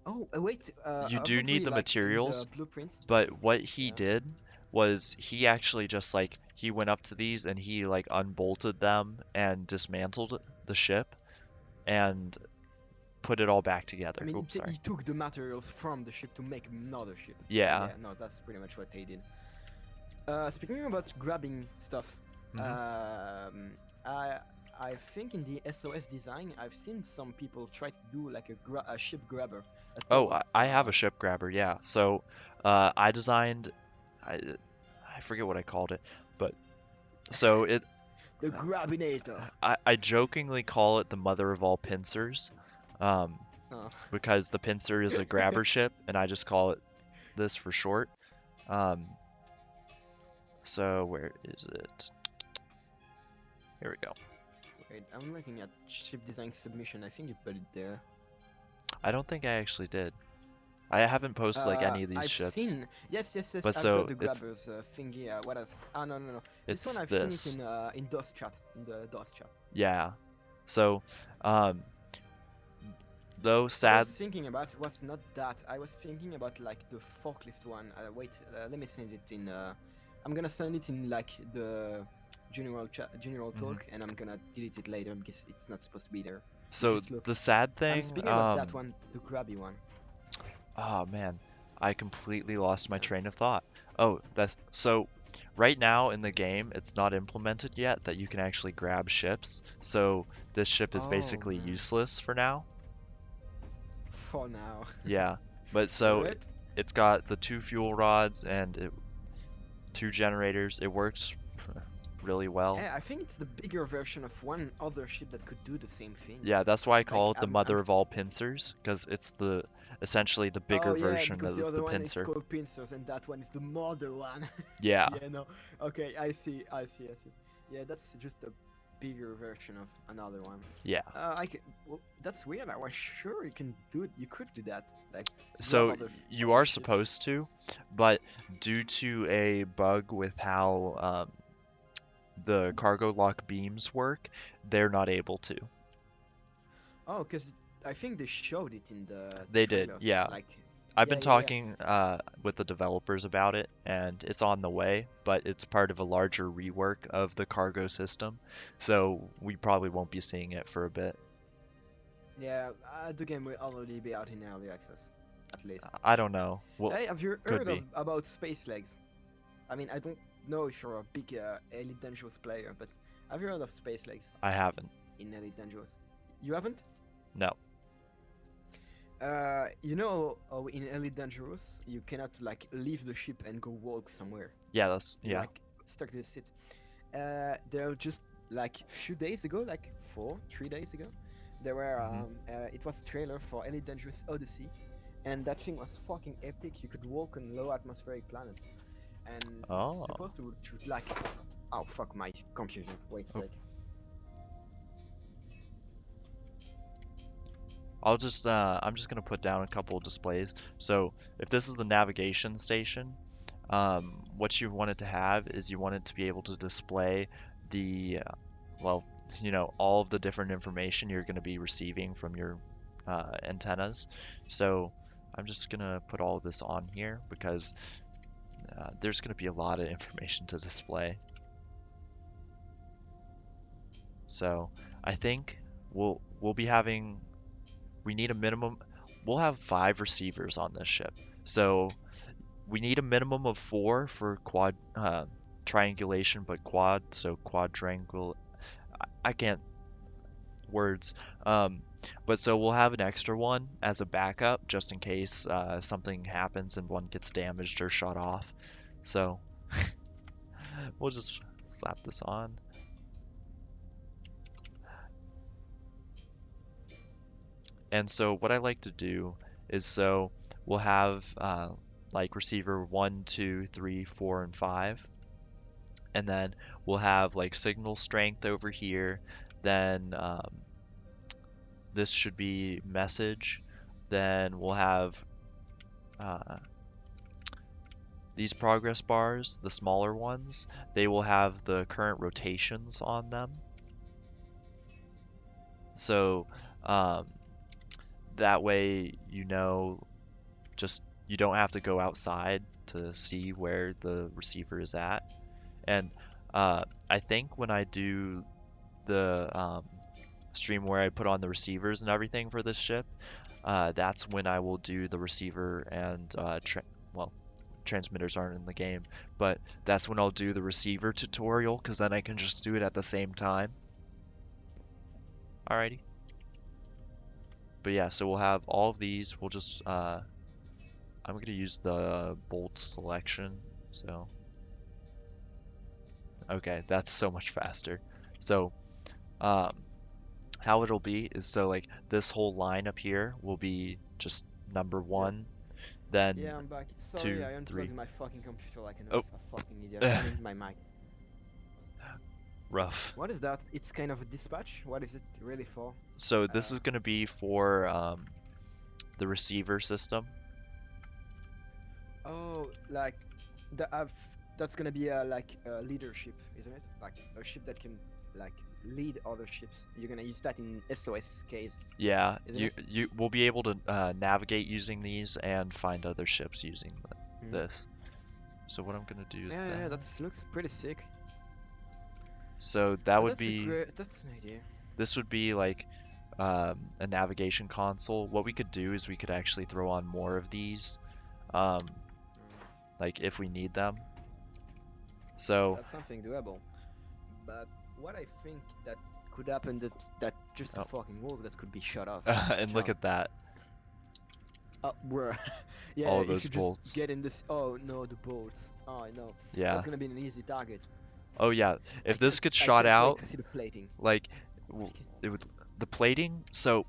oh, wait. you do need Apparently, the like in materials, the blueprints. but what he Yeah. did was he actually just like he went up to these and he like unbolted them and dismantled the ship and put it all back I together. mean, Oops, sorry. he took the materials from the ship to make another ship. So Yeah. yeah, no, that's pretty much what they did. Speaking about grabbing stuff, Hmm. um, I I think in the SOS design, I've seen some people try to do like a ship grabber, a Oh, tower I for have a ship grabber, yeah. So, I designed, I, I forget what I called it, but so the Grabinator. I jokingly call it the mother of all pincers, um, Oh. because the pincer is a grabber ship, and I just call it this for short. Um, so where is it? Here we go. Wait, I'm looking at ship design submission. I think you put it there. I don't think I actually did. I haven't posted like any of these I've ships, seen. Yes, yes, yes. but I've got so the grabbers thingy. What else? Ah, no, no, no. This one it's I've seen it this. in DOS chat, in the DOS chat. Yeah. So, um, though What I was sad. thinking about was not that. I was thinking about like the forklift one. Wait, let me send it in. I'm gonna send it in like the general Mhm. talk, and I'm gonna delete it later because it's not supposed to be there. You So just look. the sad I'm thing, speaking about that one, the grabby one. oh man, I completely lost my Yeah. train of thought. Oh, that's so right now in the game, it's not implemented yet that you can actually grab ships. So this ship is Oh basically man. useless for now. For now. Yeah, but so Alright. it's got the two fuel rods and two generators. It works really well. Yeah, I think it's the bigger version of one other ship that could do the same thing. Yeah, that's why I Like call it the I'm mother of all pincers, because it's the essentially the Oh bigger yeah, version because of the the other one is pincer. called pincers and that one is the mother one. Yeah, Yeah, no. Okay, I see. Yeah, that's just a bigger version of another one. yeah. Well, that's weird. I was sure you can do it. You could do that, like grab So you other are ships. supposed to, but due to a bug with how the cargo lock beams work, they're not able to. Oh, because I think they showed it in the They did, trailers. yeah. Like, I've yeah, been yeah, yeah. talking with the developers about it, and it's on the way, but it's part of a larger rework of the cargo system, so we probably won't be seeing it for a bit. Yeah, the game will already be out in early access, at least. I don't know. Well, Hey, have you could heard be. about Space Legs? I mean, I don't know if you're a big Elite Dangerous player, but have you heard of Space Legs I haven't. in Elite Dangerous? You haven't? No. You know how in Elite Dangerous you cannot like leave the ship and go walk somewhere. Yeah, that's You're yeah. like stuck to the seat. There just like few days ago, like 3 days ago, there were Hmm. it was trailer for Elite Dangerous Odyssey, and that thing was fucking epic. You could walk on low atmospheric planets, and it's Oh. supposed to like, oh fuck my computer. Wait a Oh. sec. I'm just gonna put down a couple of displays. So if this is the navigation station, what you want it to have is you want it to be able to display the, well, all of the different information you're gonna be receiving from your antennas. So I'm just gonna put all of this on here because there's gonna be a lot of information to display. So I think we'll be having we need a minimum. We'll have 5 receivers on this ship, so we need a minimum of 4 for quad triangulation, but quad, so quadrangle. I can't words. Um, but so we'll have an extra one as a backup just in case something happens and one gets damaged or shot off. So we'll just slap this on. And so what I like to do is so we'll have like receiver 1, 2, 3, 4, and 5. And then we'll have like signal strength over here. Then this should be message. Then we'll have uh, these progress bars, the smaller ones. They will have the current rotations on them. So um, that way just you don't have to go outside to see where the receiver is at. And I think when I do the stream where I put on the receivers and everything for this ship, that's when I will do the receiver and well, transmitters aren't in the game, but that's when I'll do the receiver tutorial, because then I can just do it at the same time. Alrighty. But yeah, so we'll have all of these. We'll just, I'm going to use the bolt selection. So, okay, that's so much faster. So, um, how it'll be is so like this whole line up here will be just number Yep. one, then Yeah, I'm back. Sorry, two, I three. unplugged my fucking computer like Oh, a fucking idiot. I mean, my mic. rough. What is that? It's kind of a dispatch? What is it really for? So this Uh, is going to be for the receiver system. oh, like, the, that's gonna be like a leadership, isn't it? Like, a ship that can, like, lead other ships. You're gonna use that in SOS cases, Yeah, isn't you it? you will be able to navigate using these and find other ships using Mm. this. So what I'm going to do is Yeah, that. yeah, that looks pretty sick. So that would That's a be, great, that's an idea. this would be like a navigation console. What we could do is we could actually throw on more of these, um, like if we need them. So, That's something doable. But what I think that could happen that just a oh, fucking wall that could be shut off. and look Ciao. at that, Bro. Yeah, all of if those you just bolts. get in this. Oh no, the bolts. Oh, I know. Yeah. That's gonna be an easy target. Oh yeah. I If this can't. gets I shot can't wait out, to see the plating. like I can, it would, the plating. So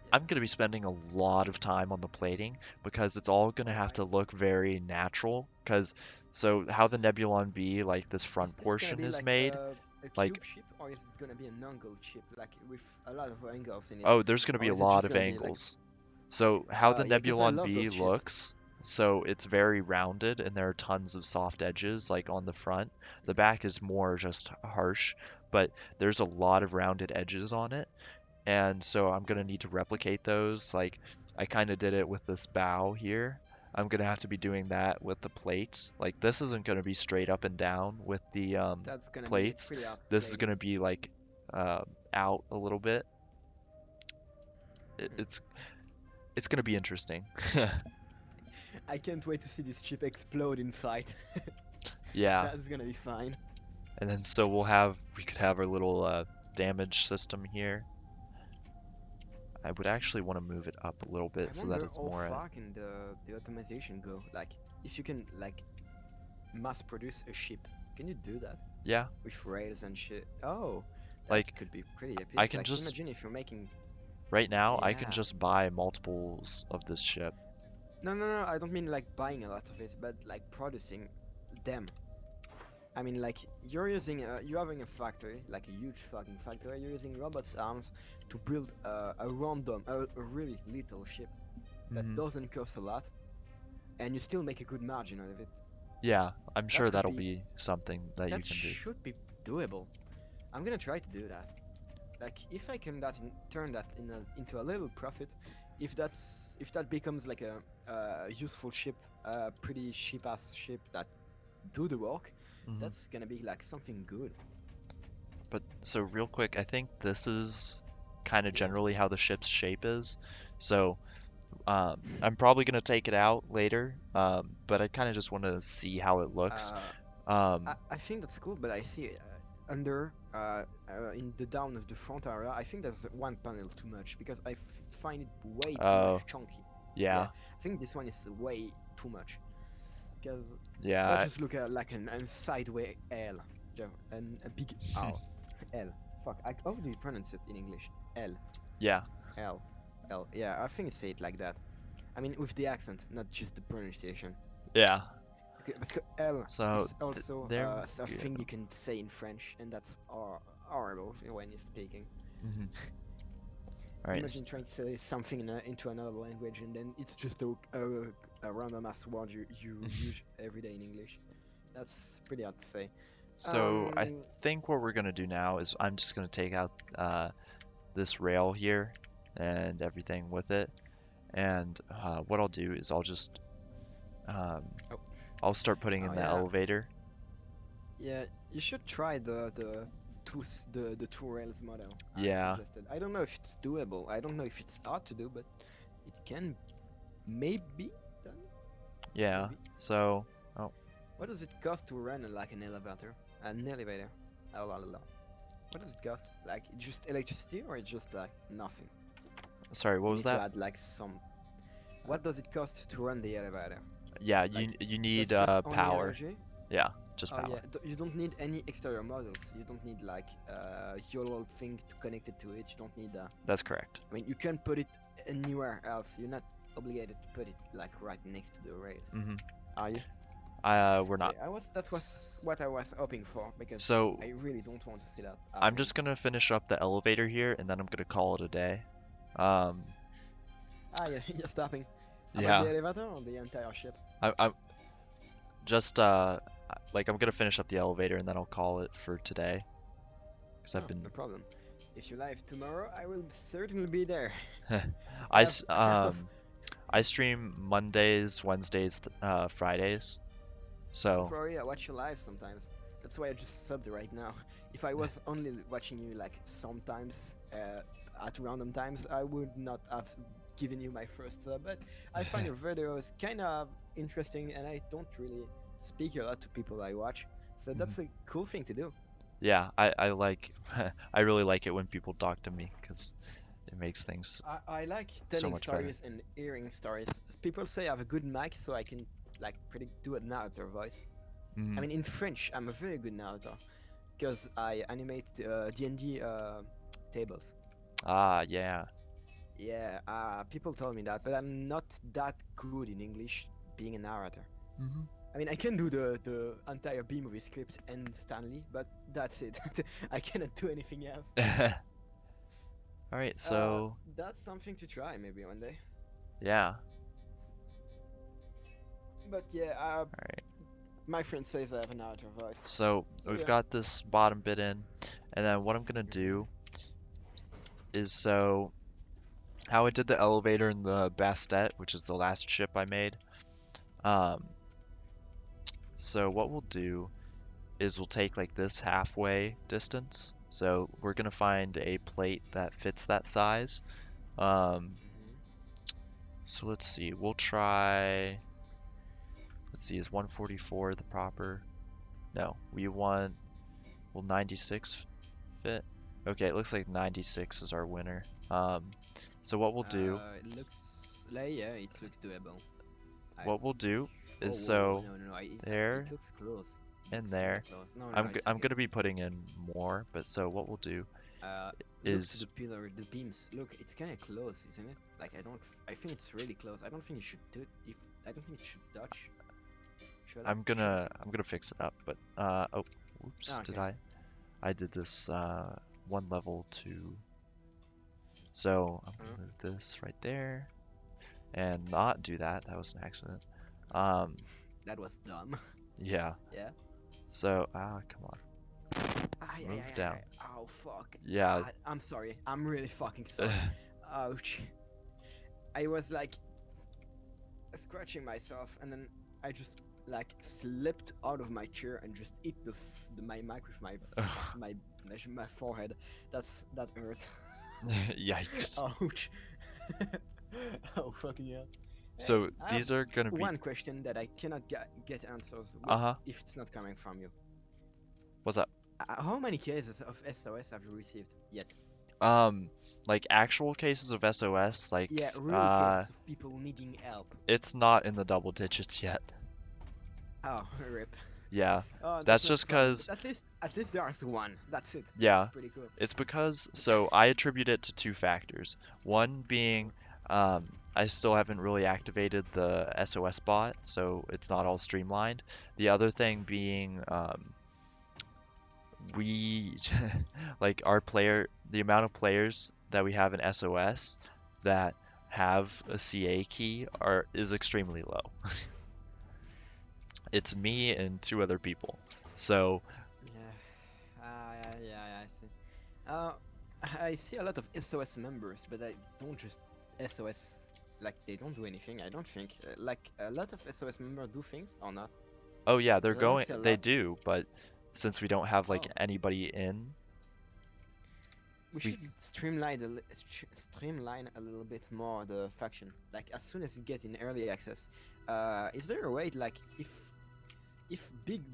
yeah. I'm gonna be spending a lot of time on the plating because it's all gonna have Why? to look very natural. Cause so how the Nebulon B, like this Is front this gonna portion be is like made, a like, cube ship, or is it gonna be an angled ship, like with a lot of angles in it, oh, there's gonna be or a is it lot just of gonna be like? angles. So how the Yeah, because I Nebulon love B those ships. looks, so it's very rounded and there are tons of soft edges like on the front. The back is more just harsh, but there's a lot of rounded edges on it. And so I'm gonna need to replicate those. Like I kind of did it with this bow here. I'm gonna have to be doing that with the plates. Like this isn't gonna be straight up and down with the That's gonna be plates. pretty hard This is plating. gonna be like uh, out a little bit. It, Mhm. it's it's gonna be interesting. I can't wait to see this ship explode inside. Yeah. That's gonna be fine. And then so we could have our little damage system here. I would actually want to move it up a little I bit so that wonder it's how more far can the automation go? Like, if you can like mass produce a ship, can you do that yeah, with rails and shit? Oh, that like could be pretty I epic. can Like, just imagine if you're making. right now I can Yeah. just buy multiples of this ship. No, no, no. I don't mean like buying a lot of it, but like producing them. I mean, like you're using, you're having a factory, like a huge fucking factory. You're using robots' arms to build a really little ship that Hmm. doesn't cost a lot, and you still make a good margin out of it. Yeah, I'm That sure could that'll be, be something that you that can do. should be doable. I'm gonna try to do that. Like, if I can turn that into a little profit, if that becomes like a useful ship, a pretty cheap ass ship that do the work, Hmm. that's gonna be like something good. But so real quick, I think this is kind of Yeah. generally how the ship's shape is. So I'm probably gonna take it out later, but I kind of just want to see how it looks. Uh, Um, I think that's cool, but I see under in the down of the front area, I think there's one panel too much because find it way too oh, much chunky. Yeah, yeah, I think this one is way too much because that yeah, just look like an sideway L, and a big R, L. Fuck, how do you pronounce it in English? L, yeah, L, L. Yeah, I think say it like that. I mean, with the accent, not just the pronunciation. yeah. Parce que L So is also there we something go. you can say in French, and that's horrible when you're speaking. Hmm. All right. Imagine trying to say something into another language, and then it's just a random ass word you use every day in English. That's pretty hard to say. So I Um, think what we're gonna do now is I'm just gonna take out this rail here and everything with it, and what I'll do is I'll just um, oh, I'll start putting in oh the yeah, elevator. yeah. You should try the two rails model I Yeah. suggested. I don't know if it's doable. I don't know if it's hard to do, but it can maybe done. Yeah. maybe. So, oh, What does it cost to run like an elevator? An elevator. Oh, la, la, la. What does it cost? Like just electricity or it's just like nothing? sorry, what You was need to that? add like some. What does it cost to run the elevator? Yeah, Like, you does need it cost only power. energy? Yeah, just Oh yeah, power. you don't need any exterior models. You don't need like your little thing to connect it to it. You don't need. That's correct. I mean, you can put it anywhere else. You're not obligated to put it like right next to the rails. Mm-hmm. Are you? We're not. Okay, that was what I was hoping for because So I really don't want to see that I'm happening. just gonna finish up the elevator here, and then I'm gonna call it a day. Um, Ah, yeah, you're stopping. About the yeah, elevator or the entire ship? I'm just like I'm gonna finish up the elevator, and then I'll call it for today. Cause I've Oh, been no problem. If you live tomorrow, I will certainly be there. I I have. I stream Mondays, Wednesdays, Fridays. Don't So worry, I watch you live sometimes. That's why I just subbed right now. If I was only watching you like sometimes, at random times, I would not have given you my first sub. But I find your videos kind of interesting, and I don't really speak a lot to people I watch. So mhm. that's a cool thing to do. Yeah, I like I really like it when people talk to me because it makes things I like so telling much better. stories and hearing stories. People say I have a good mic, so I can like predict do a narrator voice. I Hmm. mean, in French, I'm a very good narrator because I animate D&D tables. Ah, yeah. Yeah, people told me that, but I'm not that good in English being a narrator. Hmm. I mean, I can do the entire B movie script and Stanley, but that's it. I cannot do anything else. All right, Uh, so that's something to try maybe one day. yeah. But yeah, All right. my friend says I have a narrator voice. So So we've yeah. got this bottom bit in, and then what I'm gonna Hmm. do is so how I did the elevator in the Bastet, which is the last ship I made. Um, so what we'll do is we'll take like this halfway distance. So we're gonna find a plate that fits that size. Um, Hmm. so let's see. We'll try. Let's see. Is 144 the proper? No. We want. Will 96 fit? Okay, it looks like 96 is our winner. So what we'll do. It looks like yeah, it looks doable. I What we'll do Oh, is whoa, whoa, so no, no, no, it there looks close. It and looks kind there. of close. No, no, no, it's I'm okay. gonna be putting in more, but so what we'll do Look to the is pillar, the beams. Look, it's kind of close, isn't it? Like, I think it's really close. I don't think you should do it. I don't think it should touch. Should I? Should I? I'm gonna fix it up, but oh, whoops, Ah, did okay. I did this one level two. So I'm Uh, gonna move this right there and not do that. That was an accident. Um, that was dumb. yeah. Yeah. So come on, Ay, ay, move ay, ay, down. ay. Oh, fuck. Yeah. I'm sorry. I'm really fucking sorry. Ouch. I was like scratching myself, and then I just like slipped out of my chair and just hit my mic with my forehead. That hurt. Yikes. Ouch. Oh fucking hell. Hey, So I have these are gonna be one question that I cannot get answers uh-huh. if it's not coming from you. What's up? How many cases of SOS have you received yet? Um, like actual cases of SOS, Yeah, like real cases of people needing help. it's not in the double digits yet. Oh, rip. Yeah, Oh, that's that's not a just problem. 'cause But at least there's one. That's it. That's yeah, pretty cool. it's because so I attribute it to two factors. One being I still haven't really activated the SOS bot, so it's not all streamlined. The other thing being we like our player the amount of players that we have in SOS that have a CA key are is extremely low. It's me and two other people. So, Yeah. Yeah, I see. Uh, I see a lot of SOS members, but I don't just SOS like they don't do anything. I don't think like a lot of SOS members do things or not. oh yeah, Because I don't see a they lot. do, but since we don't have like Oh, anybody in, we We should streamline a little bit more the faction. Like as soon as you get in early access, is there a way like if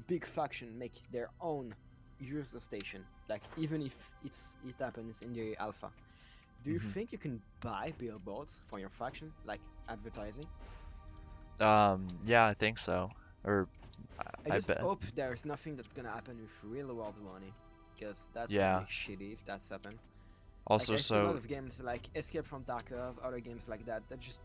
big faction make their own user station, like even if it happens in the alpha, do you mhm. think you can buy billboards for your faction, like advertising? Yeah, I think so. Or I I just bet. hope there's nothing that's gonna happen with real world money, because that's gonna Yeah. be shitty if that's happened. Like Also, I see a lot so of games like Escape from Tarkov, other games like that, that just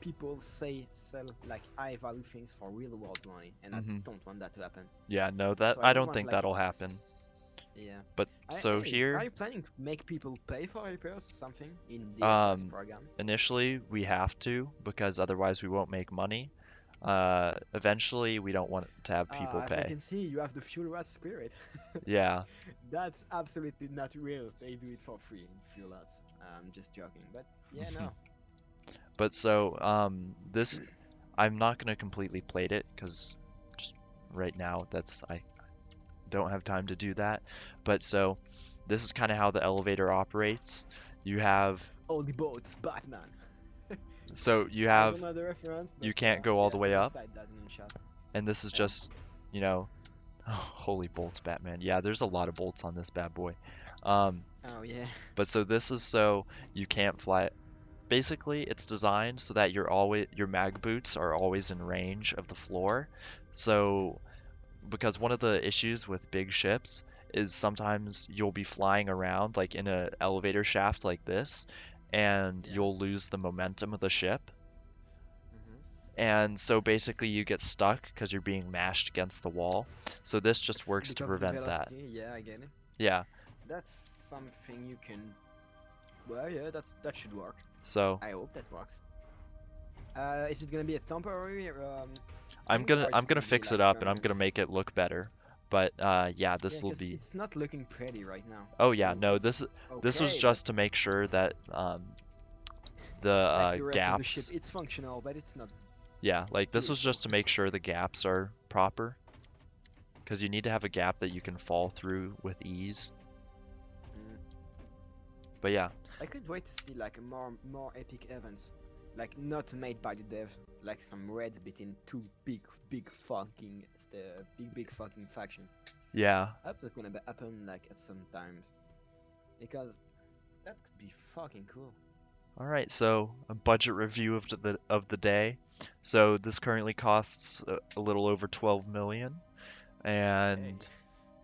people say sell like high value things for real world money, and I mhm. don't want that to happen. Yeah, no, that So I I would don't want think like, that'll happen. yeah. But so Anyway, are here, you planning to make people pay for repairs or something in the SS um, program? initially we have to because otherwise we won't make money. Eventually we don't want to have people As I pay. can see, you have the fuel rat spirit. Yeah. That's absolutely not real. They do it for free in fuel rats. I'm just joking, but yeah, no. But so this I'm not gonna completely plate it because just right now that's I don't have time to do that. But so this is kind of how the elevator operates. You have All the boats, Batman. so you I have don't know the reference, but you can't go all yeah, the way someone up, typed that in the chat. and this is Yeah. just, you know, oh, holy bolts, Batman. Yeah, there's a lot of bolts on this bad boy. Um, Oh yeah. but so this is so you can't fly. Basically, it's designed so that your mag boots are always in range of the floor. So because one of the issues with big ships is sometimes you'll be flying around like in a elevator shaft like this, and Yeah. you'll lose the momentum of the ship. hmm And so basically you get stuck because you're being mashed against the wall. So this just works to Because of the prevent that. velocity, yeah, I get it. Yeah. That's something you can. Well, yeah, that should work. So I hope that works. Is it gonna be a temporary I'm thing, gonna or I'm it's gonna gonna be fix it like up and I'm permanent? gonna make it look better. But yeah, Yeah, this will because be. it's not looking pretty right now. Oh I yeah, mean, no, it's this was okay, but just to make sure that the like the rest of the ship, gaps. it's functional, but it's not Yeah, like this was beautiful. just to make sure the gaps are proper, because you need to have a gap that you can fall through with ease. Mm. But yeah, I could wait to see like more epic events, like not made by the dev, like some raids between two big fucking big fucking faction. yeah. I hope that's gonna happen like at some times, because that could be fucking cool. All right, so a budget review of the day. So this currently costs a little over 12 million, Okay, and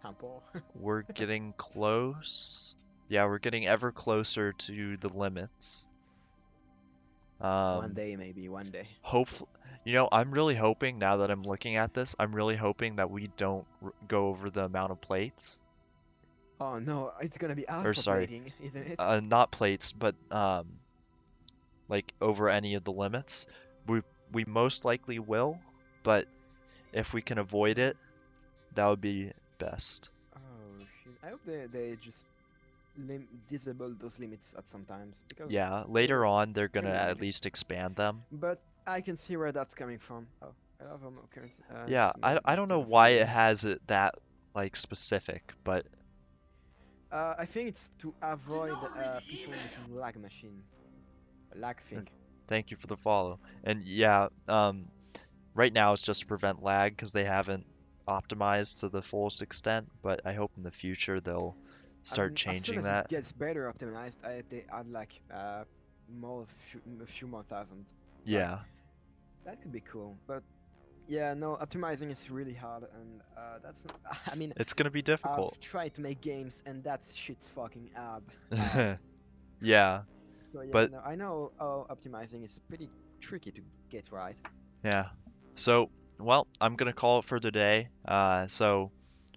I'm poor. we're getting close. Yeah, we're getting ever closer to the limits. One Um, day, maybe one day. Hopefully, I'm really hoping now that I'm looking at this, I'm really hoping that we don't go over the amount of plates. Oh no, it's gonna be Or alpha sorry, plating, isn't it? not plates, but like over any of the limits. We we most likely will, but if we can avoid Mm. it, that would be best. Oh shit! I hope they just disable those limits at some times, because Yeah, they're later on they're gonna pretty at annoying. least expand them. But I can see where that's coming from. Oh, I love current Yeah, I don't know turn off why it reloading. has it that like specific, but I think it's to avoid people making lag machine, lag thing. thank you for the follow. And yeah, right now it's just to prevent lag because they haven't optimized to the fullest extent, but I hope in the future they'll start As soon changing as it that. gets better optimized, they add like a few more thousand. Like Yeah, that could be cool. But yeah, no, optimizing is really hard, and that's not, I mean, it's gonna be I've difficult. tried to make games, and that shit's fucking hard. Yeah, So yeah, but no, I know optimizing is pretty tricky to get right. yeah. So, well, I'm gonna call it for today. So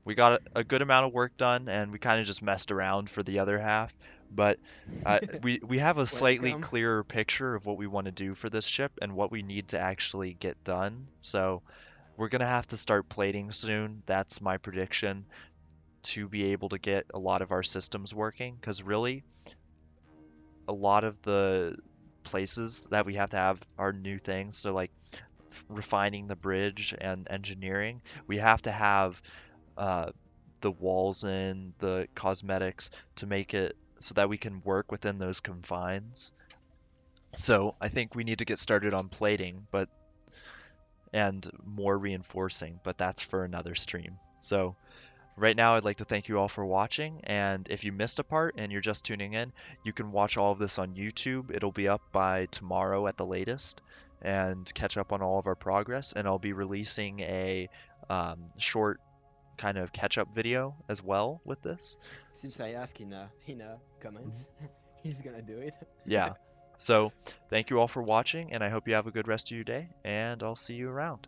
we got a good amount of work done, and we kind of just messed around for the other half. But we have a slightly Welcome. clearer picture of what we want to do for this ship and what we need to actually get done. So we're gonna have to start plating soon. That's my prediction to be able to get a lot of our systems working. Because really, a lot of the places that we have to have are new things. So like refining the bridge and engineering, we have to have uh, the walls in, the cosmetics to make it so that we can work within those confines. So I think we need to get started on plating, but and more reinforcing, but that's for another stream. So right now, I'd like to thank you all for watching, and if you missed a part and you're just tuning in, you can watch all of this on YouTube. It'll be up by tomorrow at the latest, and catch up on all of our progress. And I'll be releasing a short kind of catch-up video as well with this. Since I asked in comments, Mhm. he's gonna do it. Yeah. So thank you all for watching, and I hope you have a good rest of your day, and I'll see you around.